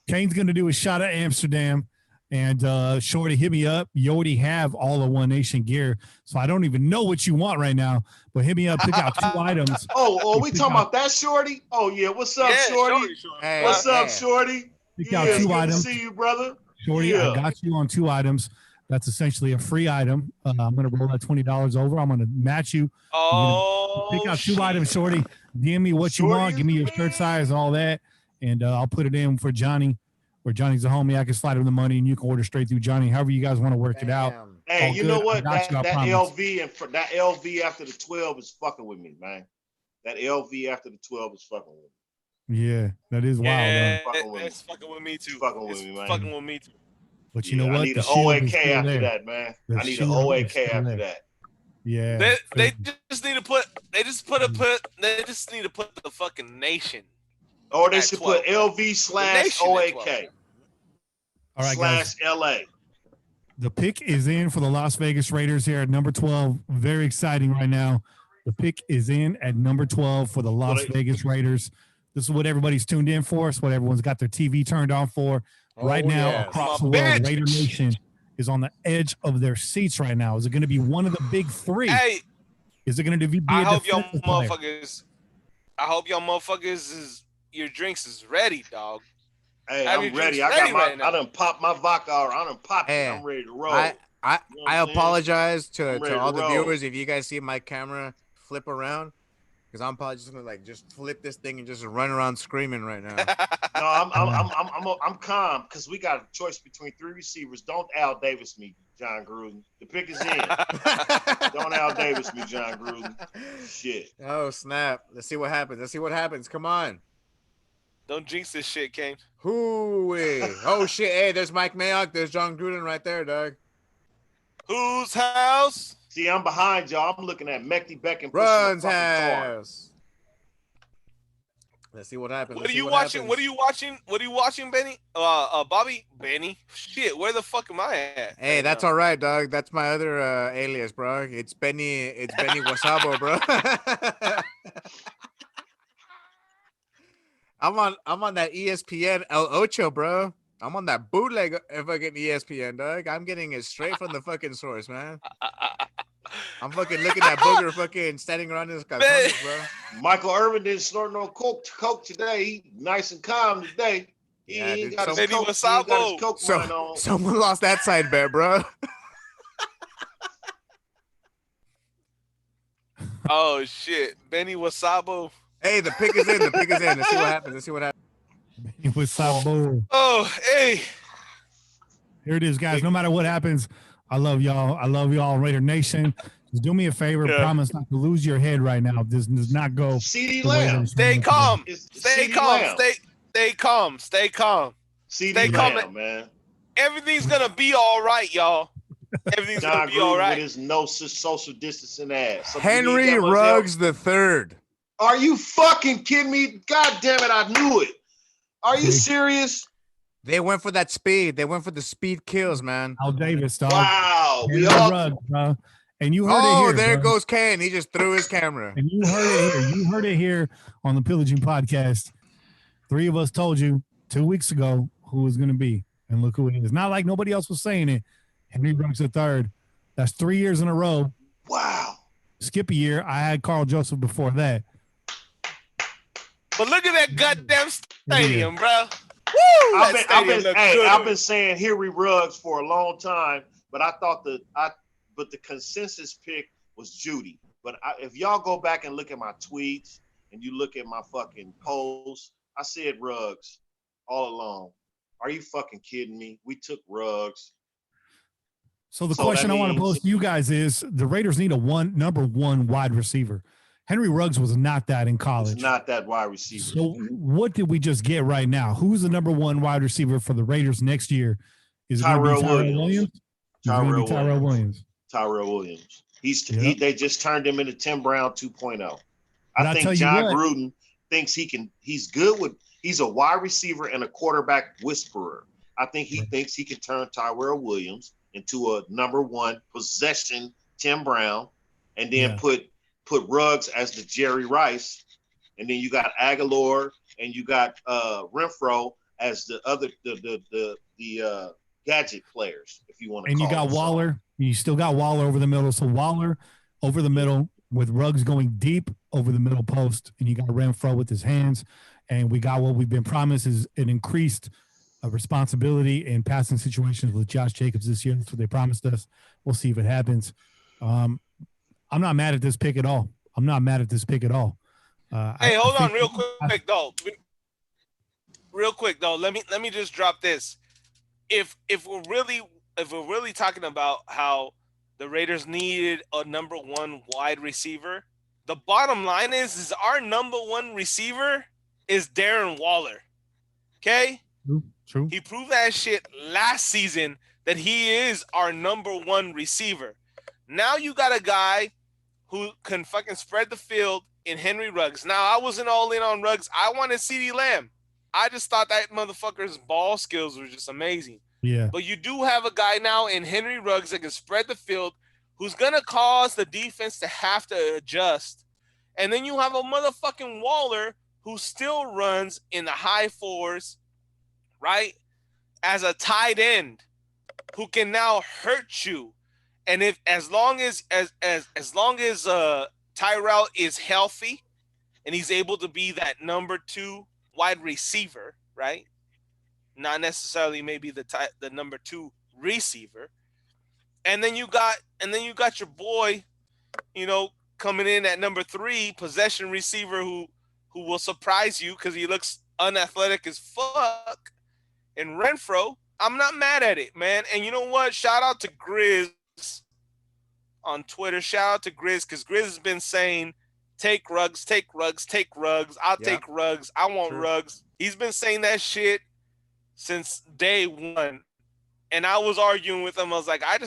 Kane's going to do a shot at Amsterdam. And Shorty, hit me up. You already have all of One Nation gear. So I don't even know what you want right now. But hit me up. Pick out 2 items. Oh, we talking about that, Shorty? Oh, yeah. What's up, Shorty? Hey, What's up, hey. Shorty? Pick Yeah, out it's 2 good items. to see you, brother. Shorty, Yeah. I got you on 2 items. That's essentially a free item. I'm going to roll that $20 over. I'm going to match you. Oh, Pick out 2 shit. items, Shorty. DM me what you Shorty want. is Give me your the shirt size and all that. And I'll put it in for Johnny. Or Johnny's a homie. I can slide him the money and you can order straight through Johnny. However you guys want to work it out. Damn. Hey, All you good. know I what? got you, I That promise. LV and that LV after the 12 is fucking with me, man. That LV after the 12 is fucking with me. Yeah, that is wild. Yeah, Fucking with it's fucking with me too. Fucking with It's me, man. fucking with me too. But you know I what? need The an shield is OAK still after there. that, man. The I need an shield is OAK still after there. that. Yeah. They just need to put. They just need to put the fucking nation. Or they At should 12. put LV slash nation at 12. OAK All right, guys. slash LA. The pick is in for the Las Vegas Raiders here at number 12. Very exciting right now. The pick is in at number 12 for the Las Vegas Raiders. This is what everybody's tuned in for. It's what everyone's got their TV turned on for. Right now, yes. across My the world, bitch. Raider Nation is on the edge of their seats right now. Is it going to be one of the big 3? Hey, Is it going to be a I hope y'all defensive player? motherfuckers. I hope y'all motherfuckers is your drinks is ready, dog. Hey, Have your I'm ready. drinks I ready got right my. I now. done popped my vodka. I done popped it. Hey, I'm ready to roll. I You know what I I'm saying? apologize I'm to ready to all the roll. viewers if you guys see my camera flip around because I'm probably just gonna like just flip this thing and just run around screaming right now. No, I'm calm because we got a choice between three receivers. Don't Al Davis me, John Gruden. The pick is in. Don't Al Davis me, John Gruden. Shit. Oh snap! Let's see what happens. Let's see what happens. Come on. Don't jinx this shit, Kane. Hooey. Oh shit! Hey, there's Mike Mayock. There's John Gruden right there, Doug. Whose house? See, I'm behind y'all. I'm looking at Mekti Beckham pushing a Runs fucking car. house. Let's see what happens. What Let's are see you what watching? happens. What are you watching? What are you watching, Benny? Bobby? Benny? Shit, where the fuck am I at? Hey, right that's now? all right, Doug. That's my other alias, bro. It's Benny. It's Benny Wasabo, bro. I'm on that ESPN El Ocho, bro. I'm on that bootleg fucking ESPN, Doug. I'm getting it straight from the fucking source, man. I'm fucking looking at Booger fucking standing around in his calzones, bro. Michael Irvin didn't snort no coke today. He nice and calm today. Yeah, He ain't dude. got his Benny coke. He ain't got his Wasabo. coke mind on. Someone lost that side bet, bro. Oh shit, Benny Wasabo. Hey, the pick is in. The pick is in. Let's see what happens. Let's see what happens. It was Sabo. Oh, hey. Here it is, guys. No matter what happens, I love y'all. I love y'all, Raider Nation. Just do me a favor. Yeah. Promise not to lose your head right now. This does not go. CD the way that Lamb. it's Stay going to calm. It's Stay CeeDee calm. Lamb. Stay calm. Stay calm. CD Stay calm. Lamb, man. Everything's gonna be all right, y'all. Everything's John gonna be all Gruden right. with his no social distancing ass. So you need Henry that much Ruggs the third. help? Are you fucking kidding me? God damn it, I knew it. Are you See? serious? They went for that speed. They went for the speed kills, man. Al Davis, dog. Wow. Henry We all Ruggs, bro. And you heard it Oh, here. there bro. goes Kane. He just threw his camera. And you heard it here. You heard it here on the Pillaging podcast. Three of us told you 2 weeks ago who it was going to be. And look who it is. Not like nobody else was saying it. Henry Ruggs the third. That's 3 years in a row. wow. Skip a year. I had Carl Joseph before that. But look at that goddamn stadium, bro. Woo! I've been saying Henry Ruggs for a long time, but I thought the consensus pick was Judy. But if y'all go back and look at my tweets and you look at my fucking posts, I said Ruggs all along. Are you fucking kidding me? We took Ruggs. So the So question that I want to means- pose to you guys is the Raiders need a number one wide receiver. Henry Ruggs was not that in college. It's not that wide receiver. So what did we just get right now? Who's the number one wide receiver for the Raiders next year? Is it going to be Tyrell Williams? Tyrell Williams. Tyrell Williams. Yep. They just turned him into Tim Brown 2.0. But I I think tell you John what. Gruden thinks he's a wide receiver and a quarterback whisperer. I think he thinks he can turn Tyrell Williams into a number one possession Tim Brown, and then put Ruggs as the Jerry Rice, and then you got Aguilar and you got Renfro as the other the gadget players, if you want to. And you got Waller. You still got Waller over the middle. So Waller over the middle with Ruggs going deep over the middle post, and you got Renfro with his hands, and we got what we've been promised is an increased responsibility in passing situations with Josh Jacobs this year. That's what they promised us. We'll see if it happens. I'm not mad at this pick at all. Hey, hold on, real quick though. Real quick though, let me just drop this. If we're really talking about how the Raiders needed a number one wide receiver, the bottom line is our number one receiver is Darren Waller. Okay? True. He proved that shit last season that he is our number one receiver. Now you got a guy who can fucking spread the field in Henry Ruggs. Now, I wasn't all in on Ruggs. I wanted CeeDee Lamb. I just thought that motherfucker's ball skills were just amazing. Yeah. But you do have a guy now in Henry Ruggs that can spread the field, who's going to cause the defense to have to adjust. And then you have a motherfucking Waller who still runs in the high fours, right? As a tight end who can now hurt you. And as long as Tyrell is healthy and he's able to be that number two wide receiver, right? not necessarily maybe the number 2 receiver. And then you got your boy, coming in at number 3, possession receiver who will surprise you because he looks unathletic as fuck. And Renfro, I'm not mad at it, man. And you know what? Shout out to Grizz on Twitter. Shout out to Grizz because Grizz has been saying, take Ruggs, take Ruggs, take Ruggs. I'll take Ruggs. I want Ruggs. He's been saying that shit since day one. And I was arguing with him. I was like, I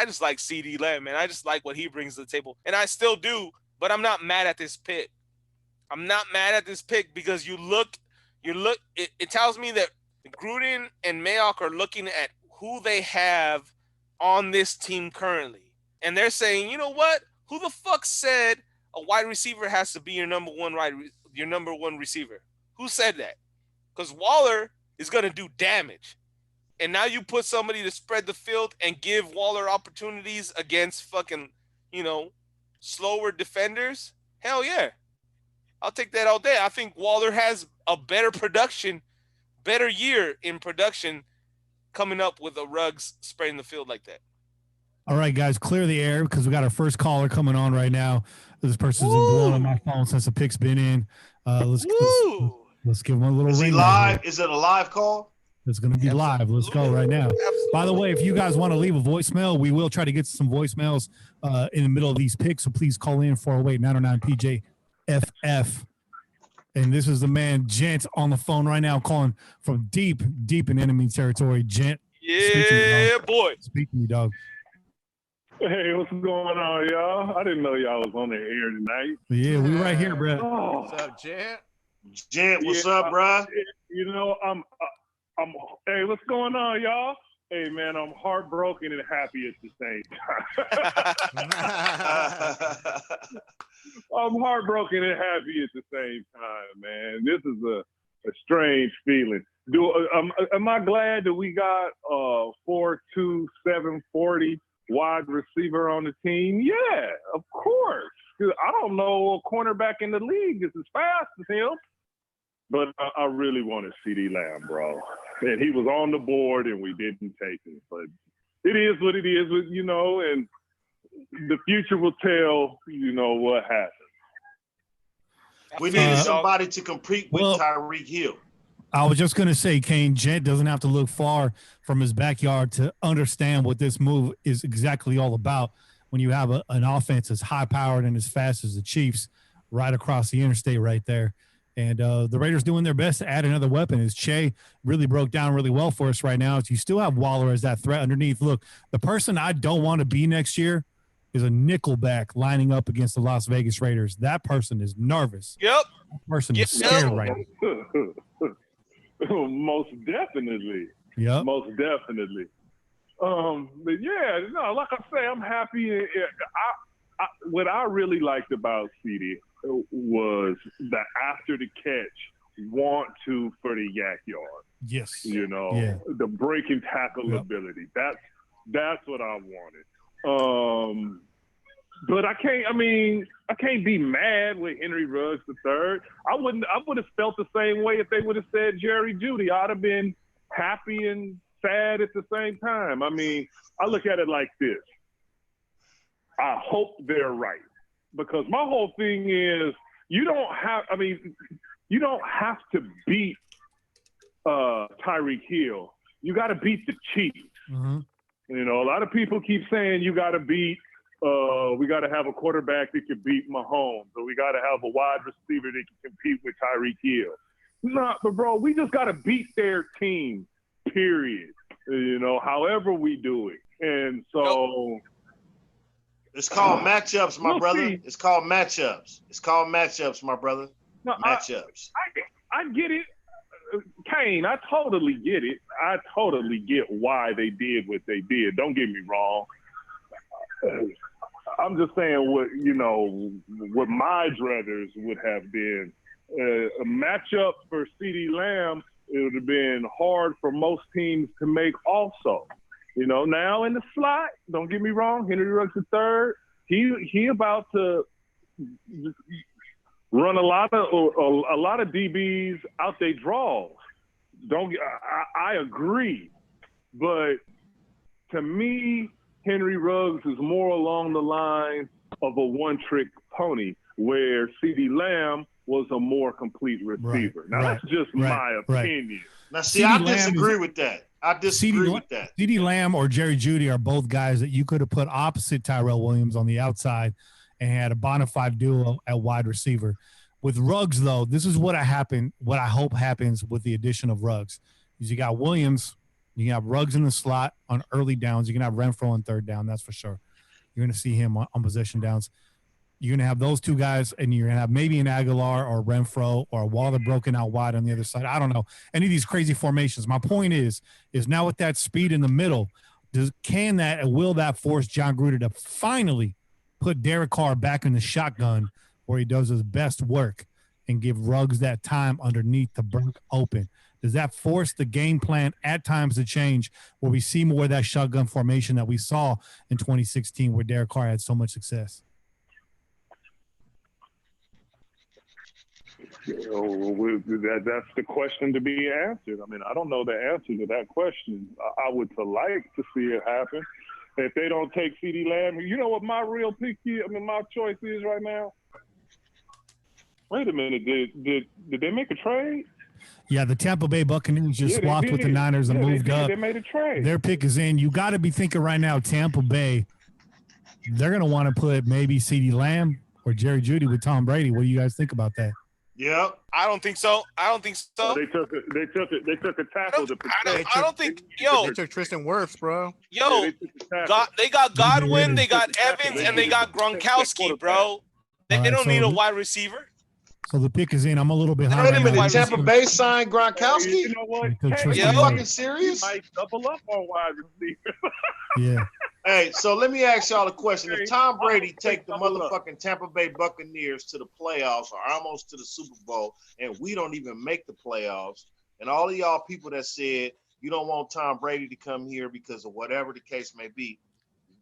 just like CD Lamb, man. I just like what he brings to the table. And I still do, but I'm not mad at this pick. I'm not mad at this pick because it tells me that Gruden and Mayock are looking at who they have on this team currently. And they're saying, you know what? Who the fuck said a wide receiver has to be your number one receiver? Who said that? Because Waller is going to do damage. And now you put somebody to spread the field and give Waller opportunities against fucking, slower defenders. Hell yeah. I'll take that all day. I think Waller has a better year in production coming up with a Ruggs spreading the field like that. All right, guys, clear the air because we got our first caller coming on right now. This person's been blowing on my phone since the pick's been in. Let's give him a little ring. Is he live? Is it a live call? It's going to be live. Let's go right now. Absolutely. By the way, if you guys want to leave a voicemail, we will try to get some voicemails in the middle of these picks. So please call in 408-909-PJ-FF. And this is the man, Gent, on the phone right now, calling from deep, deep in enemy territory. Gent. Yeah, boy. Speak to me, dog. Hey, what's going on, y'all? I didn't know y'all was on the air tonight. Yeah, we right here, bro. Oh. What's up, Gent? Gent, what's up, bro? I'm hey, what's going on, y'all? Hey, man, I'm heartbroken and happy at the same time. I'm heartbroken and happy at the same time, man. This is a strange feeling. Am I glad that we got 4'2", 740 wide receiver on the team? Yeah, of course. I don't know a cornerback in the league is as fast as him. But I really wanted CD Lamb, bro. And he was on the board, and we didn't take him. But it is what it is, and the future will tell, what happens. We needed somebody to compete with Tyreek Hill. I was just going to say, Kane, Gent doesn't have to look far from his backyard to understand what this move is exactly all about when you have an offense as high-powered and as fast as the Chiefs right across the interstate right there. And the Raiders doing their best to add another weapon. As Che really broke down really well for us right now, is you still have Waller as that threat underneath. Look, the person I don't want to be next year is a nickelback lining up against the Las Vegas Raiders. That person is nervous. Yep. That person is scared right now. Most definitely. Yep. Most definitely. But yeah, no, like I say, I'm happy. What I really liked about CD was the after the catch want to for the yak yard. Yes. The breaking tackle ability. That's what I wanted. But I can't be mad with Henry Ruggs III. I would have felt the same way if they would have said Jerry Jeudy. I'd have been happy and sad at the same time. I look at it like this. I hope they're right. Because my whole thing is you don't have to beat Tyreek Hill. You got to beat the Chiefs. Mm-hmm. A lot of people keep saying you got to beat we got to have a quarterback that can beat Mahomes, or we got to have a wide receiver that can compete with Tyreek Hill. No, but bro, we just got to beat their team, period. However we do it. And so it's called matchups, my brother. See. It's called matchups. It's called matchups, my brother. No, matchups. I get it. Kane, I totally get it. I totally get why they did what they did. Don't get me wrong. I'm just saying what my druthers would have been. A matchup for CD Lamb, it would have been hard for most teams to make also. Now in the slot, don't get me wrong, Henry Ruggs III, he about to run a lot of DBs out their draws. I agree, but to me, Henry Ruggs is more along the lines of a one-trick pony, where CeeDee Lamb was a more complete receiver. Now, that's just my opinion. Now, see, I disagree with that. I disagree with that. CeeDee Lamb or Jerry Jeudy are both guys that you could have put opposite Tyrell Williams on the outside and had a bona fide duo at wide receiver. With Ruggs, though, this is what I hope happens with the addition of Ruggs. Is you got Williams, you can have Ruggs in the slot on early downs. You can have Renfro on third down, that's for sure. You're going to see him on possession downs. You're going to have those two guys, and you're going to have maybe an Aguilar or Renfro or a Waller broken out wide on the other side. I don't know. Any of these crazy formations. My point is now with that speed in the middle, will that force John Gruden to finally put Derek Carr back in the shotgun where he does his best work and give Ruggs that time underneath to break open? Does that force the game plan at times to change where we see more of that shotgun formation that we saw in 2016 where Derek Carr had so much success? That's the question to be answered. I mean, I don't know the answer to that question. I would like to see it happen. If they don't take CeeDee Lamb, you know what my real pick is? I mean, my choice is right now. Wait a minute. Did they make a trade? Yeah, the Tampa Bay Buccaneers just swapped with the Niners and moved up. They made a trade. Their pick is in. You got to be thinking right now, Tampa Bay, they're going to want to put maybe CeeDee Lamb or Jerry Jeudy with Tom Brady. What do you guys think about that? Yep. I don't think so. They took a tackle to protect. I don't think. They took Tristan Wirfs, bro. They got Godwin, they got Evans, and they got Gronkowski, bro. They don't need a wide receiver. So the pick is in. I'm a little bit high. Wait a minute. Tampa Bay signed Gronkowski? You know what? Are you fucking serious? Might double up on wide receiver. Yeah. Hey, so let me ask y'all a question. If Tom Brady take the motherfucking Tampa Bay Buccaneers to the playoffs or almost to the Super Bowl, and we don't even make the playoffs, and all of y'all people that said you don't want Tom Brady to come here because of whatever the case may be,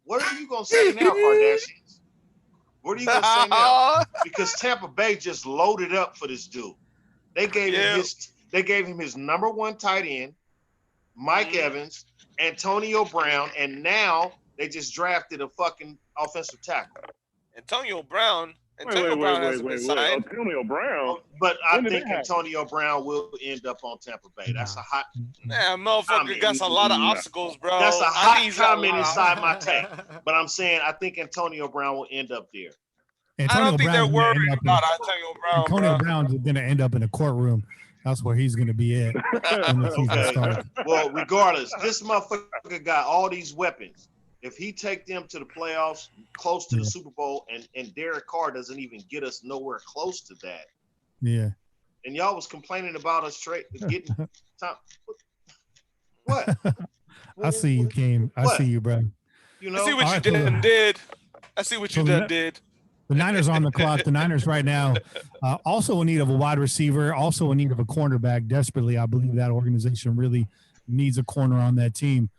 what are you going to say now, Kardashians? What are you going to say now? Because Tampa Bay just loaded up for this dude. They gave him his number one tight end, Mike Evans, Antonio Brown, and now they just drafted a fucking offensive tackle. Antonio Brown hasn't been signed. Antonio Brown. But I think Antonio Brown will end up on Tampa Bay. That's a hot. Yeah, motherfucker got a lot of obstacles, bro. That's a hot comment inside my tank. But I'm saying I think Antonio Brown will end up there. I don't think they're worried about Antonio Brown. Antonio Brown's going to end up in a courtroom. That's where he's going to be at. Okay. Well, regardless, this motherfucker got all these weapons. If he take them to the playoffs, close to the Super Bowl, and Derek Carr doesn't even get us nowhere close to that. Yeah. And y'all was complaining about us getting Tom. What? I see you, Kane. I see you, bro. You know, I see what you did. I see what you did. The Niners on the clock. The Niners right now also in need of a wide receiver, also in need of a cornerback desperately. I believe that organization really needs a corner on that team.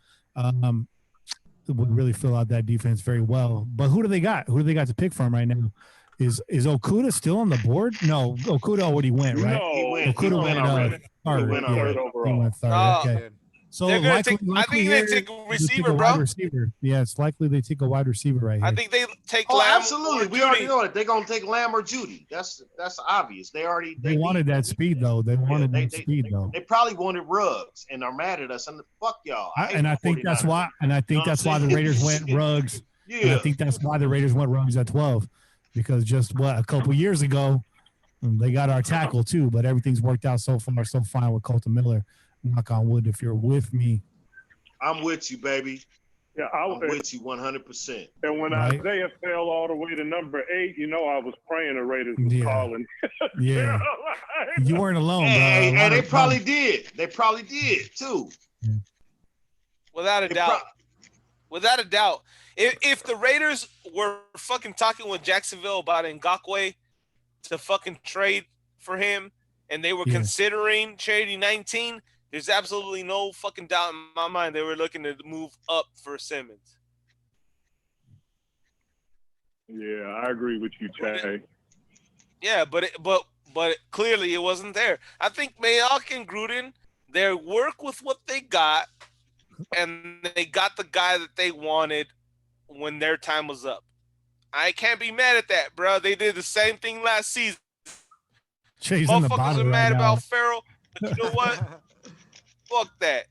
Would really fill out that defense very well. But who do they got? Who do they got to pick from right now? Is Okudah still on the board? No, Okudah already went, right? No, Okudah went third. He went third. Okay. So I think they take a receiver, bro. Yeah, it's likely they take a wide receiver right here. I think they take Lamb. Absolutely. We already know it. They're gonna take Lamb or Jeudy. That's obvious. They wanted that speed though. They wanted that speed though. They probably wanted Ruggs and are mad at us. And fuck y'all. I think that's why. And I think that's why the Raiders went Ruggs. Yeah. And I think that's why the Raiders went Ruggs at 12, because just a couple years ago, they got our tackle too. But everything's worked out so far so fine with Colton Miller. Knock on wood, if you're with me. I'm with you, baby. Yeah, I'm with you 100%. And when Isaiah fell all the way to number 8, I was praying the Raiders was calling. Yeah. You weren't alone, bro. And they probably did. They probably did, too. Yeah. Without a doubt. Without a doubt. If the Raiders were fucking talking with Jacksonville about Ngakoue to fucking trade for him, and they were considering trading 19, there's absolutely no fucking doubt in my mind they were looking to move up for Simmons. Yeah, I agree with you, Chad. Yeah, but clearly it wasn't there. I think Mayock and Gruden, They work with what they got, and they got the guy that they wanted when their time was up. I can't be mad at that, bro. They did the same thing last season. Chase in the Motherfuckers bottle are right mad now. about Farrell, but you know what? Fuck that.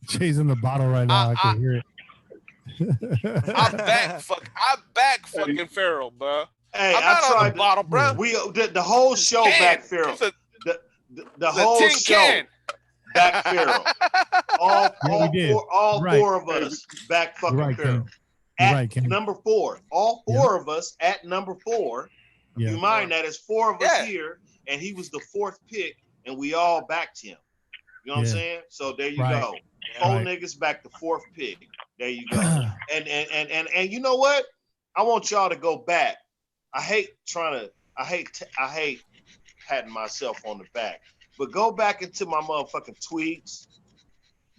Chase in the bottle right now. I I can hear it. I back fucking Farrell, bro. Hey, I'm I not on the tried. bottle, bro. The whole It's show can. back Farrell. The It's a whole tin show can. back Farrell. All we did. Right. 4 of us back fucking You're right, Farrell. Ken. You're At right, Ken. number 4. All 4 of us at number 4. Yeah. You mind that it's 4 of us Yeah. here, and he was the 4th pick, and we all backed him. You know what I'm Yeah. saying? So there you Right. go. 4 Right. niggas back the 4th pick. There you go. And you know what? I want y'all to go back. I hate patting myself on the back, but go back into my motherfucking tweets.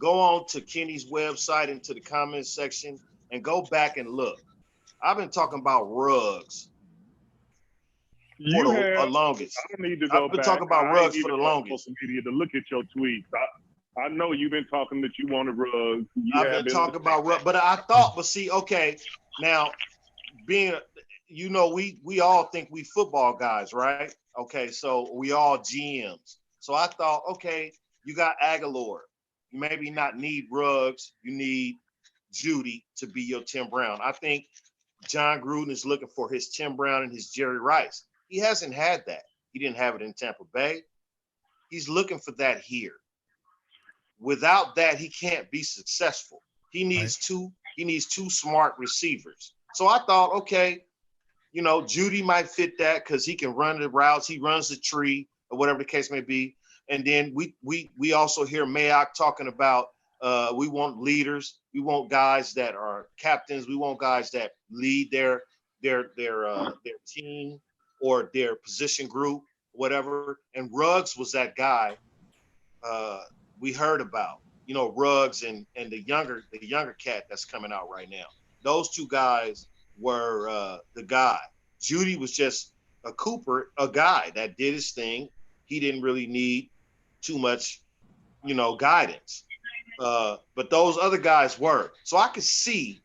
Go on to Kenny's website into the comments section and go back and look. I've been talking about rugs for the longest. I don't need to go I've been back. talking about I rugs ain't for the even on longest. social media to look at your tweets. I know you've been talking that you wanted rugs. I've been talking about rugs, but I thought, but see, okay, now being, we all think we football guys, right? Okay, so we all GMs. So I thought, okay, you got Aguilar. You maybe not need Ruggs. You need Judy to be your Tim Brown. I think John Gruden is looking for his Tim Brown and his Jerry Rice. He hasn't had that. He didn't have it in Tampa Bay. He's looking for that here. Without that, he can't be successful. He needs two smart receivers. So I thought, okay, Judy might fit that because he can run the routes. He runs the tree or whatever the case may be. And then we also hear Mayock talking about we want leaders. We want guys that are captains. We want guys that lead their team or their position group, whatever. And Ruggs was that guy we heard about. Ruggs and the younger cat that's coming out right now. Those 2 guys were the guy. Judy was just a guy that did his thing. He didn't really need too much, guidance. But those other guys were. So I could see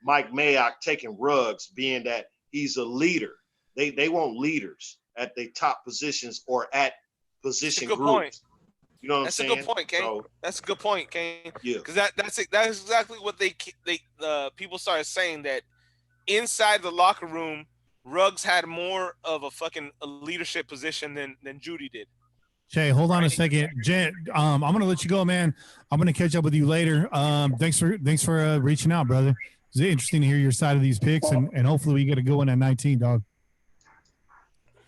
Mike Mayock taking Ruggs, being that he's a leader. They want leaders at the top positions or at position groups. Point. You know what That's I'm saying? A good point, Kane. So, that's a good point, Kane. Yeah. Because that's exactly what the people started saying, that inside the locker room, Ruggs had more of a leadership position than Judy did. Jay, hold on a second. Jay, I'm gonna let you go, man. I'm gonna catch up with you later. Thanks for reaching out, brother. It's interesting to hear your side of these picks, and hopefully we get a good one at 19, dog.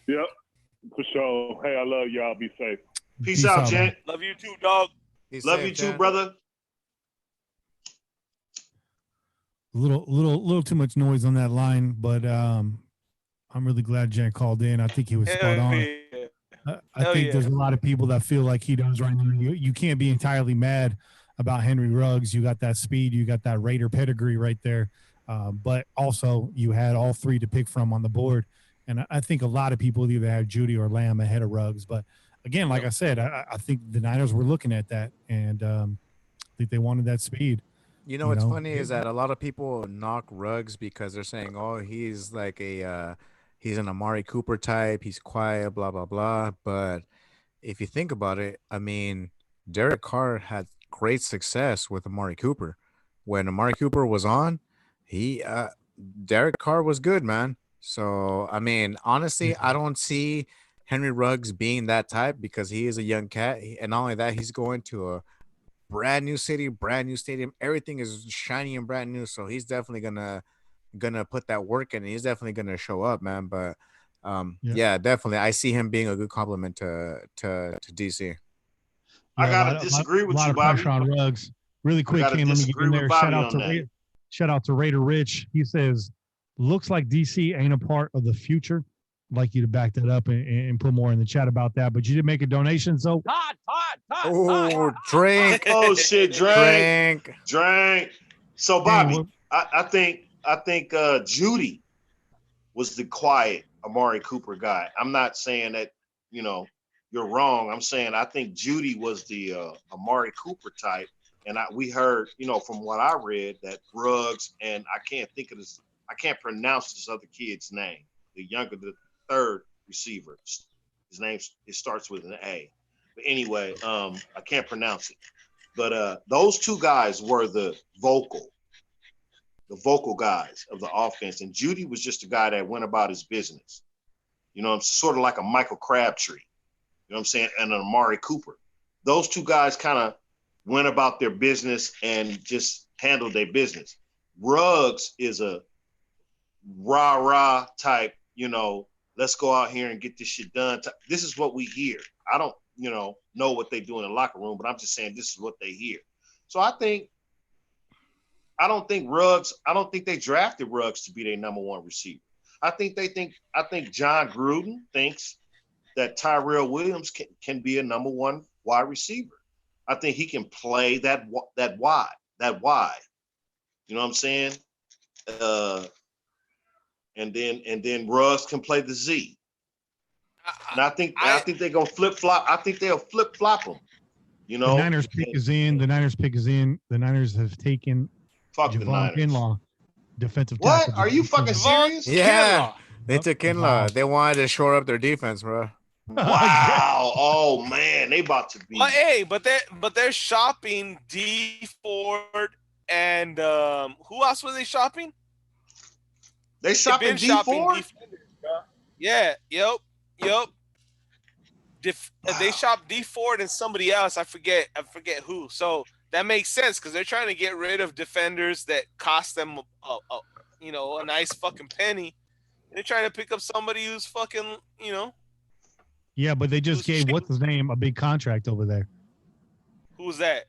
Yep, for sure. Hey, I love y'all. Be safe. Peace out, Jen. Love you too, dog. Love you too, brother. Little too much noise on that line, but I'm really glad Jen called in. I think he was spot on. Yeah. I think there's a lot of people that feel like he does right now. You can't be entirely mad about Henry Ruggs. You got that speed, you got that Raider pedigree right there, but also you had all 3 to pick from on the board. And I think a lot of people either have Judy or Lamb ahead of Ruggs. But again, like I said, I think the Niners were looking at that, and I think they wanted that speed. What's funny is that a lot of people knock Ruggs because they're saying, oh, he's like he's an Amari Cooper type. He's quiet, blah, blah, blah. But if you think about it, I mean, Derek Carr had great success with Amari Cooper. When Amari Cooper was on, Derek Carr was good, man. So, I mean, honestly, I don't see Henry Ruggs being that type because he is a young cat. And not only that, he's going to a brand new city, brand new stadium. Everything is shiny and brand new. So he's definitely gonna put that work in. And he's definitely gonna show up, man. But yeah, definitely, I see him being a good compliment to DC. I gotta disagree with you, Bobby. Pressure on Ruggs. Really quick, Ken, let me get in there. Shout out to Raider Rich. He says, looks like DC ain't a part of the future. I'd like you to back that up and put more in the chat about that. But you did make a donation, so Oh, drink. Oh shit, drink. So Bobby, I think Judy was the quiet Amari Cooper guy. I'm not saying that you're wrong. I'm saying I think Judy was the Amari Cooper type, and we heard, from what I read, that Ruggs and I can't think of this, I can't pronounce this other kid's name, the third receiver. His name, it starts with an A. But anyway, I can't pronounce it. But those two guys were the vocal guys of the offense, and Judy was just a guy that went about his business. Sort of like a Michael Crabtree. You know what I'm saying? And an Amari Cooper. Those two guys kind of went about their business and just handled their business. Ruggs is a rah-rah type, let's go out here and get this shit done. This is what we hear. I don't, know what they do in the locker room, but I'm just saying this is what they hear. So I don't think they drafted Ruggs to be their number one receiver. I think John Gruden thinks that Tyrell Williams can be a number one wide receiver. I think he can play that wide. You know what I'm saying? And then Ruggs can play the Z. And I think they're gonna flip flop. I think they'll flip flop them. The Niners pick is in. The Niners have taken Javon Kinlaw, defensive tackle. What? Are you fucking serious? Yeah, they took Kinlaw. Wow. They wanted to shore up their defense, bro. Wow! Oh man, they about to be. Well, hey, but they're shopping D Ford and who else were they shopping? They shopping D Ford. Yeah. Yep. They shopped D Ford and somebody else. I forget who. So that makes sense because they're trying to get rid of defenders that cost them a nice fucking penny. They're trying to pick up somebody who's fucking, Yeah, but they just gave what's his name a big contract over there. Who's that?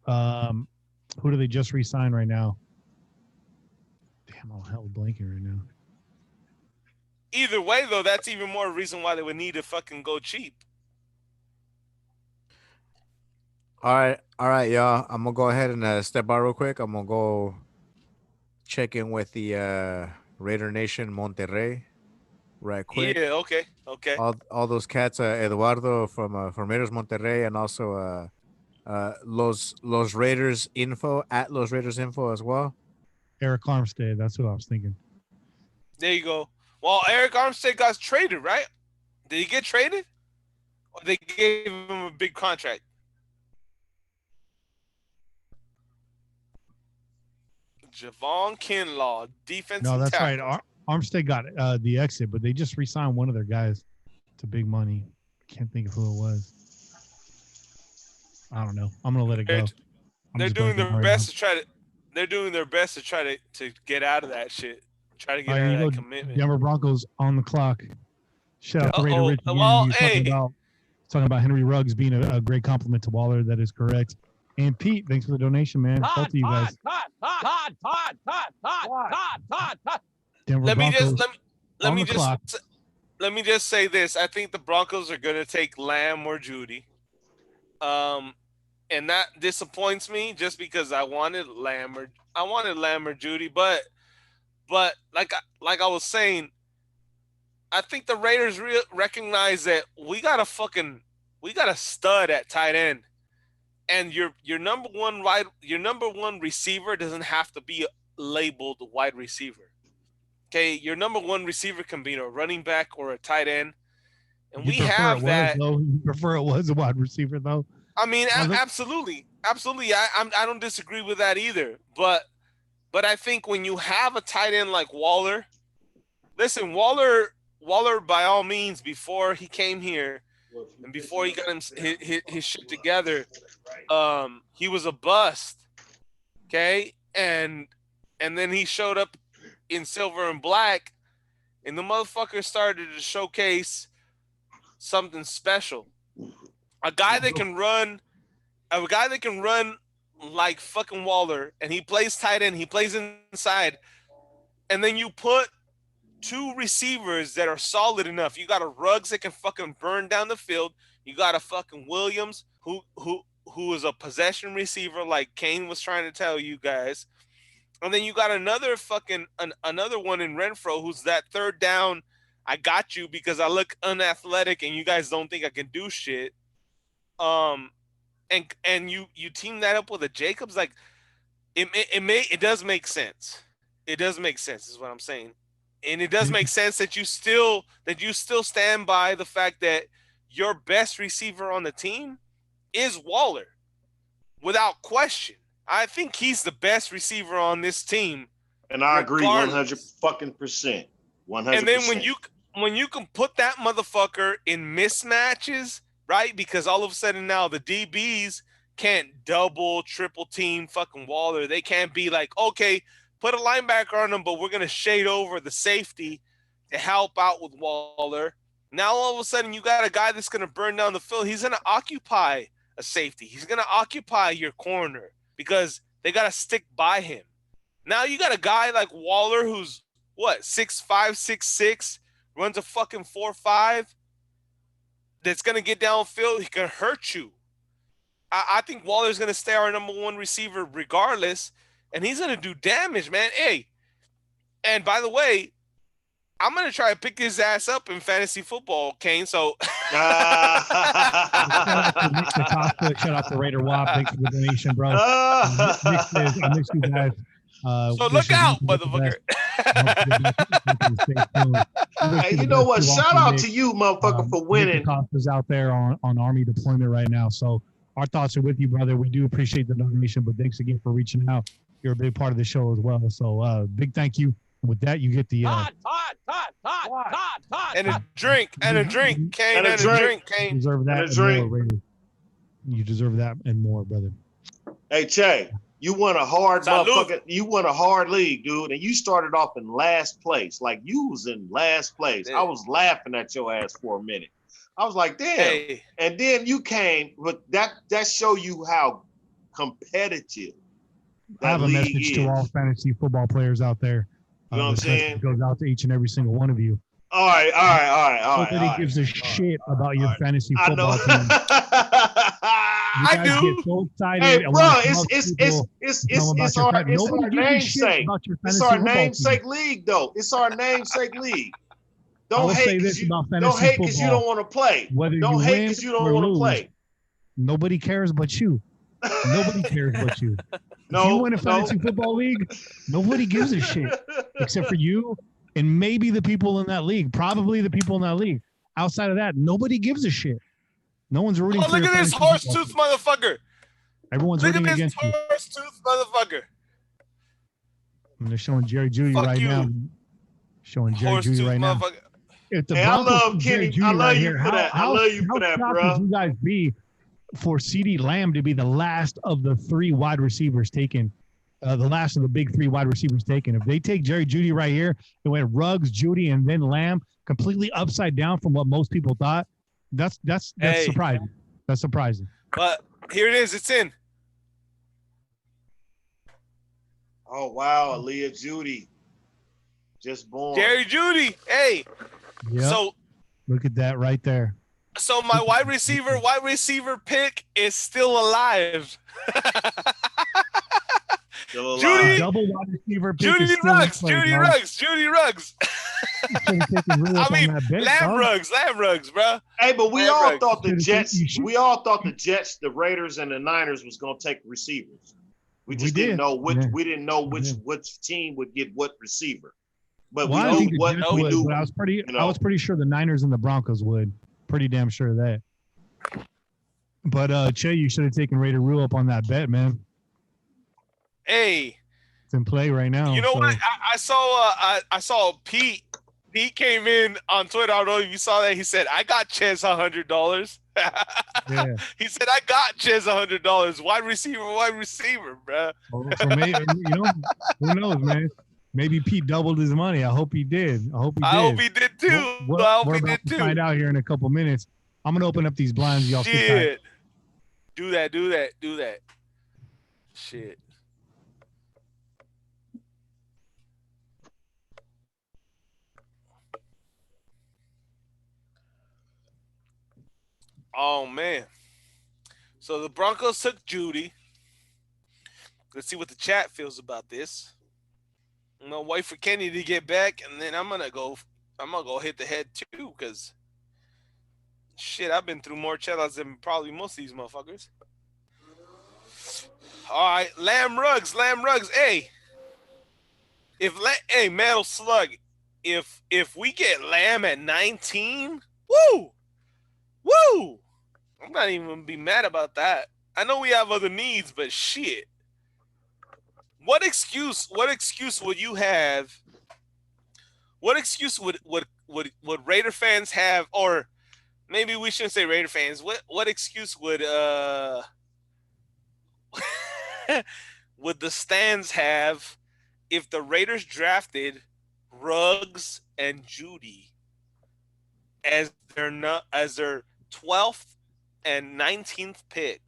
Who do they just re-sign right now? Damn, I'm hell blanking right now. Either way, though, that's even more reason why they would need to fucking go cheap. All right, y'all. I'm gonna go ahead and step out real quick. I'm gonna go check in with the Raider Nation Monterrey right quick. Yeah, okay. All those cats, Eduardo from Raiders Monterrey, and also Los Raiders Info at Los Raiders Info as well. Eric Armstead, that's what I was thinking. There you go. Well, Eric Armstead got traded, right? Did he get traded? Or they gave him a big contract? Javon Kinlaw, defensive tackle. No, that's right. Armstead got the exit, but they just re-signed one of their guys to big money. Can't think of who it was. I don't know. I'm gonna let it go. They're doing their best to try to. They're doing their best to try to get out of that shit. Try to get out of that commitment. Denver Broncos on the clock. Shout out to Raider Rich. Well, hey. Talking about Henry Ruggs being a great compliment to Waller. That is correct. And Pete, thanks for the donation, man. Both of you guys. Let me just say this. I think the Broncos are going to take Lamb or Judy. And that disappoints me just because I wanted Lamb or Judy, but like I was saying, I think the Raiders recognize that we got a stud at tight end, and your number one receiver doesn't have to be labeled wide receiver. Okay, your number one receiver can be a running back or a tight end, and we have that. You prefer it was a wide receiver though. I mean, absolutely. I don't disagree with that either. But I think when you have a tight end like Waller, listen, Waller by all means, before he came here and before he got his shit together, he was a bust. Okay, and then he showed up in silver and black, and the motherfucker started to showcase something special. A guy that can run like fucking Waller, and he plays tight end, he plays inside, and then you put two receivers that are solid enough. You got a Ruggs that can fucking burn down the field. You got a fucking Williams who is a possession receiver, like Kane was trying to tell you guys. And then you got another one in Renfro who's that third down I got you because I look unathletic and you guys don't think I can do shit. And you team that up with a Jacobs, like it does make sense. It does make sense, is what I'm saying. And it does make sense that you still stand by the fact that your best receiver on the team is Waller, without question. I think he's the best receiver on this team. And I agree 100 regardless. fucking percent. 100%. And then when you can put that motherfucker in mismatches, right? Because all of a sudden now the DBs can't double, triple team fucking Waller. They can't be like, okay, put a linebacker on him, but we're going to shade over the safety to help out with Waller. Now all of a sudden you got a guy that's going to burn down the field. He's going to occupy a safety. He's going to occupy your corner because they got to stick by him. Now you got a guy like Waller who's what, 6'5", 6'6", runs a fucking 4.5 that's going to get downfield. He can hurt you. I think Waller's going to stay our number one receiver regardless, and he's going to do damage, man. Hey, and by the way, I'm going to try to pick his ass up in fantasy football, Kane. So Shout out to Raider Wop. Thanks for the donation, bro. I miss you guys. So look out, motherfucker. Hey, you know what? Shout out to you, motherfucker, for winning. Is out there on Army deployment right now. So our thoughts are with you, brother. We do appreciate the donation, but thanks again for reaching out. You're a big part of the show as well. So big thank you. With that, you get the Todd. And a drink, Kane, and a drink, Kane. You deserve that and more, Raider. You deserve that and more, brother. Hey, Che, you won a hard motherfucker. You won a hard league, dude, and you started off in last place. Like you was in last place. Yeah. I was laughing at your ass for a minute. I was like, damn. Hey. And then you came, but that show you how competitive I have a message to all fantasy football players out there. You know what I'm saying? It goes out to each and every single one of you. All right. Nobody gives a shit about your fantasy football team. I do. Get so excited. Hey, bro, it's our namesake. It's our namesake league, though. It's our namesake league. Don't hate because you don't want to play. Don't hate because you don't want to play. Nobody cares but you. Nobody cares but you. If you win a fantasy football league, nobody gives a shit except for you and maybe the people in that league. Probably the people in that league. Outside of that, nobody gives a shit. No one's rooting for look at this horse tooth motherfucker. Everyone's rooting against you. Look at this horse tooth motherfucker. And they're showing Jerry Judy right now. Showing Jerry Judy right now. Hey, I love Kenny. I love you for that. I love you for that, bro. Would you guys be for CeeDee Lamb to be the last of the three wide receivers taken, the last of the big three wide receivers taken? If they take Jerry Judy right here, it went Ruggs, Judy, and then Lamb, completely upside down from what most people thought. That's surprising. That's surprising. But here it is. It's in. Oh, wow. Aaliyah Judy. Just born. Jerry Judy. Hey. Yep. So look at that right there. So my wide receiver pick is still alive. Still alive. Judy, double wide receiver pick Judy Ruggs. I mean, Lamb Ruggs, bro. Hey, but we all thought the Jets, the Raiders, and the Niners was gonna take receivers. We didn't know which team would get what receiver. But we knew what we knew. But I was pretty sure the Niners and the Broncos would. Pretty damn sure of that. But Che, you should have taken Raider Rule up on that bet, man. Hey, it's in play right now. You know what? I saw Pete. Pete came in on Twitter. I don't know if you saw that. He said, "I got Ches $100." Yeah. He said, "I got Ches $100." Wide receiver, bro. So maybe, who knows, man? Maybe Pete doubled his money. I hope he did. I hope he did too. We're about to find out here in a couple minutes. I'm gonna open up these blinds, y'all. Shit. Do that. Shit. Oh man. So the Broncos took Judy. Let's see what the chat feels about this. I'm gonna wait for Kenny to get back, and then I'm gonna go I'm gonna go hit the head too, cause shit, I've been through more cheddars than probably most of these motherfuckers. All right, lamb rugs, lamb rugs. Hey, hey, Metal Slug, if we get lamb at 19, woo, woo. I'm not even gonna be mad about that. I know we have other needs, but shit. What excuse would you have? What excuse would Raider fans have, or maybe we shouldn't say Raider fans. What excuse would would the stands have if the Raiders drafted Ruggs and Judy as their 12th and 19th pick?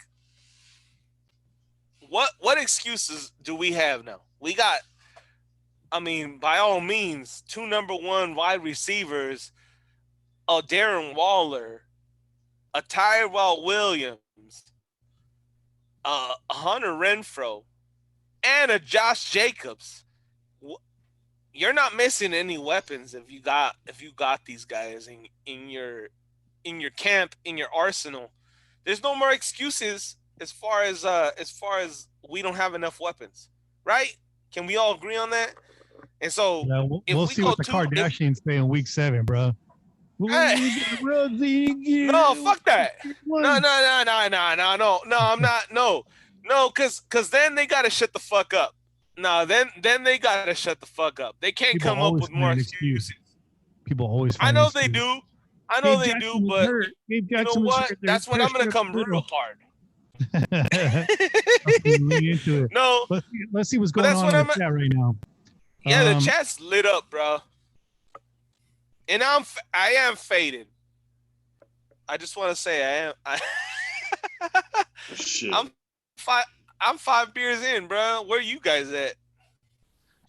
What excuses do we have now? We got, I mean, by all means, two number one wide receivers, a Darren Waller, a Tyrell Williams, a Hunter Renfro, and a Josh Jacobs. You're not missing any weapons if you got these guys in your camp, in your arsenal. There's no more excuses as far as we don't have enough weapons, right? Can we all agree on that? And so Yeah, we'll see what the Kardashians say in week 7, bro. No, fuck that. No, I'm not. No, cause then they gotta shut the fuck up. No, then they gotta shut the fuck up. They can't People come up always with find more an excuses. excuse. People always I find know an they excuse. do. I know they do, but Gabe you know Jackson was what? hurt. That's when I'm gonna come real hard. Lean into it. No, Let's see what's but going that's on when in I'm. the chat right now. Yeah, the chat's lit up, bro. And I am faded. I just want to say I am. Shit. I'm 5 beers in, bro. Where you guys at?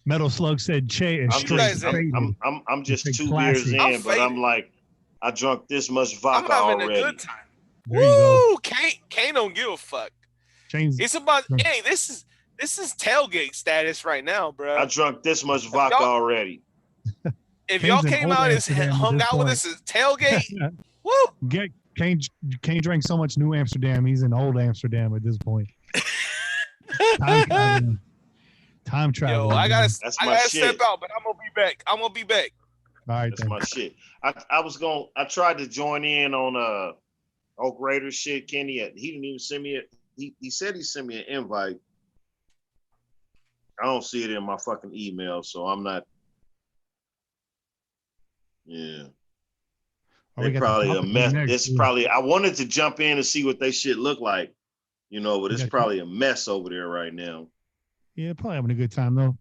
Metal Slug said Che is straight. I'm just 2 classy. beers in, but I'm like, I drunk this much vodka I'm having already. a good time. There you go. Woo! Kane don't give a fuck. James, It's about hey, this is tailgate status right now, bro. I drunk this much vodka already. If y'all came out and hung out with us at tailgate, woo! Kane drank so much New Amsterdam, he's in old Amsterdam at this point. Time traveling. Yo, I gotta shit. step out, but I'm gonna be back. All right, that's my shit. I tried to join in on Oak Raiders shit. Kenny, he didn't even send me he said he sent me an invite. I don't see it in my fucking email, so I'm not. Yeah. They probably a mess. It's probably. I wanted to jump in and see what they shit look like, but it's probably a mess over there right now. Yeah, probably having a good time though.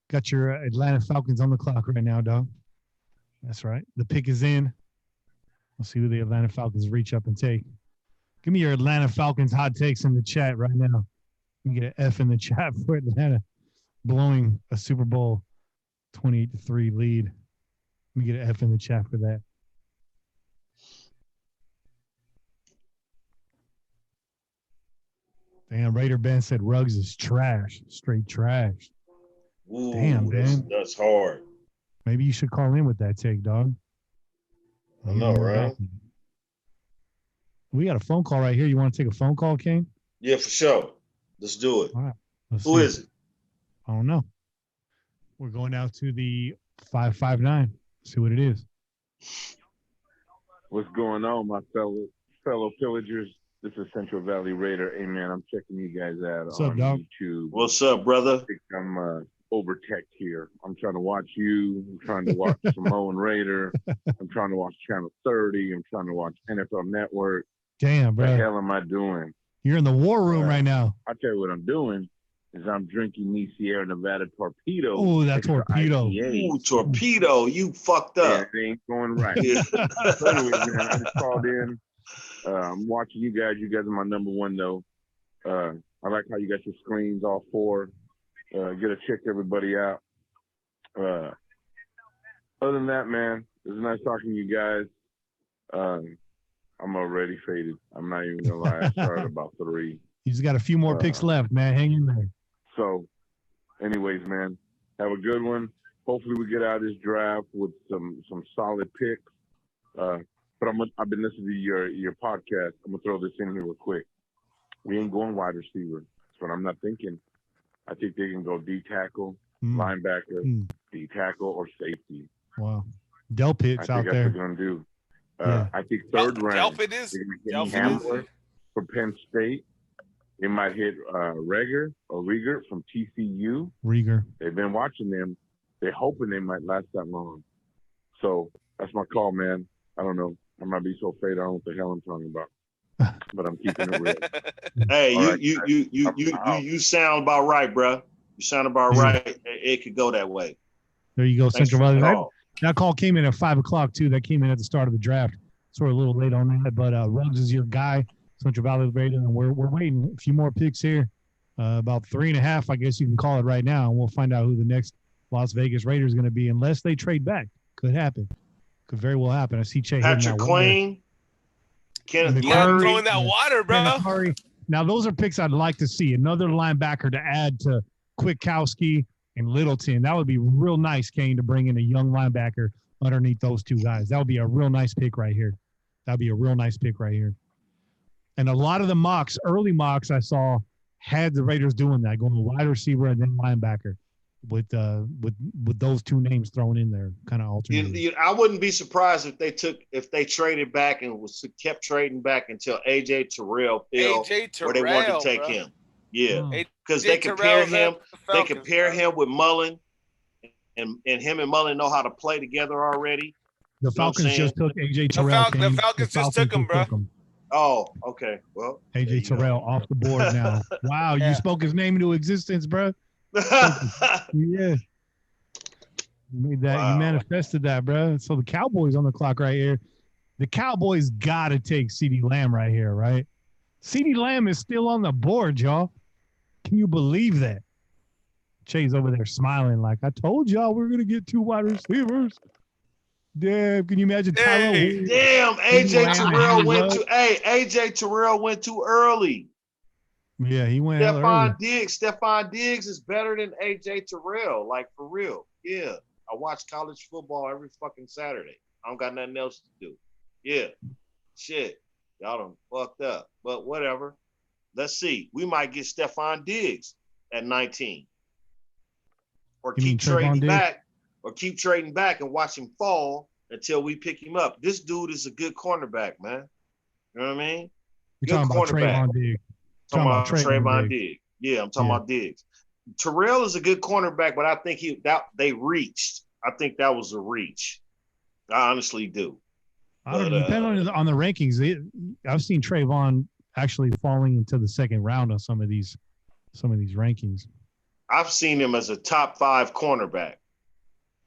Got your Atlanta Falcons on the clock right now, dog. That's right. The pick is in. We'll see who the Atlanta Falcons reach up and take. Give me your Atlanta Falcons hot takes in the chat right now. You get an F in the chat for Atlanta blowing a Super Bowl 28-3 lead. Let me get an F in the chat for that. Damn, Raider Ben said Ruggs is trash. Straight trash. Ooh, damn, man. That's hard. Maybe you should call in with that take, dog. I know, right? We got a phone call right here. You want to take a phone call, King? Yeah, for sure. Let's do it. All right. Who is it? I don't know. We're going out to the 559. See what it is. What's going on, my fellow pillagers? This is Central Valley Raider. Hey, man, I'm checking you guys out on YouTube. What's up, brother? I think I'm over-tech here. I'm trying to watch you. I'm trying to watch Samoan Raider. I'm trying to watch Channel 30. I'm trying to watch NFL Network. Damn, bro. What the hell am I doing? You're in the war room right now. I'll tell you what I'm doing is I'm drinking the Sierra Nevada Torpedo. Oh, that Torpedo. Ooh, Torpedo. You fucked up. Yeah, it ain't going right. So anyways, man, I just called in. I'm watching you guys. You guys are my number one, though. I like how you got your screens all four. Get to check everybody out. Other than that, man, it was nice talking to you guys. I'm already faded. I'm not even gonna lie. I started about 3. He's got a few more picks left, man. Hang in there. So, anyways, man, have a good one. Hopefully, we get out of this draft with some solid picks. But I've been listening to your podcast. I'm gonna throw this in here real quick. We ain't going wide receiver. That's what I'm not thinking. I think they can go D tackle, linebacker, D tackle, or safety. Wow. Delpit's out there. I think that's what they're gonna do. I think third round. Delpit is. They're gonna hit Hamler for Penn State. They might hit Rieger from TCU. Rieger. They've been watching them. They're hoping they might last that long. So that's my call, man. I don't know. I might be so faded. I don't know what the hell I'm talking about. But I'm keeping it real. Hey, you sound about right, bro. You sound about right. It could go that way. There you go, Thanks Central Valley. for That call came in at 5:00 too. That came in at the start of the draft. Sort of a little late on that, but Ruggs is your guy, Central Valley Raider, and we're waiting a few more picks here. About 3.5, I guess you can call it right now, and we'll find out who the next Las Vegas Raiders is going to be, unless they trade back. Could happen. Could very well happen. I see Che Patrick Queen, Kenneth Curry, throwing that water, bro. Now those are picks I'd like to see. Another linebacker to add to Kwiatkowski and Littleton. That would be real nice, Kane, to bring in a young linebacker underneath those two guys. That would be a real nice pick right here. That'd be a real nice pick right here. And a lot of the mocks, early mocks I saw, had the Raiders doing that, going wide receiver and then linebacker with those two names thrown in there, kind of alternating. I wouldn't be surprised if they traded back and kept trading back until AJ Terrell fell where they wanted to take him. Yeah, because they compare him. They compare him with Mullen, and him and Mullen know how to play together already. The Falcons just took AJ Terrell. The Falcons just took him, bro. Oh, okay. Well, AJ Terrell off the board now. Wow, you spoke his name into existence, bro. Yeah, you made that. Wow. You manifested that, bro. So the Cowboys on the clock right here. The Cowboys got to take CeeDee Lamb right here, right? CeeDee Lamb is still on the board, y'all. Can you believe that? Che's over there smiling like, I told y'all we're gonna get 2 wide receivers. Damn, can you imagine Tyrell? Damn, AJ Terrell went too. Hey, AJ Terrell went too early. Yeah, he went. Stephon Diggs is better than AJ Terrell, like for real. Yeah, I watch college football every fucking Saturday. I don't got nothing else to do. Yeah, shit, y'all done fucked up. But whatever. Let's see. We might get Stephon Diggs at 19, or keep trading back, and watch him fall until we pick him up. This dude is a good cornerback, man. You know what I mean? You're talking about Trayvon Diggs. Talking about Trayvon Diggs. Yeah, I'm talking about Diggs. Terrell is a good cornerback, but I think they reached. I think that was a reach. I honestly do. I don't know. Depending on the rankings, I've seen Trayvon actually falling into the second round on some of these rankings. I've seen him as a top 5 cornerback.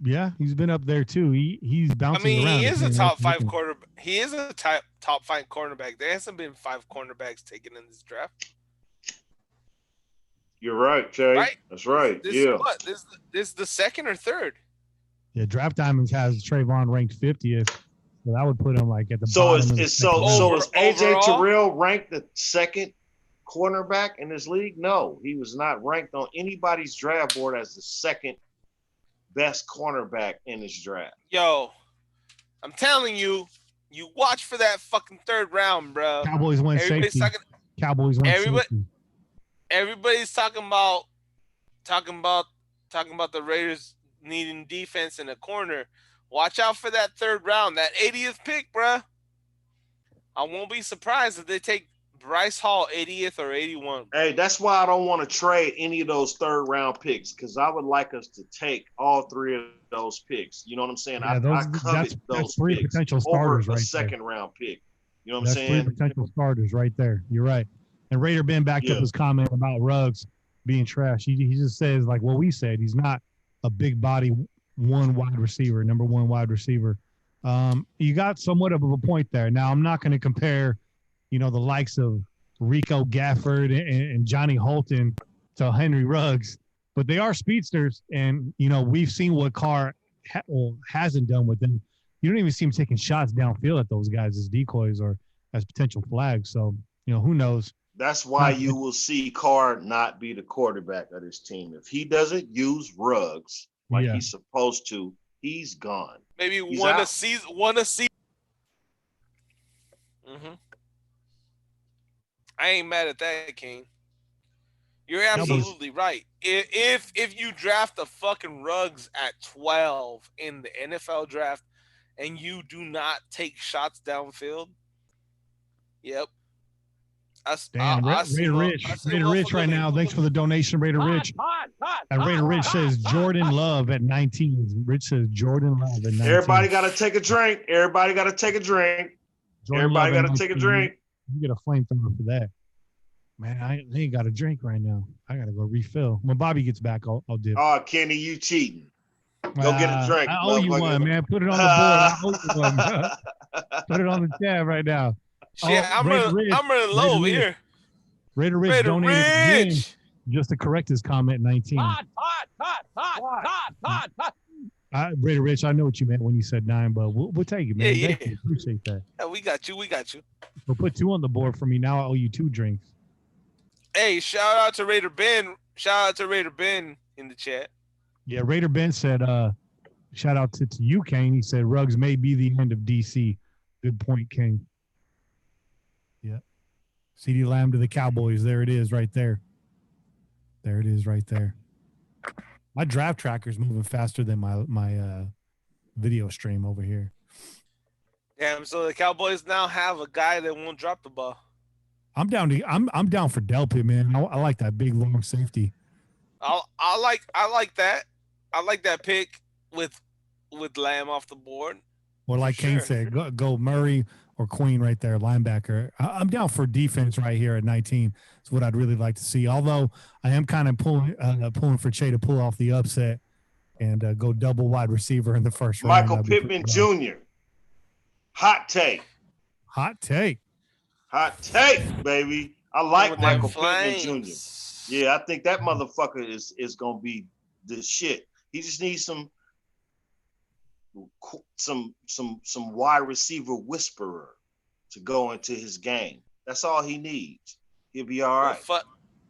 Yeah, he's been up there too. He's bouncing around. He is a top 5 quarterback. He is a top 5 cornerback. There hasn't been 5 cornerbacks taken in this draft. You're right, Jay. Right? That's right. This is the second or third. Yeah, Draft Diamonds has Trayvon ranked 50th. So that would put him like at the bottom. Is AJ Terrell ranked the second cornerback in this league? No, he was not ranked on anybody's draft board as the second best cornerback in this draft. Yo, I'm telling you, you watch for that fucking third round, bro. Cowboys win safety. Cowboys win safety. Everybody's talking about the Raiders needing defense in the corner. Watch out for that third round, that 80th pick, bruh. I won't be surprised if they take Bryce Hall 80th or 81. Hey, that's why I don't want to trade any of those third round picks, because I would like us to take all 3 of those picks. You know what I'm saying? Yeah, I covet those 3 picks potential starters over a right second there. Round pick. You know what I'm saying? That's 3 potential starters right there. You're right. And Raider Ben backed up his comment about Ruggs being trash. He just says, like what we said, he's not a big body number 1 wide receiver. You got somewhat of a point there. Now, I'm not going to compare, the likes of Rico Gafford and Johnny Holton to Henry Ruggs, but they are speedsters. And, we've seen what Carr hasn't done with them. You don't even see him taking shots downfield at those guys as decoys or as potential flags. So, who knows? That's why you will see Carr not be the quarterback of this team. If he doesn't use Ruggs, like Yeah. he's supposed to, he's gone. Maybe He's one a out. season. One a season. I ain't mad at that, King. You're absolutely right. If you draft the fucking Ruggs at 12 in the NFL draft and you do not take shots downfield, yep. Damn, Raider Rich right now. Thanks for the donation, Raider Rich. And Raider Rich says Jordan Love at 19. Rich says Jordan Love at 19. Everybody got to take a drink. Everybody got to take a drink. Everybody got to take a drink. You get a flamethrower for that. Man, I ain't got a drink right now. I got to go refill. When Bobby gets back, I'll dip. Oh, Kenny, you cheating. Go get a drink. I owe you one, man. Put it on the board. I owe you one. Put it on the tab right now. Yeah, I'm running low over here. Raider Rich donated again just to correct his comment 19. Raider Rich, I know what you meant when you said 9, but we'll take it, man. Yeah. Thank you. Appreciate that. Yeah, we got you. We'll put 2 on the board for me. Now I owe you 2 drinks. Hey, shout out to Raider Ben. Shout out to Raider Ben in the chat. Yeah, Raider Ben said, shout out to you, Kane. He said, Ruggs may be the end of DC. Good point, King. Yeah. CeeDee Lamb to the Cowboys. There it is right there. There it is right there. My draft tracker's moving faster than my video stream over here. Damn, so the Cowboys now have a guy that won't drop the ball. I'm down for Delpit, man. I like that big long safety. I like that. I like that pick with Lamb off the board. Or like Kane said, go Murray or Queen right there, linebacker. I'm down for defense right here at 19. It's what I'd really like to see. Although I am kind of pulling for Che to pull off the upset and go double wide receiver in the first round. Michael Pittman Jr. Hot take. Hot take. Hot take, baby. I like Michael Pittman Jr. Yeah, I think that motherfucker is gonna be the shit. He just needs some wide receiver whisperer to go into his game. That's all he needs. He'll be all right.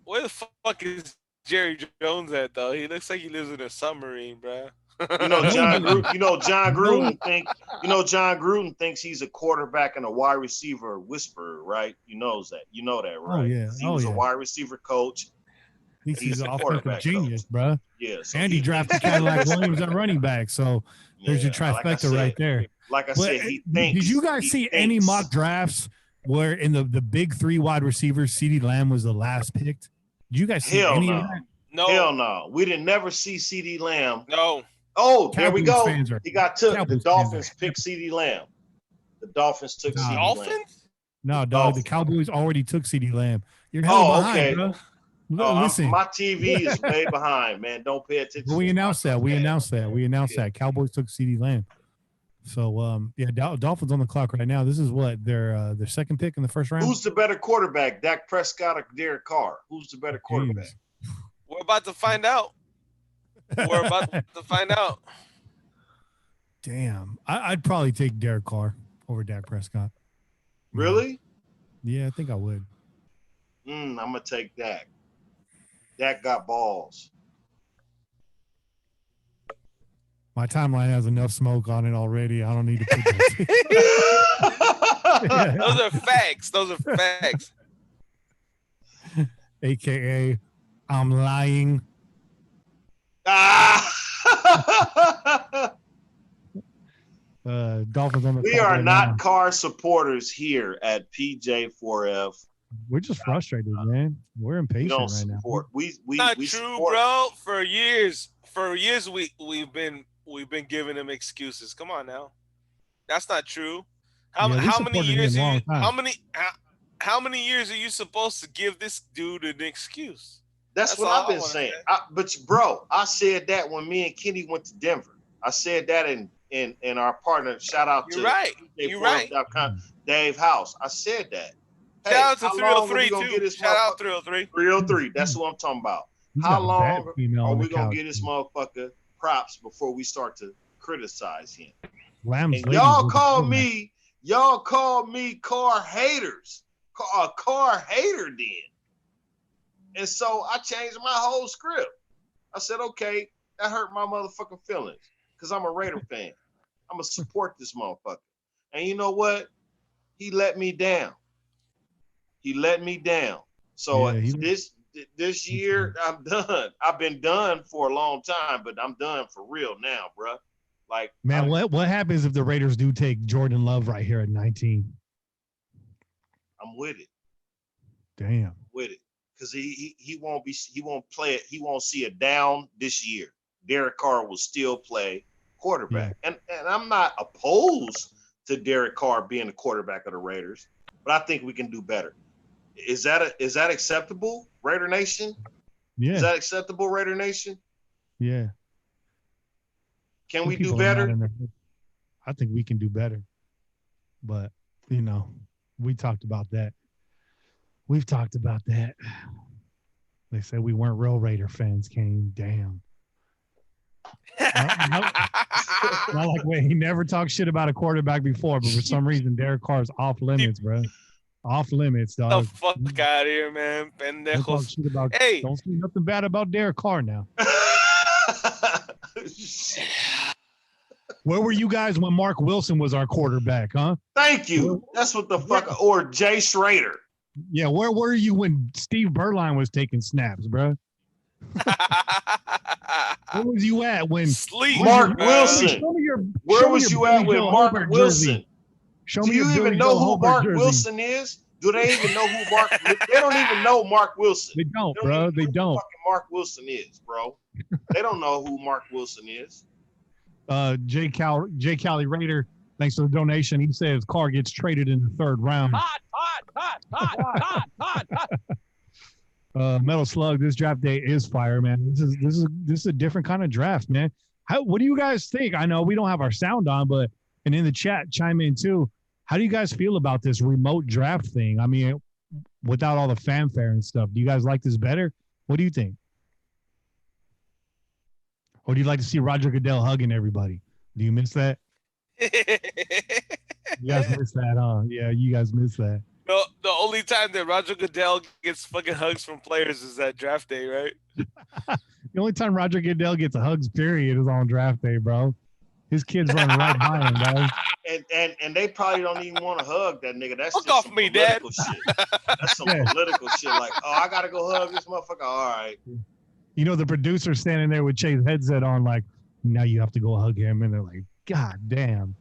Where the fuck is Jerry Jones at though? He looks like he lives in a submarine, bro. John Gruden thinks he's a quarterback and a wide receiver whisperer, right? You know that, right? Oh yeah. He was a wide receiver coach. He's an offensive genius, coach. Bro. Yeah. So and he drafted Cadillac Williams at running back. So there's your trifecta right there. Like I said, he thinks. Did you guys see any mock drafts where in the big 3 wide receivers, CeeDee Lamb was the last picked? Did you guys see any of that? No. Hell no. We didn't never see CeeDee Lamb. No. Oh, there we go. He got took. The Dolphins picked CeeDee Lamb. The Dolphins took CeeDee Lamb. No, dog. The Cowboys already took CeeDee Lamb. You're hell behind, okay. bro. Listen, my TV is way behind, man. Don't pay attention. We announced that. Cowboys took CeeDee Lamb. So, Dolphins on the clock right now. This is what their second pick in the first round. Who's the better quarterback, Dak Prescott or Derek Carr? Who's the better quarterback? We're about to find out. Damn, I'd probably take Derek Carr over Dak Prescott. Really? Yeah, I think I would. I'm gonna take Dak. Dak got balls. My timeline has enough smoke on it already. I don't need to put that. Those are facts. AKA, I'm lying. Dolphins on the We are not Carr supporters here at PJ4F. We're just frustrated, man. We're impatient right now. We not we true, support. bro. For years we've been giving him excuses. Come on now, that's not true. How many years? How many years are you supposed to give this dude an excuse? That's what I've been saying. But bro, I said that when me and Kenny went to Denver. I said that in our partner. Shout out to You're right. Dave House. I said that. Shout out to 303 too. Shout out 303. 303. That's what I'm talking about. How long are we gonna get this motherfucker props before we start to criticize him? And y'all call me Carr haters. A Carr hater then. And so I changed my whole script. I said, okay, That hurt my motherfucking feelings because I'm a Raider fan. I'm gonna support this motherfucker. And you know what? He let me down. He let me down. So this year I'm done. I've been done for a long time, but I'm done for real now, bro. Like, man, what happens if the Raiders do take Jordan Love right here at 19? I'm with it. Damn. With it. Because he won't play it. He won't see it down this year. Derek Carr will still play quarterback. Yeah. And I'm not opposed to Derek Carr being the quarterback of the Raiders, but I think we can do better. Is that acceptable, Raider Nation? Yeah. Is that acceptable, Raider Nation? Yeah. Can we do better? I think we can do better. But, you know, we talked about that. We've talked about that. They said we weren't real Raider fans, Kane. Damn. Not like he never talked shit about a quarterback before, but for some reason, Derek Carr's off limits, bro. Off limits, dog. The fuck out of here, man. Pendejos. Hey. Don't say nothing bad about Derek Carr now. Where were you guys when Mark Wilson was our quarterback, huh? Thank you. That's what the fuck. Or Jay Schrader. Yeah, where were you when Steve Berline was taking snaps, bro? Where was you at when Mark Wilson? Where was you at when Mark Wilson? Do you even know who Mark Wilson is? Do they even know who Mark? They don't even know Mark Wilson. They don't, bro. They don't. Fucking Mark Wilson is, bro. They don't know who Mark Wilson is. Jay Cali Raider, thanks for the donation. He says Carr gets traded in the third round. Hot. Metal Slug, this draft day is fire, man. This is a different kind of draft, man. What do you guys think? I know we don't have our sound on, but and in the chat, chime in too. How do you guys feel about this remote draft thing? I mean, without all the fanfare and stuff, do you guys like this better? What do you think? Or do you like to see Roger Goodell hugging everybody? Do you miss that? You guys miss that, huh? Yeah, you guys miss that. No, the only time that Roger Goodell gets fucking hugs from players is at draft day, right? The only time Roger Goodell gets a hugs, period, is on draft day, bro. His kid's running right by him, dog. And they probably don't even want to hug that nigga. That's fuck just off me, Dad. Shit. That's some political shit. Like, oh, I gotta go hug this motherfucker. All right. You know, the producer standing there with Chase headset on, like, now you have to go hug him, and they're like, God damn.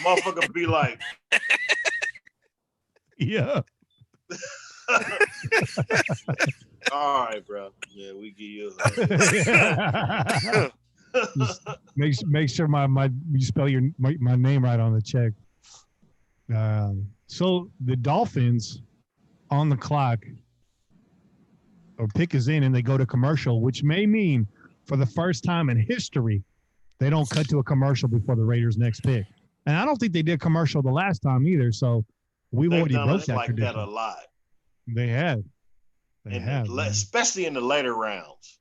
Motherfucker be like, yeah. All right, bro. Yeah, we give you a hug. make sure you spell my name right on the check. So the Dolphins on the clock, or pick is in, and they go to commercial, which may mean for the first time in history they don't cut to a commercial before the Raiders' next pick. And I don't think they did commercial the last time either. So we've already broke that like tradition. That a lot. They have. They have, especially in the later rounds.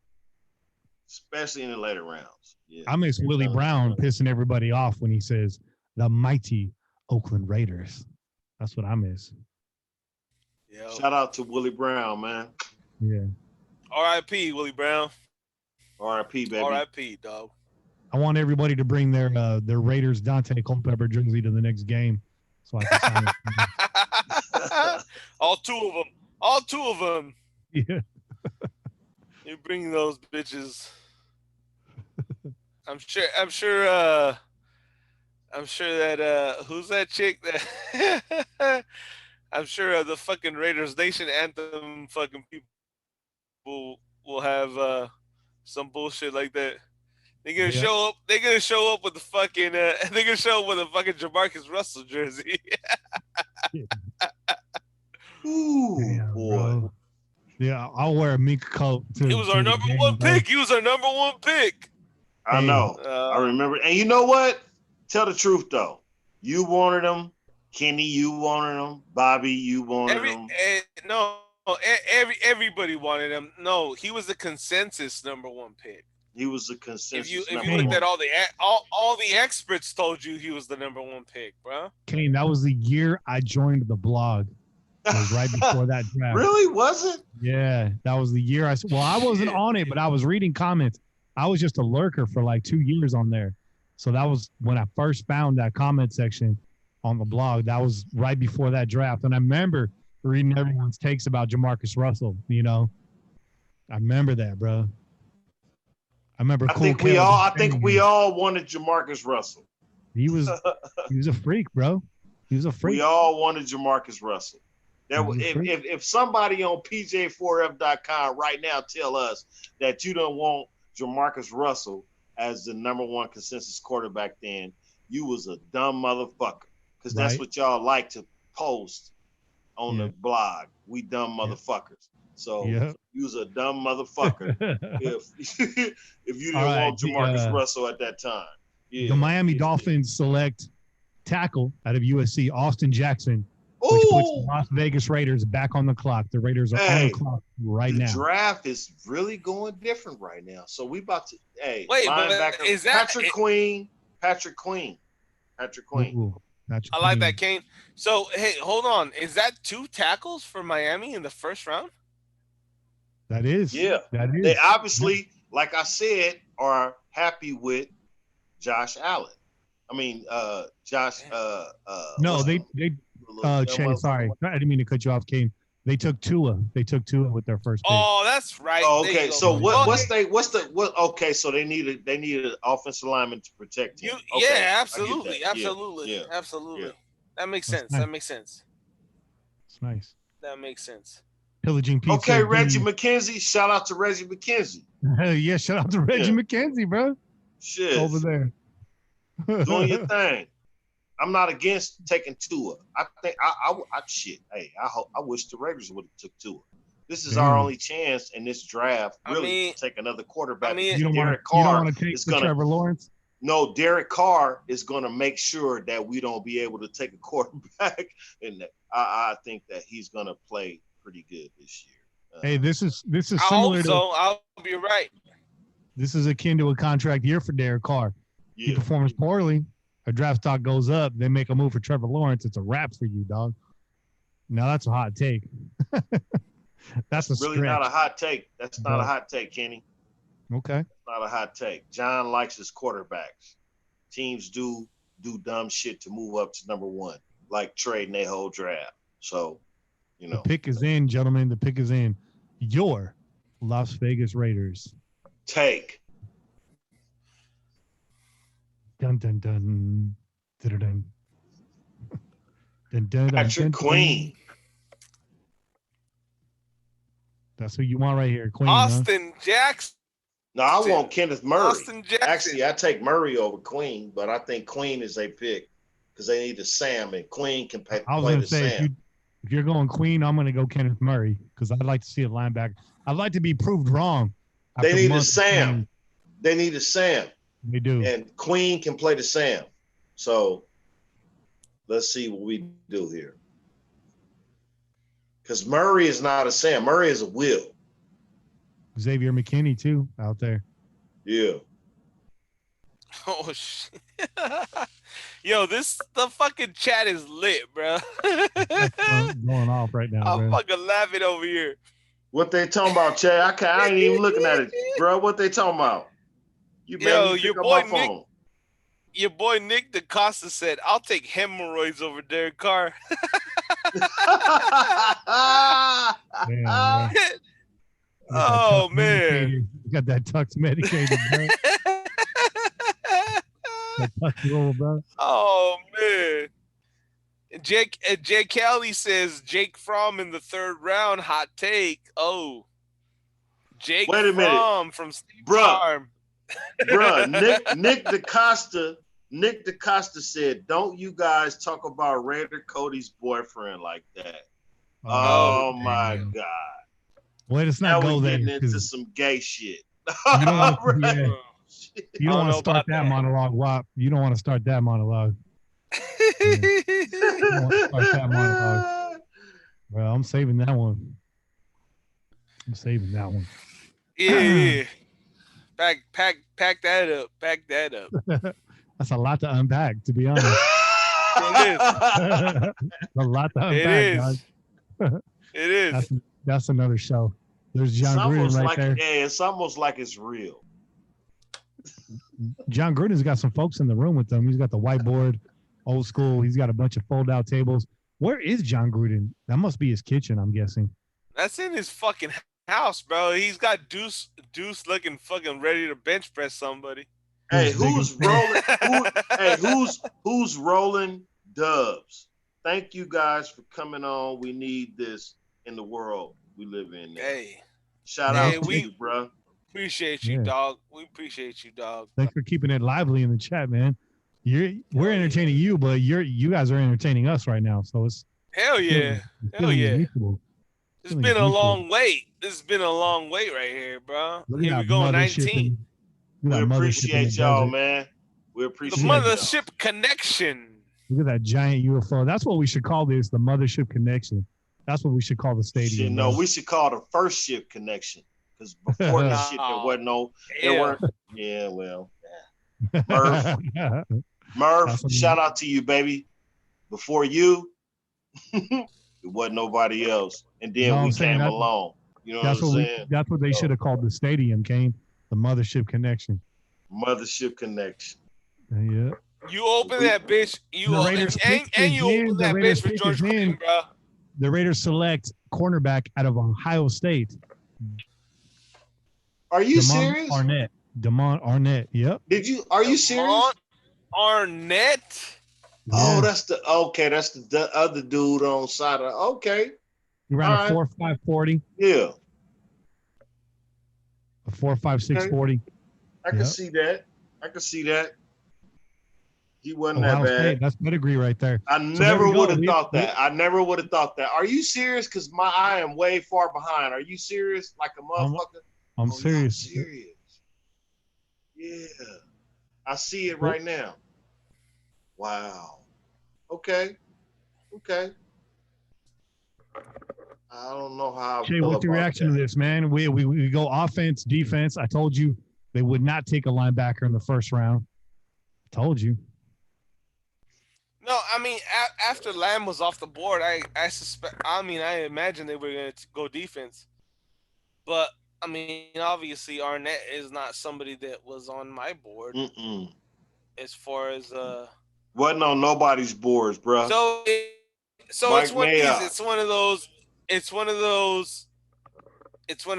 Yeah. I miss Willie Brown pissing everybody off when he says the mighty Oakland Raiders. That's what I miss. Yeah. Shout out to Willie Brown, man. Yeah. R.I.P. Willie Brown. R.I.P. baby. R.I.P. dog. I want everybody to bring their Raiders Dante Culpepper jersey to the next game, so I can sign it. All two of them. Yeah. You bring those bitches. I'm sure that who's that chick that I'm sure the fucking Raiders Nation anthem fucking people will have some bullshit like that. They're gonna show up. They're gonna show up with the fucking. They're gonna show up with a fucking Jamarcus Russell jersey. Ooh, damn, boy. Bro. Yeah, I'll wear a mink coat. He was our number one pick. He was our number one pick. I know. I remember. And you know what? Tell the truth though. You wanted him. Kenny, you wanted him. Bobby, you wanted him. Everybody wanted him. No, he was the consensus number one pick. He was the consensus. If you looked at all the experts told you he was the number one pick, bro. Kane, that was the year I joined the blog. It was right before that draft. Really? Was it? Yeah, that was the year I wasn't on it, but I was reading comments. I was just a lurker for like 2 years on there. So that was when I first found that comment section on the blog. That was right before that draft. And I remember reading everyone's takes about Jamarcus Russell, you know. I remember that, bro. I remember I think we all wanted Jamarcus Russell. He was a freak, bro. He was a freak. We all wanted Jamarcus Russell. If somebody on PJ4F.com right now tell us that you don't want Jamarcus Russell as the number one consensus quarterback, then you was a dumb motherfucker. Because that's what y'all like to post on the blog. We dumb motherfuckers. So you was a dumb motherfucker if you didn't want Jamarcus Russell at that time. Yeah. The Miami Dolphins select tackle out of USC, Austin Jackson, which puts the Las Vegas Raiders back on the clock. The Raiders are on the clock right now. The draft is really going different right now. So we about to wait, but is that Patrick Queen. Ooh, I like that, Kane. So hey, hold on. Is that 2 tackles for Miami in the first round? That is. Yeah. That is. They obviously, like I said, are happy with Josh Allen. I mean, Josh. No, they. Che, sorry, I didn't mean to cut you off, Kane. They took Tua. They took Tua with their first pick. Oh, that's right. Oh, okay, so okay, so they needed an offensive lineman to protect him. Yeah, absolutely. That makes sense. Nice. That makes sense. It's nice. That makes sense. Pillaging pizza. Okay, Reggie McKenzie. Shout out to Reggie McKenzie. Yeah, shout out to Reggie McKenzie, bro. Shit. Over there. Doing your thing. I'm not against taking Tua. I think I shit. Hey, I wish the Raiders would have took Tua. This is our only chance in this draft, really, to take another quarterback. You don't want to take Trevor Lawrence? No, Derek Carr is going to make sure that we don't be able to take a quarterback, and I think that he's going to play pretty good this year. Hey, this is similar. I hope so. I'll be right. This is akin to a contract year for Derek Carr. Yeah. He performs poorly. A draft stock goes up. They make a move for Trevor Lawrence. It's a wrap for you, dog. Now that's a hot take. That's really not a hot take. That's not a hot take, Kenny. Okay. Not a hot take. John likes his quarterbacks. Teams do dumb shit to move up to number 1, like trading their whole draft. So, you know. The pick is in, gentlemen. The pick is in. Your Las Vegas Raiders. Take. Dun dun dun. Dun dun. Dun dun. Patrick Queen. That's who you want right here, Queen. Austin Jackson. No, I want Kenneth Murray. Austin Jackson. Actually, I take Murray over Queen, but I think Queen is a pick because they need a Sam, and Queen can play the Sam. If you're going Queen, I'm going to go Kenneth Murray because I'd like to see a linebacker. I'd like to be proved wrong. They need a Sam. They need a Sam. They do. And Queen can play the Sam. So let's see what we do here. Because Murray is not a Sam. Murray is a Will. Xavier McKinney, too, out there. Yeah. Oh, shit. Yo, the fucking chat is lit, bro. Going off right now, I'm fucking laughing over here. What they talking about, Chad? I ain't even looking at it, bro. What they talking about? Your boy Nick DaCosta said, "I'll take hemorrhoids over Derek Carr." Damn, oh man, you got that tux medicated, bro. That tux roll, bro. Oh man. Jake Kelly says Jake Fromm in the 3rd round. Hot take. Oh, Jake Fromm from State Farm. Bruh, Nick DaCosta said, "Don't you guys talk about Raider Cody's boyfriend like that." Oh my God. Well, it's not go there. Getting into some gay shit. You don't want to start that monologue, Wop. You don't want to start that monologue. You don't want to start that monologue. Well, I'm saving that one. Yeah. Pack that up. Pack that up. That's a lot to unpack, to be honest. It is. A lot to unpack, guys. It is. That's another show. There's John Gruden right there. Yeah, it's almost like it's real. John Gruden's got some folks in the room with him. He's got the whiteboard, old school. He's got a bunch of fold-out tables. Where is John Gruden? That must be his kitchen, I'm guessing. That's in his fucking house, bro. He's got Deuce looking fucking ready to bench press somebody. Hey, who's rolling? Who's rolling dubs? Thank you guys for coming on. We need this in the world we live in now. Hey, shout out to you, bro. Appreciate you, dog. We appreciate you, dog. Thanks for keeping it lively in the chat, man. We're entertaining you, but you guys are entertaining us right now. So it's hell yeah. Hell yeah. It's been a long wait. This has been a long wait right here, bro. Here we go, 19. We appreciate y'all, man. We appreciate the mothership connection. Look at that giant UFO. That's what we should call this, the mothership connection. That's what we should call the stadium. No, we should call the first ship connection. Because before the shit, there wasn't no, there weren't. Yeah, well, yeah. Murph, shout out to you, baby. Before you, it wasn't nobody else, and then we came along. You know what I'm saying? That's what they should have called the stadium, Kane. The mothership connection. Mothership connection. Yeah. You open that bitch. You open that bitch for George Green, bro. The Raiders select cornerback out of Ohio State. Are you serious? Damon Arnett. Yep. Are you serious? Arnett. Yeah. Oh, that's the other dude on side of okay. He ran a 4.5 40. Yeah. A 4.56 40. I can see that. He wasn't Ohio that bad. State, that's pedigree right there. I never would have thought that. Are you serious? Because I am way far behind. Are you serious? Like a motherfucker? I'm serious. Serious. Yeah. I see it right now. Wow. Okay. I don't know how. Jay, what's your reaction to this, man? We go offense, defense. I told you they would not take a linebacker in the first round. I told you. No, I mean after Lamb was off the board, I imagine they were going to go defense, but I mean obviously Arnett is not somebody that was on my board. As far as wasn't on nobody's boards, bro. So it's one of these. It's one of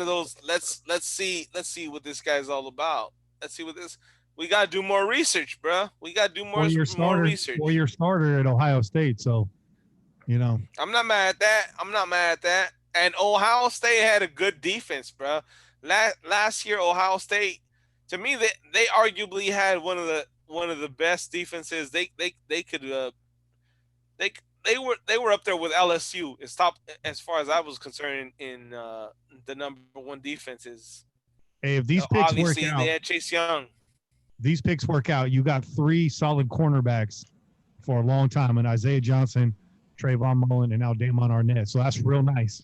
those. Let's see what this guy's all about. Let's see what this. We gotta do more research, bro. We gotta do more research. 4-year starter at Ohio State, so you know. I'm not mad at that. And Ohio State had a good defense, bro. Last year, Ohio State, to me, they arguably had one of the best defenses. They were up there with LSU. It's top as far as I was concerned in the number one defenses. Hey, if these picks work out, they had Chase Young. These picks work out. You got 3 solid cornerbacks for a long time, and Isaiah Johnson, Trayvon Mullen, and now Damon Arnett. So that's real nice.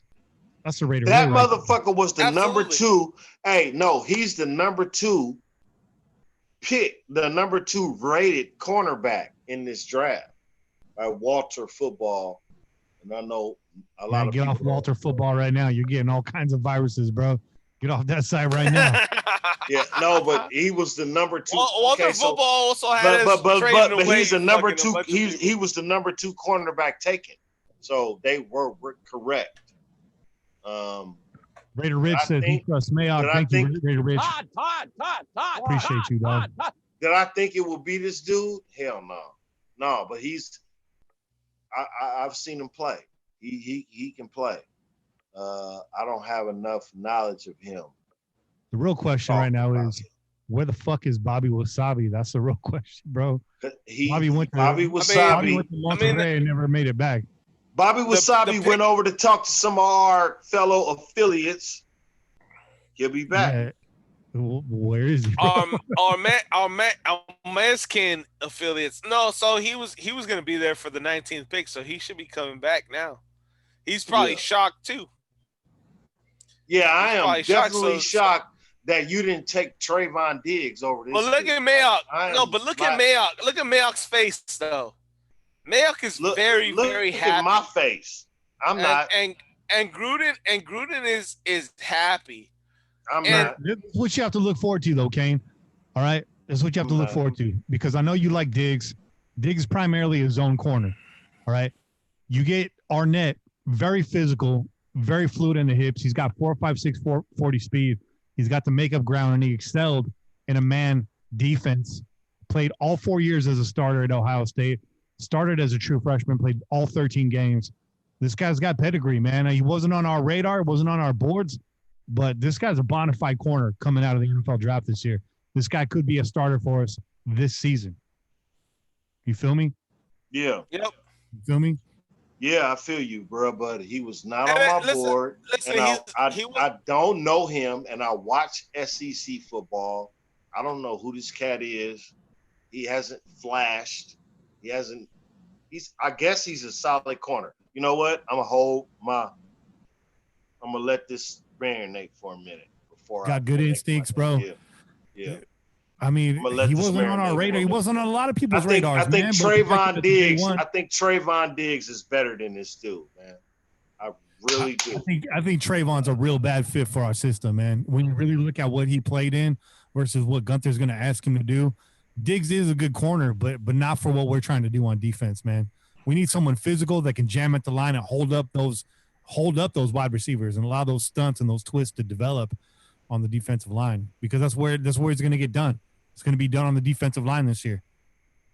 That's the Raider. That motherfucker was the number 2. Hey, no, he's the number 2 pick, the number 2 rated cornerback in this draft by Walter Football. And I know a lot of people. Get off Walter Football right now. You're getting all kinds of viruses, bro. Get off that side right now. Yeah, no, but he was the number 2. Walter Football also had but he's the number 2. He was the number 2 cornerback taken. So they were correct. Raider Rich says he trusts Mayock. Thank you, Raider Rich. Todd. Appreciate you, dog. Did I think it would be this dude? Hell no. No, but I've seen him play. He can play. I don't have enough knowledge of him. The real question right now is, where the fuck is Bobby Wasabi? That's the real question, bro. Bobby Wasabi went to Monterey and never made it back. Bobby Wasabi went over to talk to some of our fellow affiliates. He'll be back. Yeah. Where is he? Our Mexican affiliates. No, so he was going to be there for the 19th pick, so he should be coming back now. He's probably shocked too. Yeah, I am definitely shocked that you didn't take Trayvon Diggs over this. But look at Mayock. No, but look at Mayock. Look at Mayock's face, though. Mayock is very happy. Look at my face. I'm not. And Gruden is happy. I'm not. What you have to look forward to, though, Kane. All right. This is what you have to look forward to, because I know you like Diggs. Diggs is primarily a zone corner. All right. You get Arnett, very physical, very fluid in the hips. He's got 4.56, 440 speed. He's got the makeup ground, and he excelled in a man defense. Played all 4 years as a starter at Ohio State. Started as a true freshman, played all 13 games. This guy's got pedigree, man. He wasn't on our radar, wasn't on our boards, but this guy's a bona fide corner coming out of the NFL draft this year. This guy could be a starter for us this season. You feel me? Yeah. Yep. You feel me? Yeah, I feel you, bro. But he was not on my board, listen, and I don't know him, and I watch SEC football. I don't know who this cat is. He hasn't flashed. I guess he's a solid corner. You know what? I'm gonna let this marinate for a minute before got good instincts, bro. Yeah. I mean, he wasn't on our radar. He wasn't on a lot of people's radars. I think man, Trayvon Diggs. I think Trayvon Diggs is better than this dude, man. I really do. I think Trayvon's a real bad fit for our system, man. When you really look at what he played in versus what Gunther's going to ask him to do, Diggs is a good corner, but not for what we're trying to do on defense, man. We need someone physical that can jam at the line and hold up those wide receivers and allow those stunts and those twists to develop on the defensive line, because that's where it's going to get done. It's going to be done on the defensive line this year.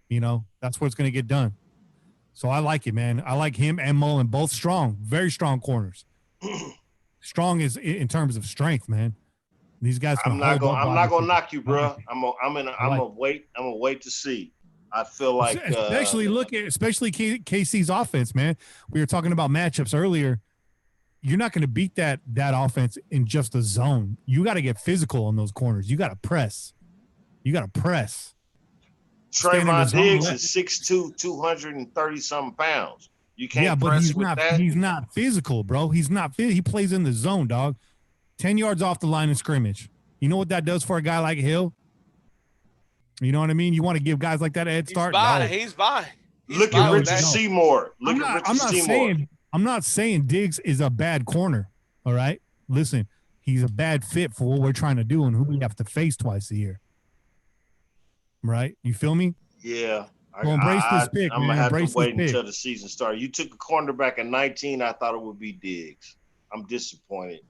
You know, that's where it's going to get done. So I like it, man. I like him and Mullen, both strong, very strong corners. Strong is in terms of strength, man. These guys. I'm not gonna knock you, bro. I'm gonna wait to see. I feel like especially KC's offense, man. We were talking about matchups earlier. You're not going to beat that offense in just a zone. You got to get physical on those corners. You got to press. Trayvon Diggs is 6'2", 230-something pounds. You can't press with that. He's not physical, bro. He's not fit. He plays in the zone, dog. 10 yards off the line of scrimmage. You know what that does for a guy like Hill? You know what I mean? You want to give guys like that a head start? He's by. Look at Richard Seymour. I'm not saying Diggs is a bad corner, all right? Listen, he's a bad fit for what we're trying to do and who we have to face twice a year. Right? You feel me? Yeah. Well, embrace this pick, I'm man. going to have to wait until the season starts. You took a cornerback in 19. I thought it would be Diggs. I'm disappointed.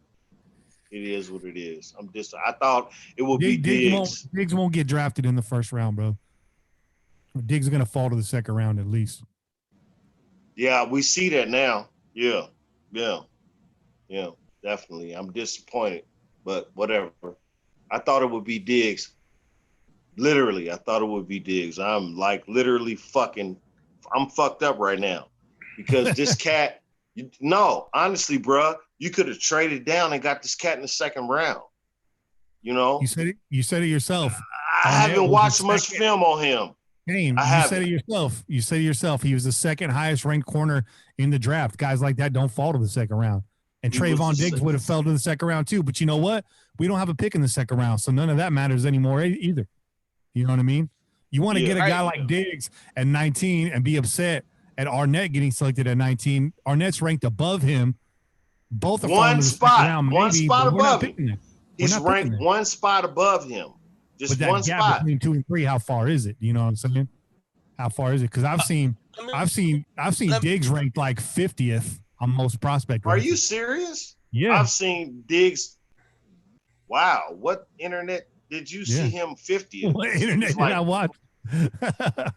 It is what it is. I thought it would be Diggs. Diggs won't get drafted in the first round, bro. Diggs is going to fall to the second round at least. Yeah, we see that now. Yeah, definitely. I'm disappointed, but whatever. I thought it would be Diggs. Literally, I thought it would be Diggs. I'm like literally I'm fucked up right now because this cat, honestly, bro, you could have traded down and got this cat in the second round. You know? You said it yourself. I haven't watched much film on him. You said it yourself. You said it yourself. He was the second highest ranked corner in the draft. Guys like that don't fall to the second round. And Trayvon Diggs would have fell to the second round too. But you know what? We don't have a pick in the second round, so none of that matters anymore either. You know what I mean? You want to get a guy like Diggs at 19 and be upset at Arnett getting selected at 19. Arnett's ranked above him. Both are one spot above him. He's ranked one spot above him. Just one gap spot between 2 and 3. How far is it? You know what I'm saying? How far is it? Because I've seen Diggs ranked like 50th on most prospect. Are you serious? Yeah, I've seen Diggs. Wow, what internet did you see him 50th? What internet did I watch?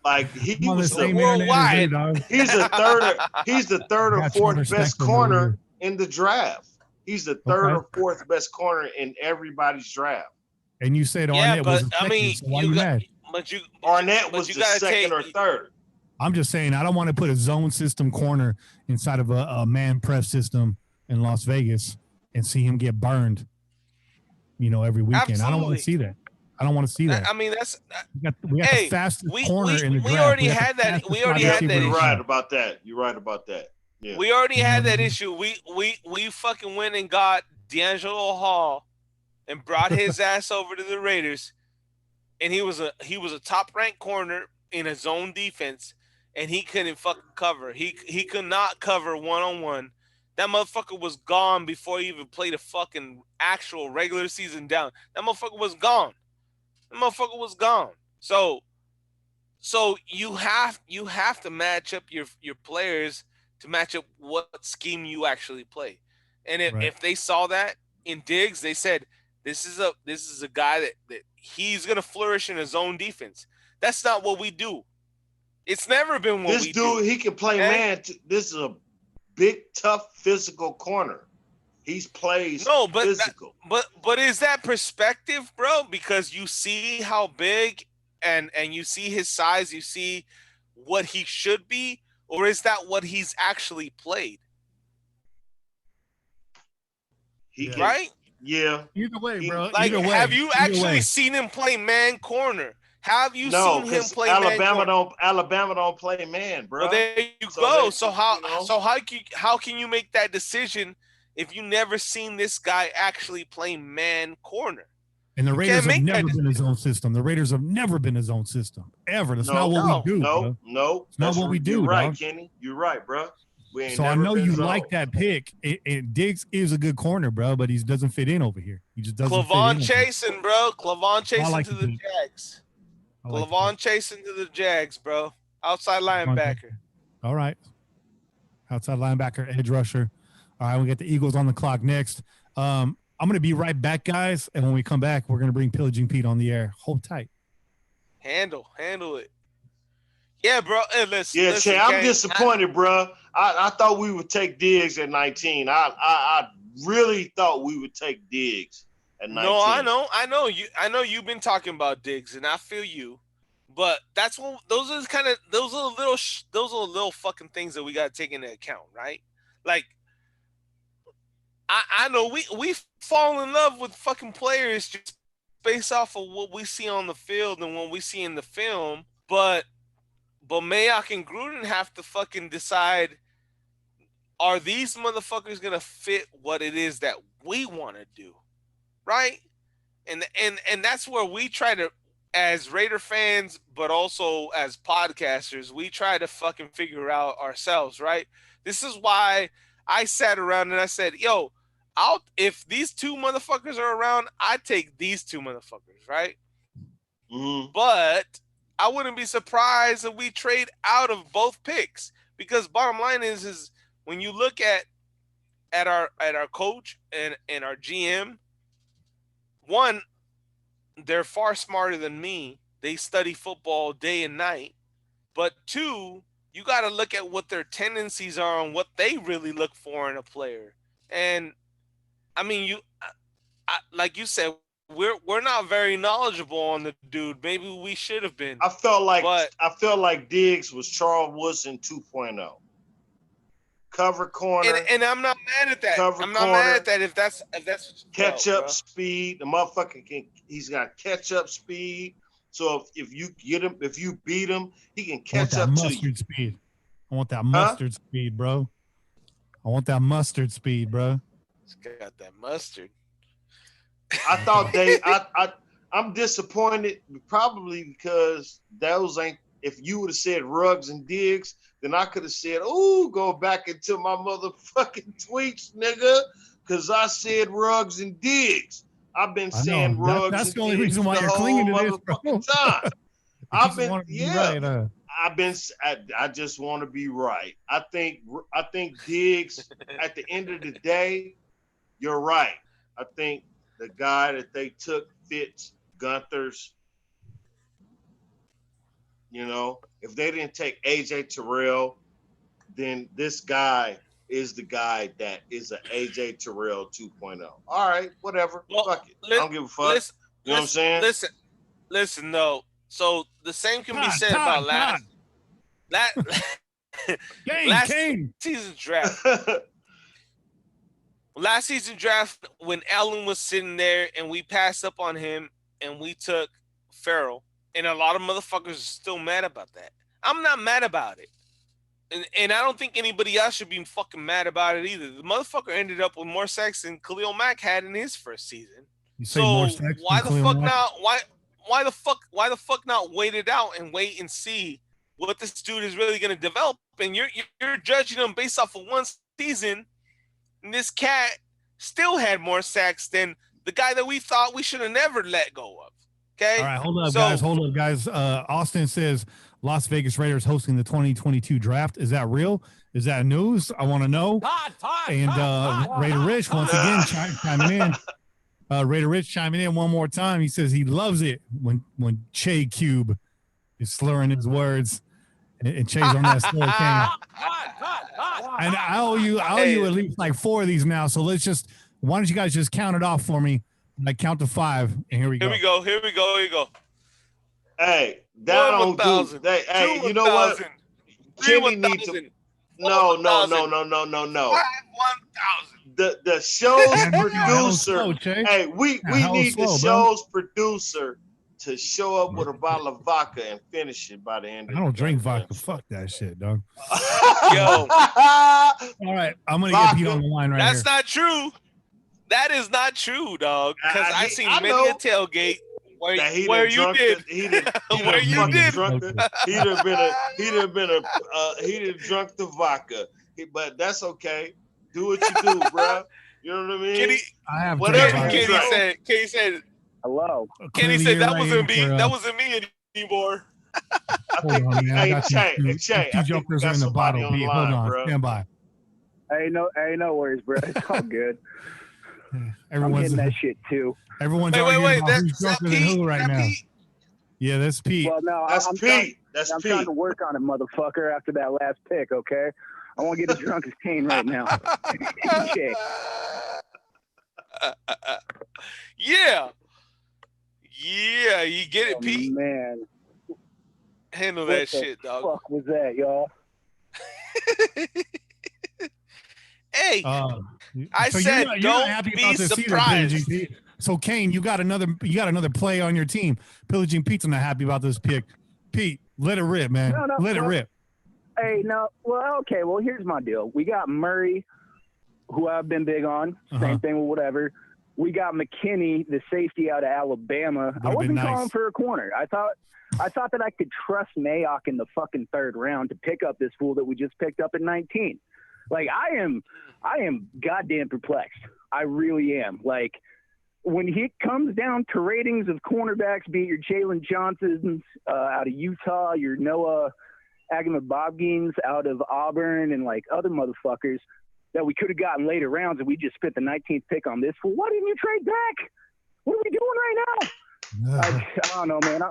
Like he was worldwide. He's the third or fourth best corner in the draft. He's the third or fourth best corner in everybody's draft. And you said Arnett was the second, so why you mad? Arnett was the second or third. I'm just saying I don't want to put a zone system corner inside of a man press system in Las Vegas and see him get burned, every weekend. Absolutely. I don't want to see that. I don't want to see that. I mean, that's we got the fastest corner in the draft. We already had that. We already had that. You're right about that. You're right about that. Yeah. We already had that issue. We fucking went and got D'Angelo Hall and brought his ass over to the Raiders, and he was a top ranked corner in a zone defense, and he couldn't fucking cover. He could not cover 1-on-1. That motherfucker was gone before he even played a fucking actual regular season down. That motherfucker was gone. The motherfucker was gone. So you have to match up your players to match up what scheme you actually play. And Right. if they saw that in Diggs, they said this is a guy that he's gonna flourish in his own defense. That's not what we do. It's never been what This we dude, do. he can play Okay? man. This is a big, tough, physical corner. He's plays No, physical. but is that perspective, bro? Because you see how big and you see his size, you see what he should be, or is that what he's actually played? He Yeah. can, Right? yeah. Either way, He- bro. Like, Either way. have you Either actually way. seen him play man corner? Have you No, seen him because play man corner? Alabama don't play man, bro. Well, there you So go. they- So how can you make that decision if you never seen this guy actually play man corner? And the You Raiders can't have make never that been his own system. The Raiders have never been his own system ever. That's not what we do, bro. No. It's not what we do, You're right, dog. Kenny. You're right, bro. We ain't So I never know been you zoned. like that pick. Diggs is a good corner, bro, but he doesn't fit in over here. He just doesn't fit in. Clavon chasing, bro. Clavon chasing like to the the pick. Jags. I like the Clavon pick. chasing to the Jags, bro. Outside linebacker. All right. Outside linebacker, edge rusher. All right, we get the Eagles on the clock next. I'm going to be right back, guys. And when we come back, we're going to bring Pillaging Pete on the air. Hold tight. Handle it. Yeah, bro. Hey, listen, Yeah, listen, Che, I'm gang. disappointed, bro. I thought we would take Diggs at 19. I really thought we would take Diggs at 19. No, I know you've been talking about Diggs, and I feel you. But that's what those are the little fucking things that we got to take into account, right? Like, I know we fall in love with fucking players just based off of what we see on the field and what we see in the film, but Mayock and Gruden have to fucking decide, are these motherfuckers gonna fit what it is that we want to do, right? And that's where we try to, as Raider fans, but also as podcasters, we try to fucking figure out ourselves, right? This is why I sat around and I said, yo, if these two motherfuckers are around, I take these two motherfuckers, right? Mm-hmm. But I wouldn't be surprised if we trade out of both picks, because bottom line is when you look at our coach and our GM, one, they're far smarter than me. They study football day and night. But two, you got to look at what their tendencies are and what they really look for in a player. And I mean, like you said, we're not very knowledgeable on the dude. Maybe we should have been. I felt like Diggs was Charles Woodson 2.0. Cover corner. And I'm not mad at that. I'm not mad at that if that's catch up speed. The motherfucker he's got catch up speed. So if you get him, if you beat him, he can catch up to you. Speed. I want that mustard speed, bro. I want that mustard speed, bro. It's got that mustard. I thought I'm disappointed probably because those ain't. If you would have said Ruggs and Diggs, then I could have said, "Ooh, go back into my motherfucking tweets, nigga," because I said Ruggs and Diggs. I've been saying Ruggs. That's and the only Diggs reason why you're the clinging to whole this, bro. motherfucking time. I just want to be right. I think Diggs. At the end of the day, you're right. I think the guy that they took fits Gunther's. You know, if they didn't take AJ Terrell, then this guy is the guy that is an AJ Terrell 2.0. All right, whatever. Well, fuck it. I don't give a fuck. You know what I'm saying? Listen, no. So the same can be said about last season draft. Last season draft, when Allen was sitting there and we passed up on him and we took Farrell, and a lot of motherfuckers are still mad about that. I'm not mad about it. And I don't think anybody else should be fucking mad about it either. The motherfucker ended up with more sacks than Khalil Mack had in his first season. So why the fuck not? Why the fuck not wait it out and wait and see what this dude is really going to develop? And you're judging him based off of one season. And this cat still had more sacks than the guy that we thought we should have never let go of. Okay. All right, hold up, guys. Austin says Las Vegas Raiders hosting the 2022 draft. Is that real? Is that news? I want to know. Raider Rich once again chiming in. Raider Rich chiming in one more time. He says he loves it when Che Cube is slurring his words and Che's on that slow cane. And I owe you at least like 4 of these now. So why don't you guys just count it off for me? Like count to 5, and here we go. Here we go. Hey, that don't do. Hey, you know what? Kenny needs to. No. 1,000. The show's producer. Hey, we need the show's producer to show up with a bottle of vodka and finish it by the end of the I don't drink vodka. Fuck that shit, dog. Yo. All right, I'm gonna get Pete on the line right here. That's not true. That is not true, dog. Because I seen many a tailgate where you did. He done drunk the vodka. But that's okay. Do what you do, bro. You know what I mean? Kenny, I have whatever Kenny said. Hello. Kenny said that wasn't me. That wasn't me anymore. Hey, Che, two jokers are in the bottle. Pete, hold on, bro. Stand by. Hey, no worries, bro. It's all good. Everyone's I'm getting that shit too. Everyone's arguing about who's That's drunker than who right now. Pete? Yeah, that's Pete. Well, no, that's Pete. I'm trying to work on it, motherfucker. After that last pick, okay. I want to get as drunk as Kane right now. Shit. Yeah, you get it, Pete. Man, handle that shit, dog. What the fuck was that, y'all? Hey, I so said you're not don't happy be about this surprised. Either, Pillaging. So Kane, you got another play on your team. Pillaging Pete's not happy about this pick. Pete, let it rip, man. Let it rip. Hey, no. Well, okay. Well, here's my deal. We got Murray, who I've been big on. Same thing with whatever. We got McKinney, the safety out of Alabama. I wasn't calling for a corner. I thought that I could trust Mayock in the fucking 3rd round to pick up this fool that we just picked up at 19. Like, I am goddamn perplexed. I really am. Like, when it comes down to ratings of cornerbacks, be it your Jalen Johnsons out of Utah, your Noah Agamabobgins out of Auburn, and like other motherfuckers that we could have gotten later rounds, and we just spent the 19th pick on this fool. Why didn't you trade back? What are we doing right now? I don't know, man.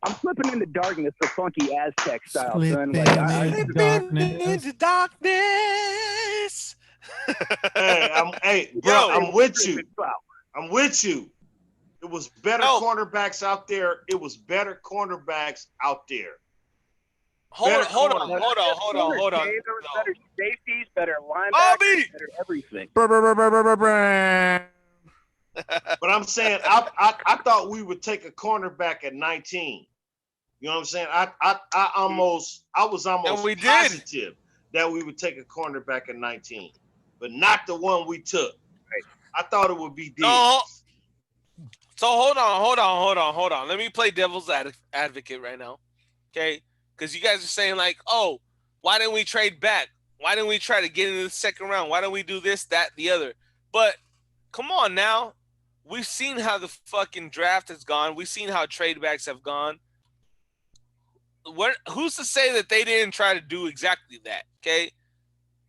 I'm slipping into darkness, the funky Aztec style, son. Into darkness. Hey, bro, I'm with you. I'm with you. It was better cornerbacks out there. Hold on. There were better safeties, better linebackers, better everything. But I'm saying, I thought we would take a cornerback at 19. You know what I'm saying? I was almost positive that we would take a cornerback at 19, but not the one we took. I thought it would be deep. No. So hold on. Let me play devil's advocate right now, okay? Because you guys are saying like, oh, why didn't we trade back? Why didn't we try to get into the 2nd round? Why don't we do this, that, the other? But come on now. We've seen how the fucking draft has gone. We've seen how trade backs have gone. Who's to say that they didn't try to do exactly that, okay?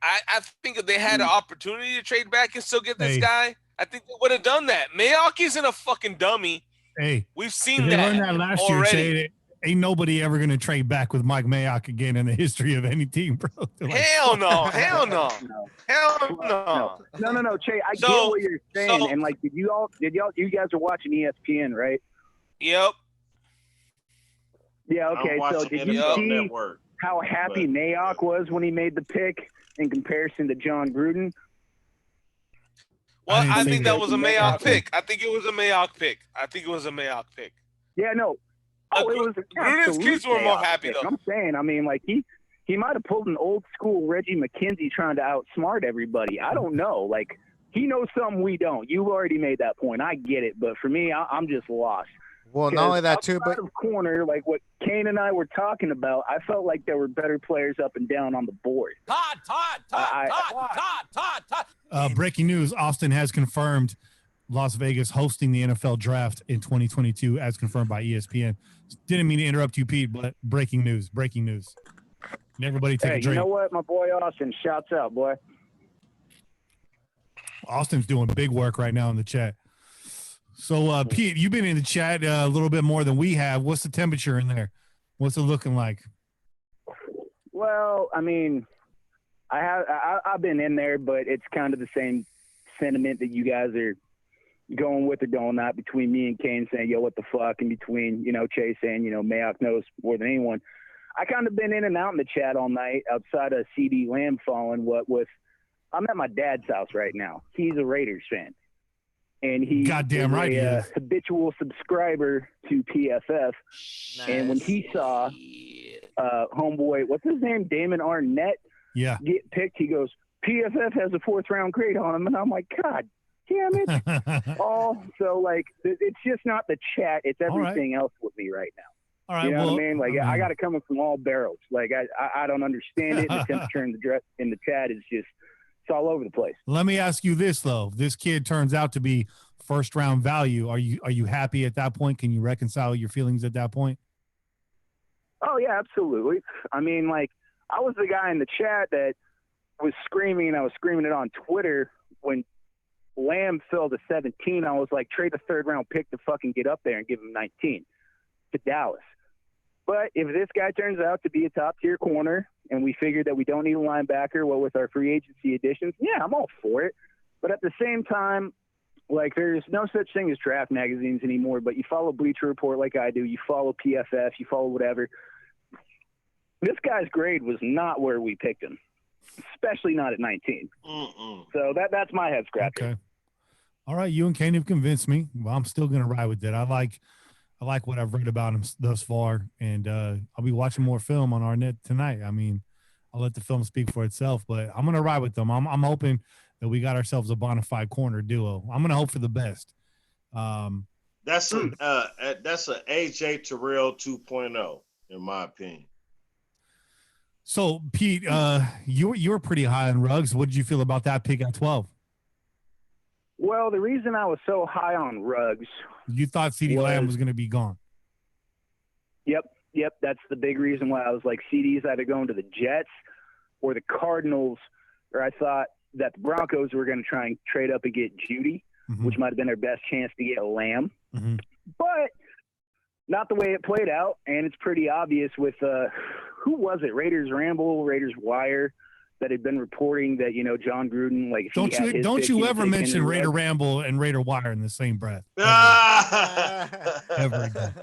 I think if they had an opportunity to trade back and still get this guy, I think they would have done that. Mayock isn't a fucking dummy. Hey, we've seen they that learned that last already. year. Ain't nobody ever gonna trade back with Mike Mayock again in the history of any team, bro. Like, hell no. No, Che, I get what you're saying. And like, you guys are watching ESPN, right? Yep. Yeah, okay. So did you see how happy Mayock was when he made the pick in comparison to John Gruden? Well, I think that was a Mayock pick. I think it was a Mayock pick. Yeah, no. Oh, it was Gruden's kids were more happy though. I'm saying, I mean, like he might have pulled an old school Reggie McKenzie trying to outsmart everybody. I don't know. Like, he knows something we don't. You've already made that point. I get it, but for me, I'm just lost. Well, not only that too, but of corner, like what Kane and I were talking about, I felt like there were better players up and down on the board. Breaking news: Austin has confirmed Las Vegas hosting the NFL draft in 2022, as confirmed by ESPN. Didn't mean to interrupt you, Pete, but breaking news. And everybody take a drink. You know what? My boy Austin, shouts out, boy. Austin's doing big work right now in the chat. So, Pete, you've been in the chat a little bit more than we have. What's the temperature in there? What's it looking like? Well, I mean, I've been in there, but it's kind of the same sentiment that you guys are going with or going not, between me and Kane saying, yo, what the fuck, and between, Chase saying, Mayock knows more than anyone. I kind of been in and out in the chat all night outside of CD Lamb falling. I'm at my dad's house right now. He's a Raiders fan. And he's goddamn right, a habitual subscriber to PFF. Nice. And when he saw homeboy, what's his name, Damon Arnett, get picked, he goes, PFF has a 4th-round grade on him. And I'm like, God damn it. So, like, it's just not the chat. It's everything else with me right now. All right, you know what I mean? Like, I got it coming from all barrels. Like, I don't understand it. The temperature in the chat is just, it's all over the place. Let me ask you this, though. This kid turns out to be 1st-round value. Are you happy at that point? Can you reconcile your feelings at that point? Oh, yeah, absolutely. I mean, like, I was the guy in the chat that was screaming, and I was screaming it on Twitter when Lamb fell to 17. I was like, trade the 3rd-round pick to fucking get up there and give him 19 to Dallas. But if this guy turns out to be a top-tier corner and we figure that we don't need a linebacker, with our free agency additions, yeah, I'm all for it. But at the same time, like, there's no such thing as draft magazines anymore, but you follow Bleacher Report like I do. You follow PFF. You follow whatever. This guy's grade was not where we picked him, especially not at 19. So that's my head scratcher. Okay. All right, you and Kane have convinced me. Well, I'm still going to ride with it. I like what I've read about him thus far, and I'll be watching more film on Arnett tonight. I mean, I'll let the film speak for itself, but I'm going to ride with them. I'm hoping that we got ourselves a bona fide corner duo. I'm going to hope for the best. That's a AJ Terrell 2.0, in my opinion. So, Pete, you were pretty high on Ruggs. What did you feel about that pick at 12? Well, the reason I was so high on Ruggs, you thought CeeDee Lamb was going to be gone. Yep. That's the big reason why I was like, CD's either going to the Jets or the Cardinals, or I thought that the Broncos were going to try and trade up and get Judy, which might have been their best chance to get Lamb. But not the way it played out, and it's pretty obvious with who was it? Raiders Ramble, Raiders Wire, that had been reporting that, John Gruden, like, don't you ever mention Raider Ramble and Raider Wire in the same breath. Ever again.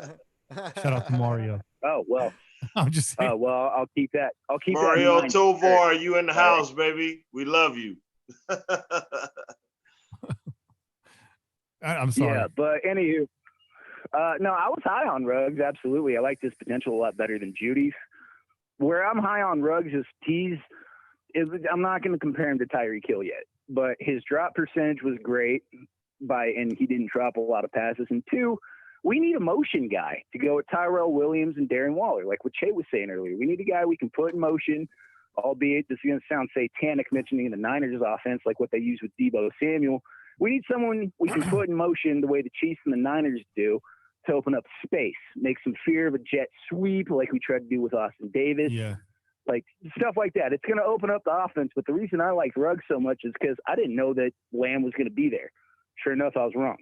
Shout out to Mario. Oh, well. I'm just saying. Oh, well, I'll keep that. Mario that Tovar, you in the house, baby. We love you. I'm sorry. Yeah, but anywho, no, I was high on Ruggs. Absolutely. I like his potential a lot better than Judy's. Where I'm high on Ruggs is I'm not going to compare him to Tyreek Hill yet, but his drop percentage was great and he didn't drop a lot of passes. And 2, we need a motion guy to go with Tyrell Williams and Darren Waller, like what Che was saying earlier. We need a guy we can put in motion, albeit this is going to sound satanic mentioning the Niners offense, like what they use with Deebo Samuel. We need someone we can put in motion the way the Chiefs and the Niners do to open up space, make some fear of a jet sweep like we tried to do with Austin Davis. Yeah. Like stuff like that. It's going to open up the offense. But the reason I like Ruggs so much is because I didn't know that Lamb was going to be there. Sure enough, I was wrong.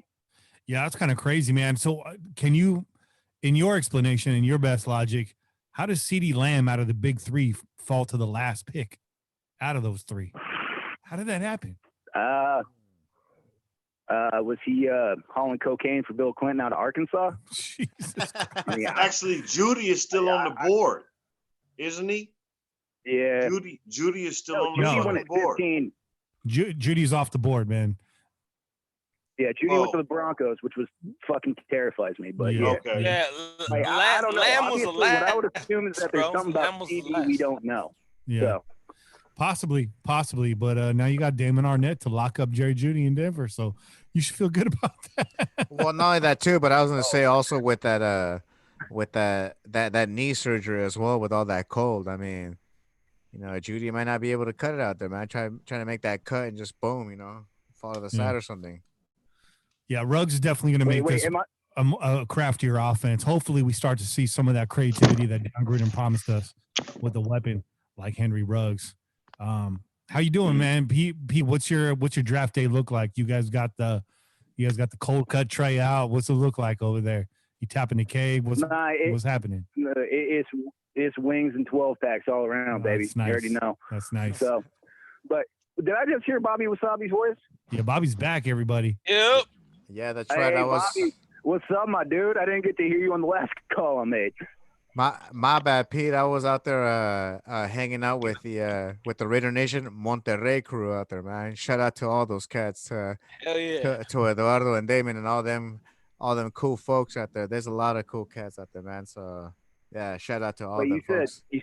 Yeah, that's kind of crazy, man. So can you, in your explanation, in your best logic, how does CeeDee Lamb out of the big 3 fall to the last pick out of those 3? How did that happen? Was he hauling cocaine for Bill Clinton out of Arkansas? Jesus. Actually, Judy is still on the board, isn't he? Yeah. Judy is still on the board. 15. Judy's off the board, man. Yeah, Judy went to the Broncos, which was fucking terrifies me. But yeah, okay. Yeah, like, I don't know. Lamb was the last. What I would assume is that there's something about CeeDee we don't know. Yeah, so. possibly. But now you got Damon Arnett to lock up Jerry Judy in Denver, so you should feel good about that. Well, not only that too, but I was going to say also with that knee surgery as well, with all that cold. I mean, Judy might not be able to cut it out there, man. Trying to make that cut and just boom, fall to the side or something. Yeah, Ruggs is definitely going to make this am I? a craftier offense. Hopefully, we start to see some of that creativity that John Gruden promised us with a weapon like Henry Ruggs. How you doing, man? Pete, what's your draft day look like? You guys got the cold cut tray out. What's it look like over there? You tapping the keg? What's happening? It's wings and 12 packs all around, baby. That's nice. You already know. That's nice. So, but did I just hear Bobby Wasabi's voice? Yeah, Bobby's back, everybody. Yep. Yeah, that's right. Hey, Bobby, what's up, my dude? I didn't get to hear you on the last call I made. My bad, Pete. I was out there hanging out with the Raider Nation Monterrey crew out there, man. Shout out to all those cats, Hell yeah. to Eduardo and Damon and all them cool folks out there. There's a lot of cool cats out there, man. So yeah, shout out to all them folks. You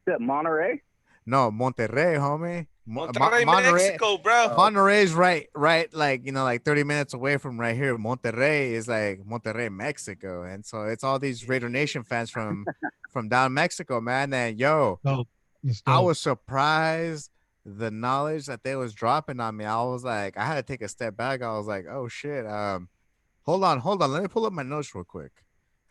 said Monterrey? No, Monterrey, homie. Monterrey, Mexico, bro. Monterrey's right, like, like 30 minutes away from right here. Monterrey is like Monterrey, Mexico. And so it's all these Raider Nation fans from down Mexico, man. And I was surprised the knowledge that they was dropping on me. I was like, I had to take a step back. I was like, oh shit. Hold on. Let me pull up my notes real quick.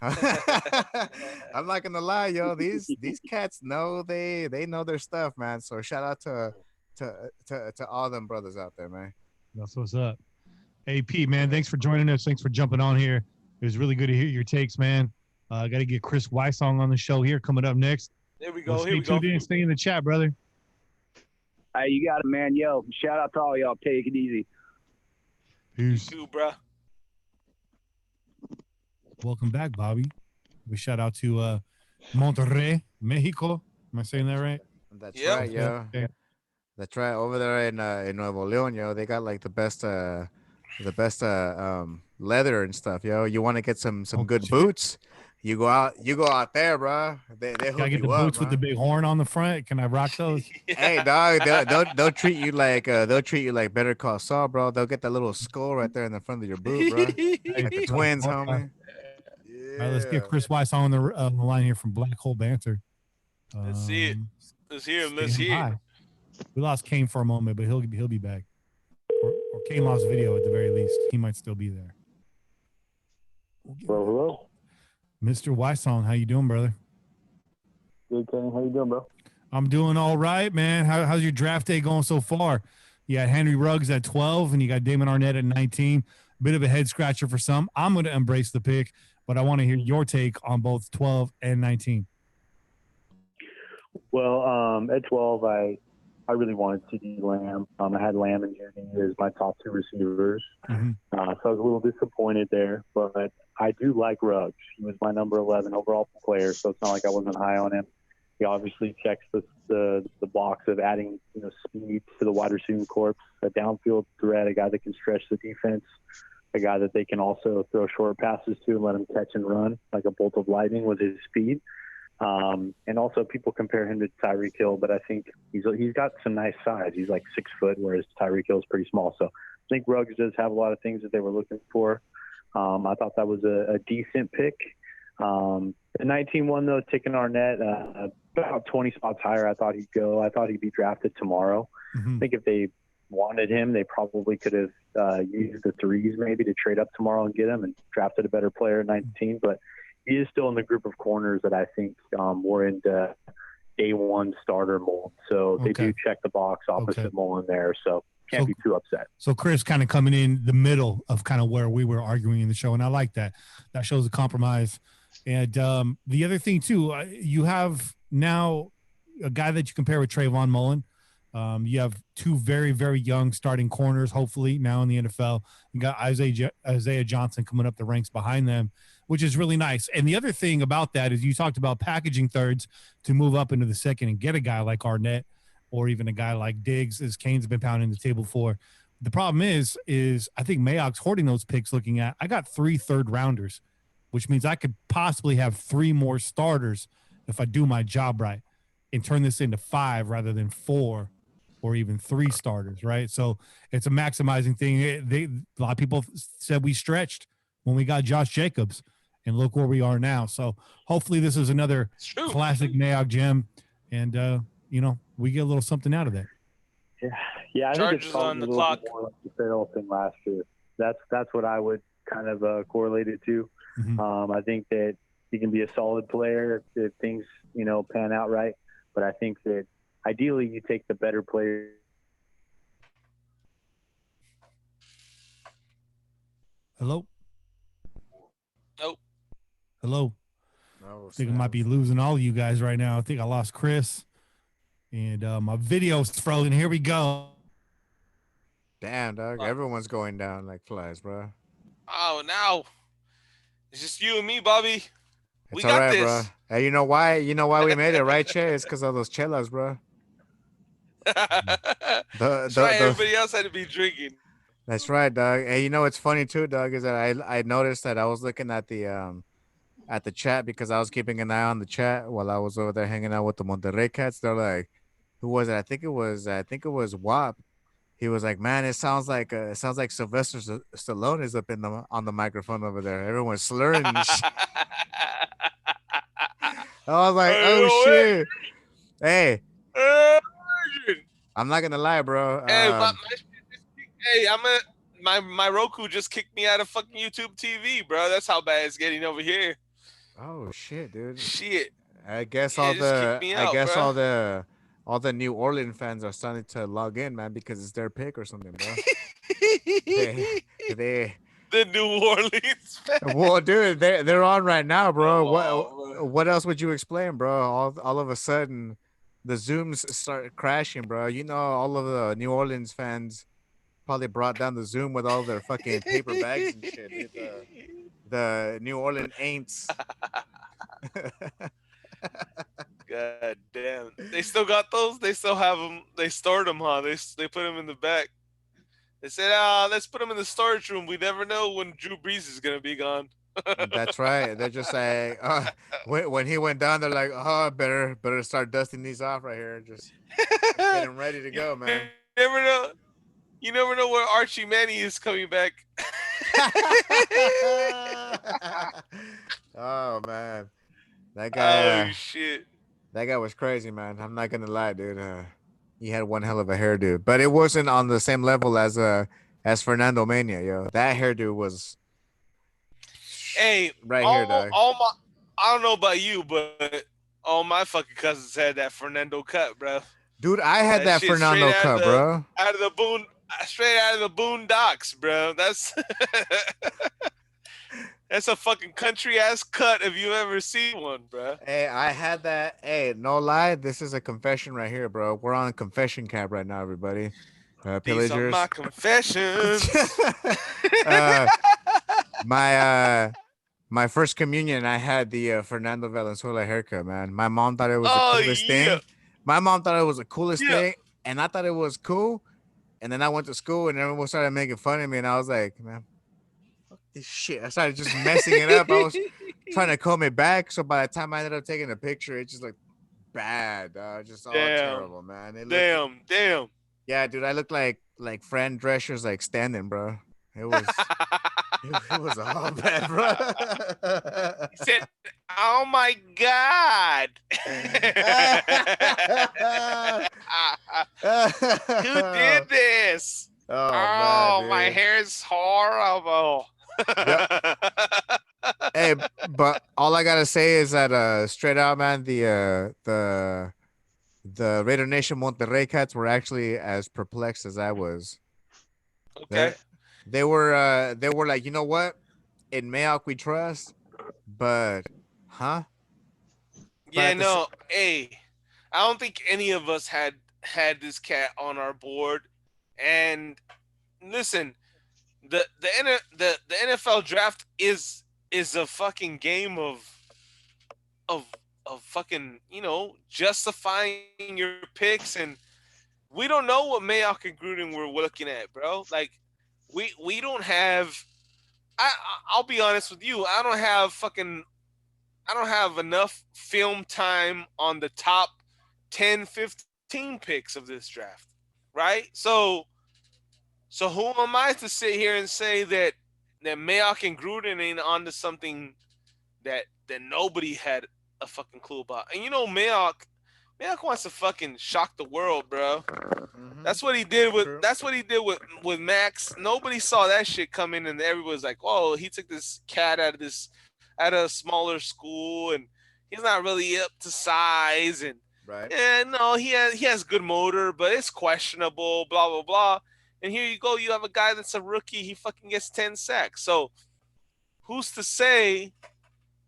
I'm not gonna lie, yo. These cats know they know their stuff, man. So shout out to all them brothers out there, man. That's what's up. Hey Pete, man, thanks for joining us. Thanks for jumping on here. It was really good to hear your takes, man. I got to get Chris Wysong on the show here coming up next. There we go. Stay tuned in. Stay in the chat, brother. Hey, you got it, man. Yo, shout out to all y'all. Take it easy. Peace. You too, bro. Welcome back, Bobby. We shout out to Monterrey, Mexico. Am I saying that right? That's right, yo. Okay. That's right. Over there in Nuevo León, yo, they got like the best leather and stuff, yo. You want to get some good boots? You go out there, bro. They hook you up. Can I get the boots with the big horn on the front? Can I rock those? Hey, dog, they'll treat you like Better Call Saul, bro. They'll get that little skull right there in the front of your boot, bro. Like the twins, homie. All right, let's get Chris Weiss on the line here from Black Hole Banter. Let's see it. Let's hear him. Let's hear it. We lost Kane for a moment, but he'll be back. Or Kane lost video at the very least. He might still be there. Hello. Mr. Wysong, how you doing, brother? Good, Kane. How you doing, bro? I'm doing all right, man. How's your draft day going so far? You got Henry Ruggs at 12, and you got Damon Arnett at 19. Bit of a head scratcher for some. I'm going to embrace the pick, but I want to hear your take on both 12 and 19. Well, at 12, I really wanted CD Lamb. I had Lamb and Judy as my top two receivers. Mm-hmm. So I was a little disappointed there, but I do like Ruggs. He was my number 11 overall player, so it's not like I wasn't high on him. He obviously checks the box of adding speed to the wide receiving corps, a downfield threat, a guy that can stretch the defense, a guy that they can also throw short passes to and let him catch and run like a bolt of lightning with his speed. And also people compare him to Tyreek Hill, but I think he's got some nice size. He's like 6 foot, whereas Tyreek Hill is pretty small. So I think Ruggs does have a lot of things that they were looking for. I thought that was a decent pick. The 19-1, though, Ticking Arnett, about 20 spots higher, I thought he'd go. I thought he'd be drafted tomorrow. Mm-hmm. I think if they wanted him, they probably could have used the threes maybe to trade up tomorrow and get him and drafted a better player at 19. But he is still in the group of corners that I think were in the day one starter mold. So they do check the box opposite Mullen there. So can't be too upset. So Chris kind of coming in the middle of kind of where we were arguing in the show. And I like that. That shows a compromise. And the other thing, too, you have now a guy that you compare with Trayvon Mullen. You have two very, very young starting corners, hopefully, now in the NFL. You got Isaiah Johnson coming up the ranks behind them, which is really nice. And the other thing about that is you talked about packaging thirds to move up into the second and get a guy like Arnett or even a guy like Diggs, as Kane's been pounding the table for. The problem is I think Mayock's hoarding those picks looking at, I got 3 third-rounders, which means I could possibly have 3 more starters if I do my job right and turn this into 5 rather than 4 or even 3 starters, right? So it's a maximizing thing. A lot of people said we stretched when we got Josh Jacobs, and look where we are now. So hopefully this is another classic Mayock gem, and, we get a little something out of that. Yeah, I Chargers think it's probably on the a little clock. bit more like the Farrell thing last year. That's what I would kind of correlate it to. I think that he can be a solid player if things pan out right, but I think that ideally you take the better player. Hello. Oh. Hello. No, I think I might be losing all of you guys right now. I think I lost Chris, and my video's frozen. Here we go. Damn, dog. Everyone's going down like flies, bro. Oh, now it's just you and me, Bobby. It's We all got right, bro. this. Hey, you know why? You know why we made it, right, Che? It's because of those chelas, bro. That's right. Everybody else had to be drinking. That's right, dog. Hey, you know what's funny too, Doug, is that I noticed that I was looking at the chat because I was keeping an eye on the chat while I was over there hanging out with the Monterrey cats. They're like, who was it? I think it was WAP. He was like, man, it sounds like Sylvester Stallone is up in the on the microphone over there. Everyone's slurring and shit. I was like, oh shit. Hey, I'm not gonna lie, bro. Hey, hey, my Roku just kicked me out of fucking YouTube TV, bro. That's how bad it's getting over here. Oh shit, dude. Shit. I guess Yeah, just kicked me out, bro. all the New Orleans fans are starting to log in, man, because it's their pick or something, bro. they The New Orleans fans. well, dude, they're on right now, bro. Come on, bro. What else would you explain, bro? All of a sudden, the Zooms start crashing, bro. You know, all of the New Orleans fans probably brought down the Zoom with all their fucking paper bags and shit, dude. The New Orleans Aints. God damn. They still got those? They still have them. They stored them, huh? They put them in the back. They said, let's put them in the storage room. We never know when Drew Brees is going to be gone. That's right. They're just like, when he went down, they're like, oh, better start dusting these off right here. Just get him ready to go, man. Never know. You never know where Archie Manning is coming back. Oh man, that guy. Oh shit. That guy was crazy, man. I'm not gonna lie, dude. He had one hell of a hairdo, but it wasn't on the same level as Fernando Mania, yo. That hairdo was Hey, right here, dog. I don't know about you, but all my fucking cousins had that Fernando cut, bro. Dude, I had that shit Fernando cut, bro. Straight out of the boondocks, bro. That's a fucking country ass cut if you ever seen one, bro. Hey, I had that. Hey, no lie, this is a confession right here, bro. We're on a confession cap right now, everybody. These are Pillagers. my confessions. My first communion, I had the Fernando Valenzuela haircut, man. My mom thought it was the coolest thing. My mom thought it was the coolest thing, and I thought it was cool. And then I went to school, and everyone started making fun of me, and I was like, man, fuck this shit. I started just messing it up. I was trying to comb it back, so by the time I ended up taking a picture, it just looked bad, just all terrible, man. Damn. Yeah, dude, I looked like Fran Drescher's like standing, bro. It was it was all bad, bro. He said, "Oh my god, who did this? Oh man, my hair's horrible." Yep. Hey, but all I gotta say is that straight out, man, the Raider Nation Monterrey cats were actually as perplexed as I was. Okay. They were like, you know what? In Mayock we trust, but huh? Yeah, no. Hey, I don't think any of us had this cat on our board. And listen, the NFL draft is a fucking game of fucking, justifying your picks, and we don't know what Mayock and Gruden were looking at, bro. Like we don't have. I'll be honest with you. I don't have enough film time on the top 10, 15 picks of this draft, right? So who am I to sit here and say that Mayock and Gruden ain't onto something that nobody had a fucking clue about? And Mayock wants to fucking shock the world, bro. That's what he did with. True. That's what he did with Max. Nobody saw that shit coming, and everybody's like, "Oh, he took this cat out of a smaller school, and he's not really up to size." And Right. no, he has good motor, but it's questionable. Blah blah blah. And here you go. You have a guy that's a rookie. He fucking gets 10 sacks. So who's to say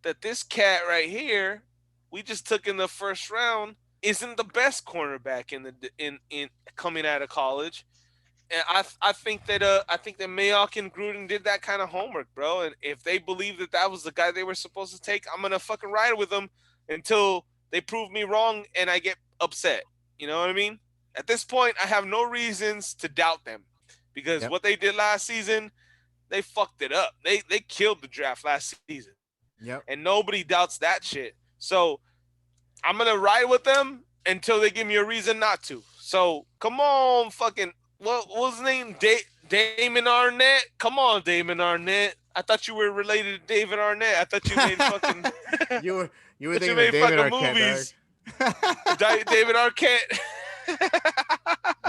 that this cat right here, we just took in the first round, isn't the best cornerback in coming out of college? And I think that Mayock and Gruden did that kind of homework, bro. And if they believe that was the guy they were supposed to take, I'm gonna fucking ride with them until they prove me wrong and I get upset. You know what I mean? At this point, I have no reasons to doubt them because what they did last season, they fucked it up. They killed the draft last season. Yep. And nobody doubts that shit. So I'm gonna ride with them until they give me a reason not to. So come on, fucking what was his name? Damon Arnett. Come on, Damon Arnett. I thought you were related to David Arnett. I thought you made fucking you were thinking of David Arquette, movies. David Arquette.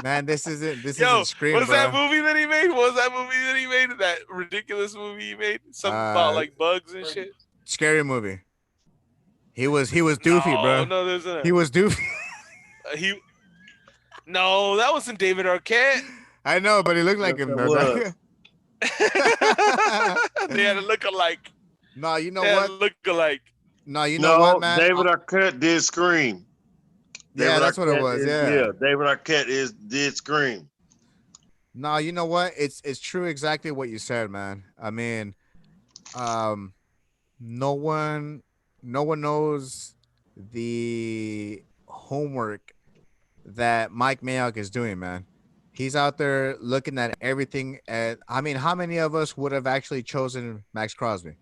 Man, this isn't Scream, what was bro. that movie that he made? What was that movie that he made? That ridiculous movie he made? Something about like bugs and shit. Scary movie. He was doofy, bro. No, there's a He was doofy. No, that wasn't David Arquette. I know, but he looked like him. Was. They had a look-alike. No, you know what? Look-alike. No, you know what, man? David Arquette did Scream. Yeah, that's what it was. David Arquette did Scream. No, you know what? It's true exactly what you said, man. I mean, no one knows the homework that Mike Mayock is doing, man. He's out there looking at everything. I mean, how many of us would have actually chosen Max Crosby?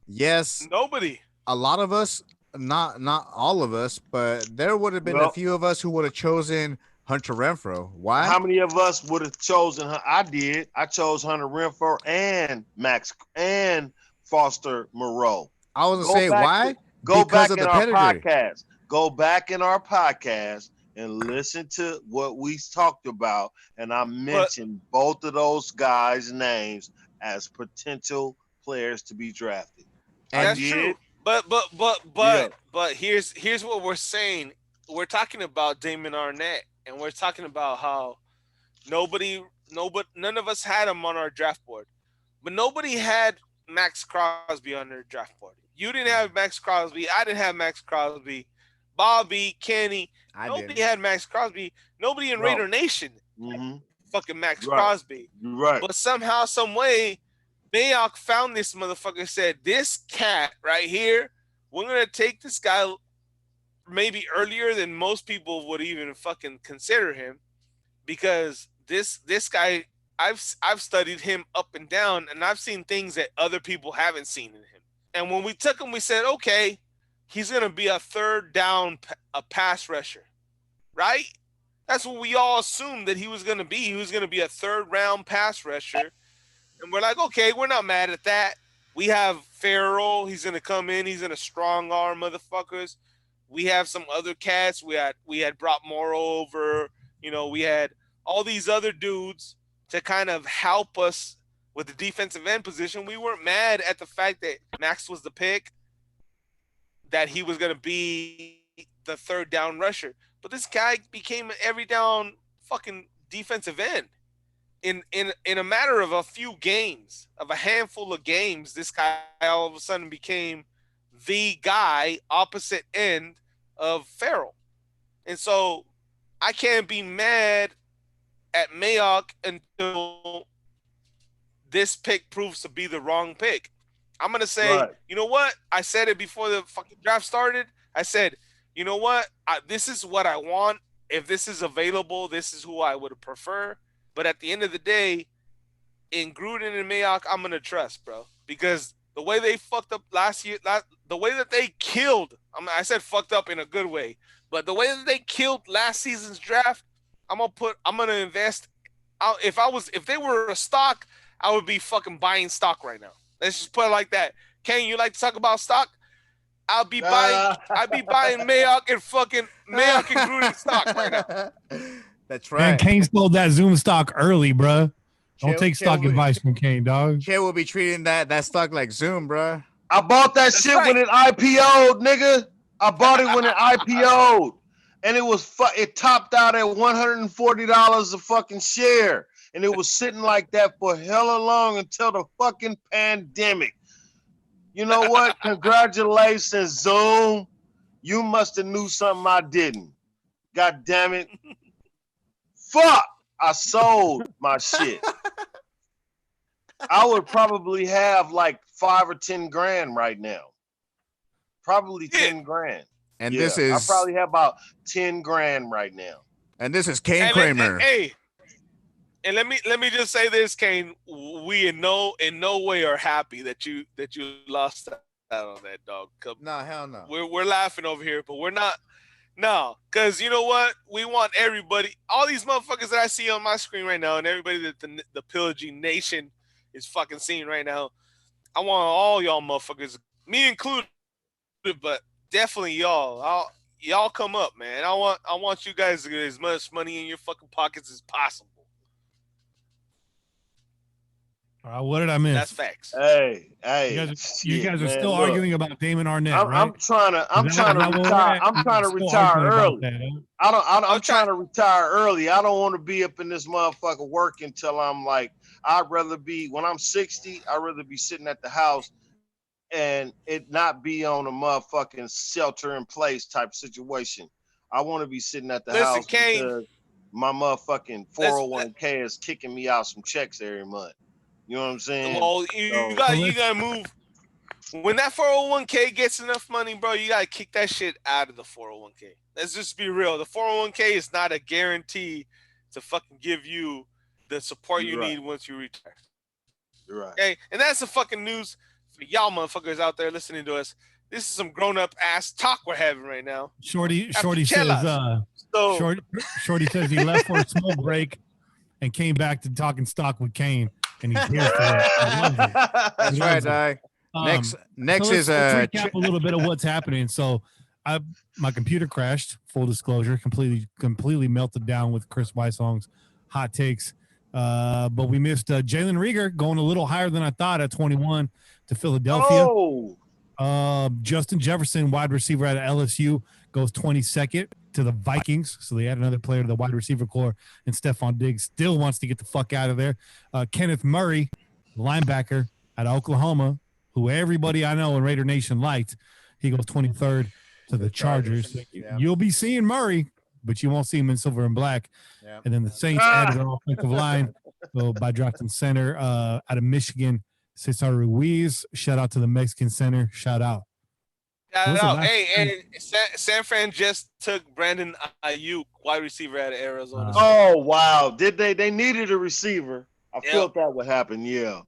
Yes, nobody. A lot of us, not all of us, but there would have been a few of us who would have chosen Hunter Renfrow. Why? How many of us would have chosen? I did. I chose Hunter Renfrow and Max and Foster Moreau. I was gonna say why? Go because back of in the our pedigree. podcast. Go back in our podcast and listen to what we talked about. And I mentioned both of those guys' names as potential players to be drafted. That's true. But here's what we're saying. We're talking about Damon Arnett, and we're talking about how none of us had him on our draft board, but nobody had Max Crosby on their draft board. You didn't have Max Crosby. I didn't have Max Crosby. Bobby, Kenny, nobody had Max Crosby. Nobody in Raider Nation had fucking Max Crosby. Right. But somehow, some way, Mayock found this motherfucker, said, this cat right here, we're going to take this guy maybe earlier than most people would even fucking consider him, because this guy, I've studied him up and down, and I've seen things that other people haven't seen in him. And when we took him, we said, okay, he's going to be a third down a pass rusher, right? That's what we all assumed that he was going to be. He was going to be a third round pass rusher. And we're like, okay, we're not mad at that. We have Farrell. He's going to come in. He's going to strong arm motherfuckers. We have some other cats. We had brought Morrow over. You know, we had all these other dudes to kind of help us with the defensive end position. We weren't mad at the fact that Max was the pick, that he was going to be the third down rusher. But this guy became an every down fucking defensive end. In a matter of a few games, of a handful of games, this guy all of a sudden became the guy opposite end of Farrell. And so I can't be mad at Mayock until this pick proves to be the wrong pick. I'm going to say, you know what? I said it before the fucking draft started. I said, you know what? This is what I want. If this is available, this is who I would prefer. But at the end of the day, in Gruden and Mayock, I'm going to trust, bro. Because the way they fucked up last year, the way that they killed, I said fucked up in a good way, but the way that they killed last season's draft, I'm going to invest. If they were a stock, I would be fucking buying stock right now. Let's just put it like that. Ken, you like to talk about stock? I'd be buying Mayock and Gruden stock right now. That's Man, right. Kane sold that Zoom stock early, bruh. Don't Che- take stock Che- advice from Kane, dog. Che will be treating that stock like Zoom, bro. I bought that That's shit right. when it IPO'd, nigga. I bought it when it IPO'd, and it topped out at $140 a fucking share, and it was sitting like that for hella long until the fucking pandemic. You know what? Congratulations, Zoom. You must have knew something I didn't. God damn it. Fuck. I sold my shit. I would probably have like 5 or 10 grand right now. Probably 10 grand. And Yeah, this I is probably have about 10 grand right now. Kane Kramer. Hey, and let me just say this, Kane. We in no way are happy that you lost out on that, dog. No, hell no. We're laughing over here, but we're not. No, because you know what? We want everybody, all these motherfuckers that I see on my screen right now, and everybody that the Pillaging Nation is fucking seeing right now. I want all y'all motherfuckers, me included, but definitely y'all. Y'all come up, man. I want you guys to get as much money in your fucking pockets as possible. What did I miss? That's facts. Hey, you guys are man, still look, arguing about Damon Arnett, right? I'm trying to retire. I'm trying to retire early. I'm trying to retire early. I don't want to be up in this motherfucker working till I'm like, when I'm 60, I'd rather be sitting at the house and it not be on a motherfucking shelter in place type situation. I want to be sitting at the house because my motherfucking 401k is kicking me out some checks every month. You know what I'm saying? Well, you gotta move. When that 401k gets enough money, bro, you gotta kick that shit out of the 401k. Let's just be real. The 401k is not a guarantee to fucking give you the support you need once you retire. You're right. Okay, and that's the fucking news for y'all motherfuckers out there listening to us. This is some grown up ass talk we're having right now. Shorty says Shorty says he left for a smoke break and came back to talking stock with Kane. And he's here for it. I love it. That's right, Di. Next let's recap a little bit of what's happening. So, my computer crashed. Full disclosure, completely melted down with Chris Weissong's hot takes. But we missed Jalen Rieger going a little higher than I thought at 21 to Philadelphia. Justin Jefferson, wide receiver out of LSU, goes 22nd to the Vikings. So they add another player to the wide receiver core, and Stephon Diggs still wants to get the fuck out of there. Kenneth Murray, linebacker out of Oklahoma, who everybody I know in Raider Nation liked, he goes 23rd to the Chargers. Yeah. You'll be seeing Murray, but you won't see him in silver and black. Yeah. And then the Saints added an offensive line by drafting center out of Michigan, Cesar Ruiz. Shout out to the Mexican center. Shout out. Hey, and San Fran just took Brandon Ayuk, wide receiver out of Arizona. Oh, wow. Did they? They needed a receiver. I felt that would happen, yeah.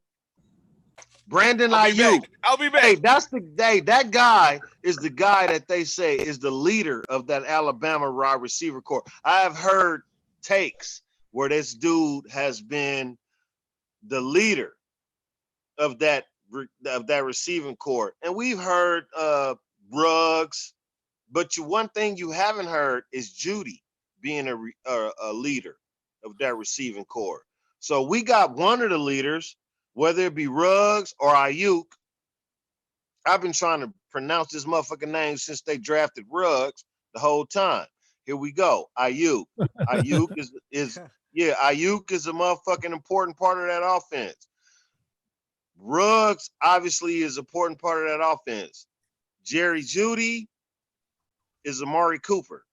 Brandon Ayuk. I'll be back. Hey, that guy is the guy that they say is the leader of that Alabama wide receiver corps. I have heard takes where this dude has been the leader of that receiving corps. And we've heard Ruggs, but one thing you haven't heard is Judy being a leader of that receiving corps. So we got one of the leaders, whether it be Ruggs or Ayuk. I've been trying to pronounce this motherfucking name since they drafted Ruggs the whole time. Here we go. Ayuk. Ayuk Ayuk is a motherfucking important part of that offense. Ruggs obviously is an important part of that offense. Jerry Jeudy is Amari Cooper.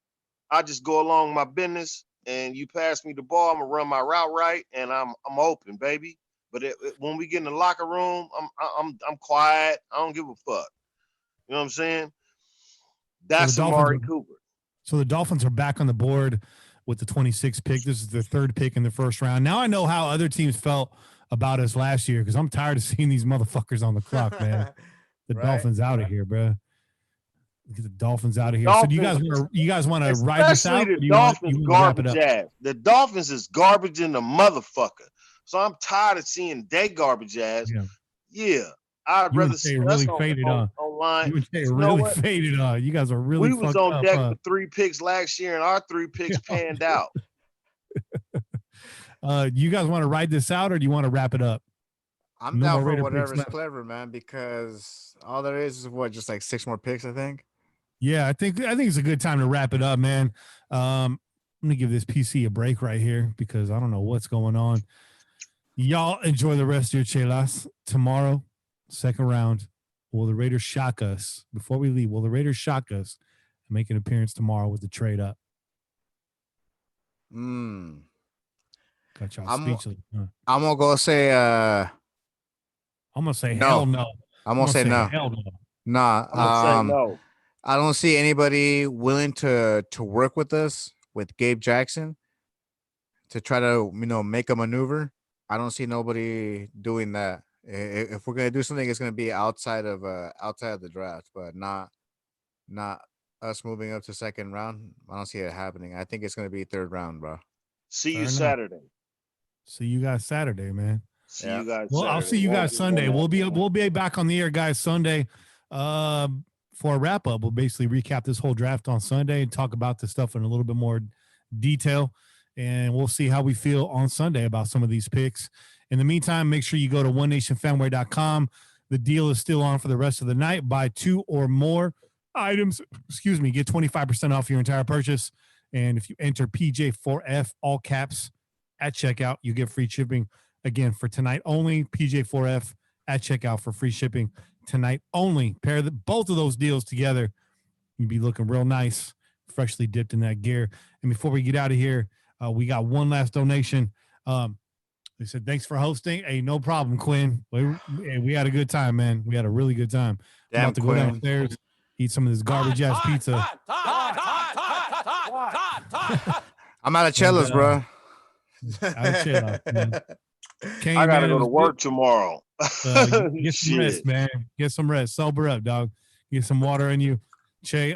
I just go along my business, and you pass me the ball, I'm gonna run my route right, and I'm open, baby. But when we get in the locker room, I'm quiet. I don't give a fuck. You know what I'm saying? That's Amari Cooper. So the Dolphins are back on the board with the 26th pick. This is their third pick in the first round. Now I know how other teams felt about us last year because I'm tired of seeing these motherfuckers on the clock, man. The Dolphins out of here, bro. Get the Dolphins out of here. So do you guys want to ride this out? The Dolphins garbage ass. The Dolphins is garbage in the motherfucker. So I'm tired of seeing they garbage ass. Yeah. I'd rather see really faded on online. You would say really faded on. You guys are really. We was on deck for 3 picks last year, and our 3 picks panned out. You guys want to ride this out, or do you want to wrap it up? I'm down for whatever's clever, man, because all there is what, just like 6 more picks, I think. Yeah, I think it's a good time to wrap it up, man. I'm gonna give this PC a break right here because I don't know what's going on. Y'all enjoy the rest of your chelas. Tomorrow, second round. Will the Raiders shock us before we leave? Will the Raiders shock us and make an appearance tomorrow with the trade up? Got y'all speechless. Huh? I'm gonna go say. I'm gonna say no. hell no. I'm gonna say no. Hell no. Nah. I'm gonna say no. I don't see anybody willing to work with us with Gabe Jackson to try to make a maneuver. I don't see nobody doing that. If we're gonna do something, it's gonna be outside of the draft, but not us moving up to second round. I don't see it happening. I think it's gonna be third round, bro. See you Saturday. See you guys Saturday, man. See you guys. Well, Saturday. I'll see you guys Sunday. We'll be back on the air, guys, Sunday. For a wrap up, we'll basically recap this whole draft on Sunday and talk about this stuff in a little bit more detail. And we'll see how we feel on Sunday about some of these picks. In the meantime, make sure you go to onenationfanway.com. The deal is still on for the rest of the night. Buy 2 or more items, get 25% off your entire purchase. And if you enter PJ4F, all caps, at checkout, you get free shipping. Again, for tonight only, PJ4F at checkout for free shipping tonight only. Pair both of those deals together, you'd be looking real nice, freshly dipped in that gear. And before we get out of here, we got one last donation. They said, thanks for hosting. Hey, no problem, Quinn. We had a good time, man. We had a really good time. I'm about to go downstairs, eat some of this garbage ass pizza. I'm out of cellos, bro. I gotta go to work tomorrow. Get some rest, man. Get some rest. Sober up, dog. Get some water in you. Che,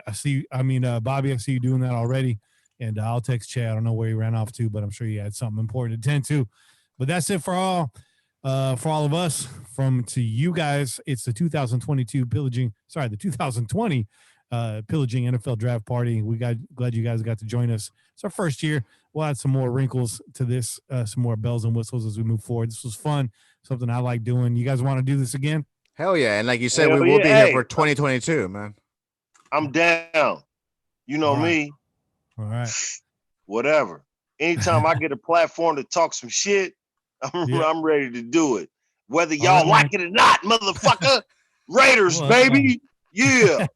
Bobby, I see you doing that already. And I'll text Che. I don't know where he ran off to, but I'm sure he had something important to tend to. But that's it for all of us. To you guys, it's the 2020 Pillaging NFL Draft Party. Glad you guys got to join us. It's our first year. We'll add some more wrinkles to this, some more bells and whistles as we move forward. This was fun, something I like doing. You guys want to do this again? Hell yeah. And like you said, we will be here for 2022, man. I'm down. You know me. All right. Whatever. Anytime I get a platform to talk some shit, I'm ready to do it. Whether y'all like it or not, motherfucker. Raiders, baby. Yeah.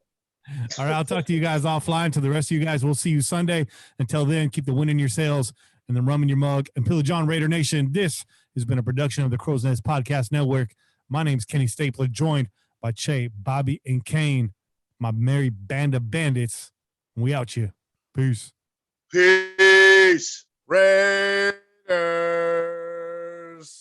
All right, I'll talk to you guys offline. To the rest of you guys, we'll see you Sunday. Until then, keep the win in your sails and the rum in your mug. And Pillage on Raider Nation, this has been a production of the Crow's Nest Podcast Network. My name's Kenny Stapler, joined by Che, Bobby, and Kane, my merry band of bandits. We out here. Peace. Peace. Raiders.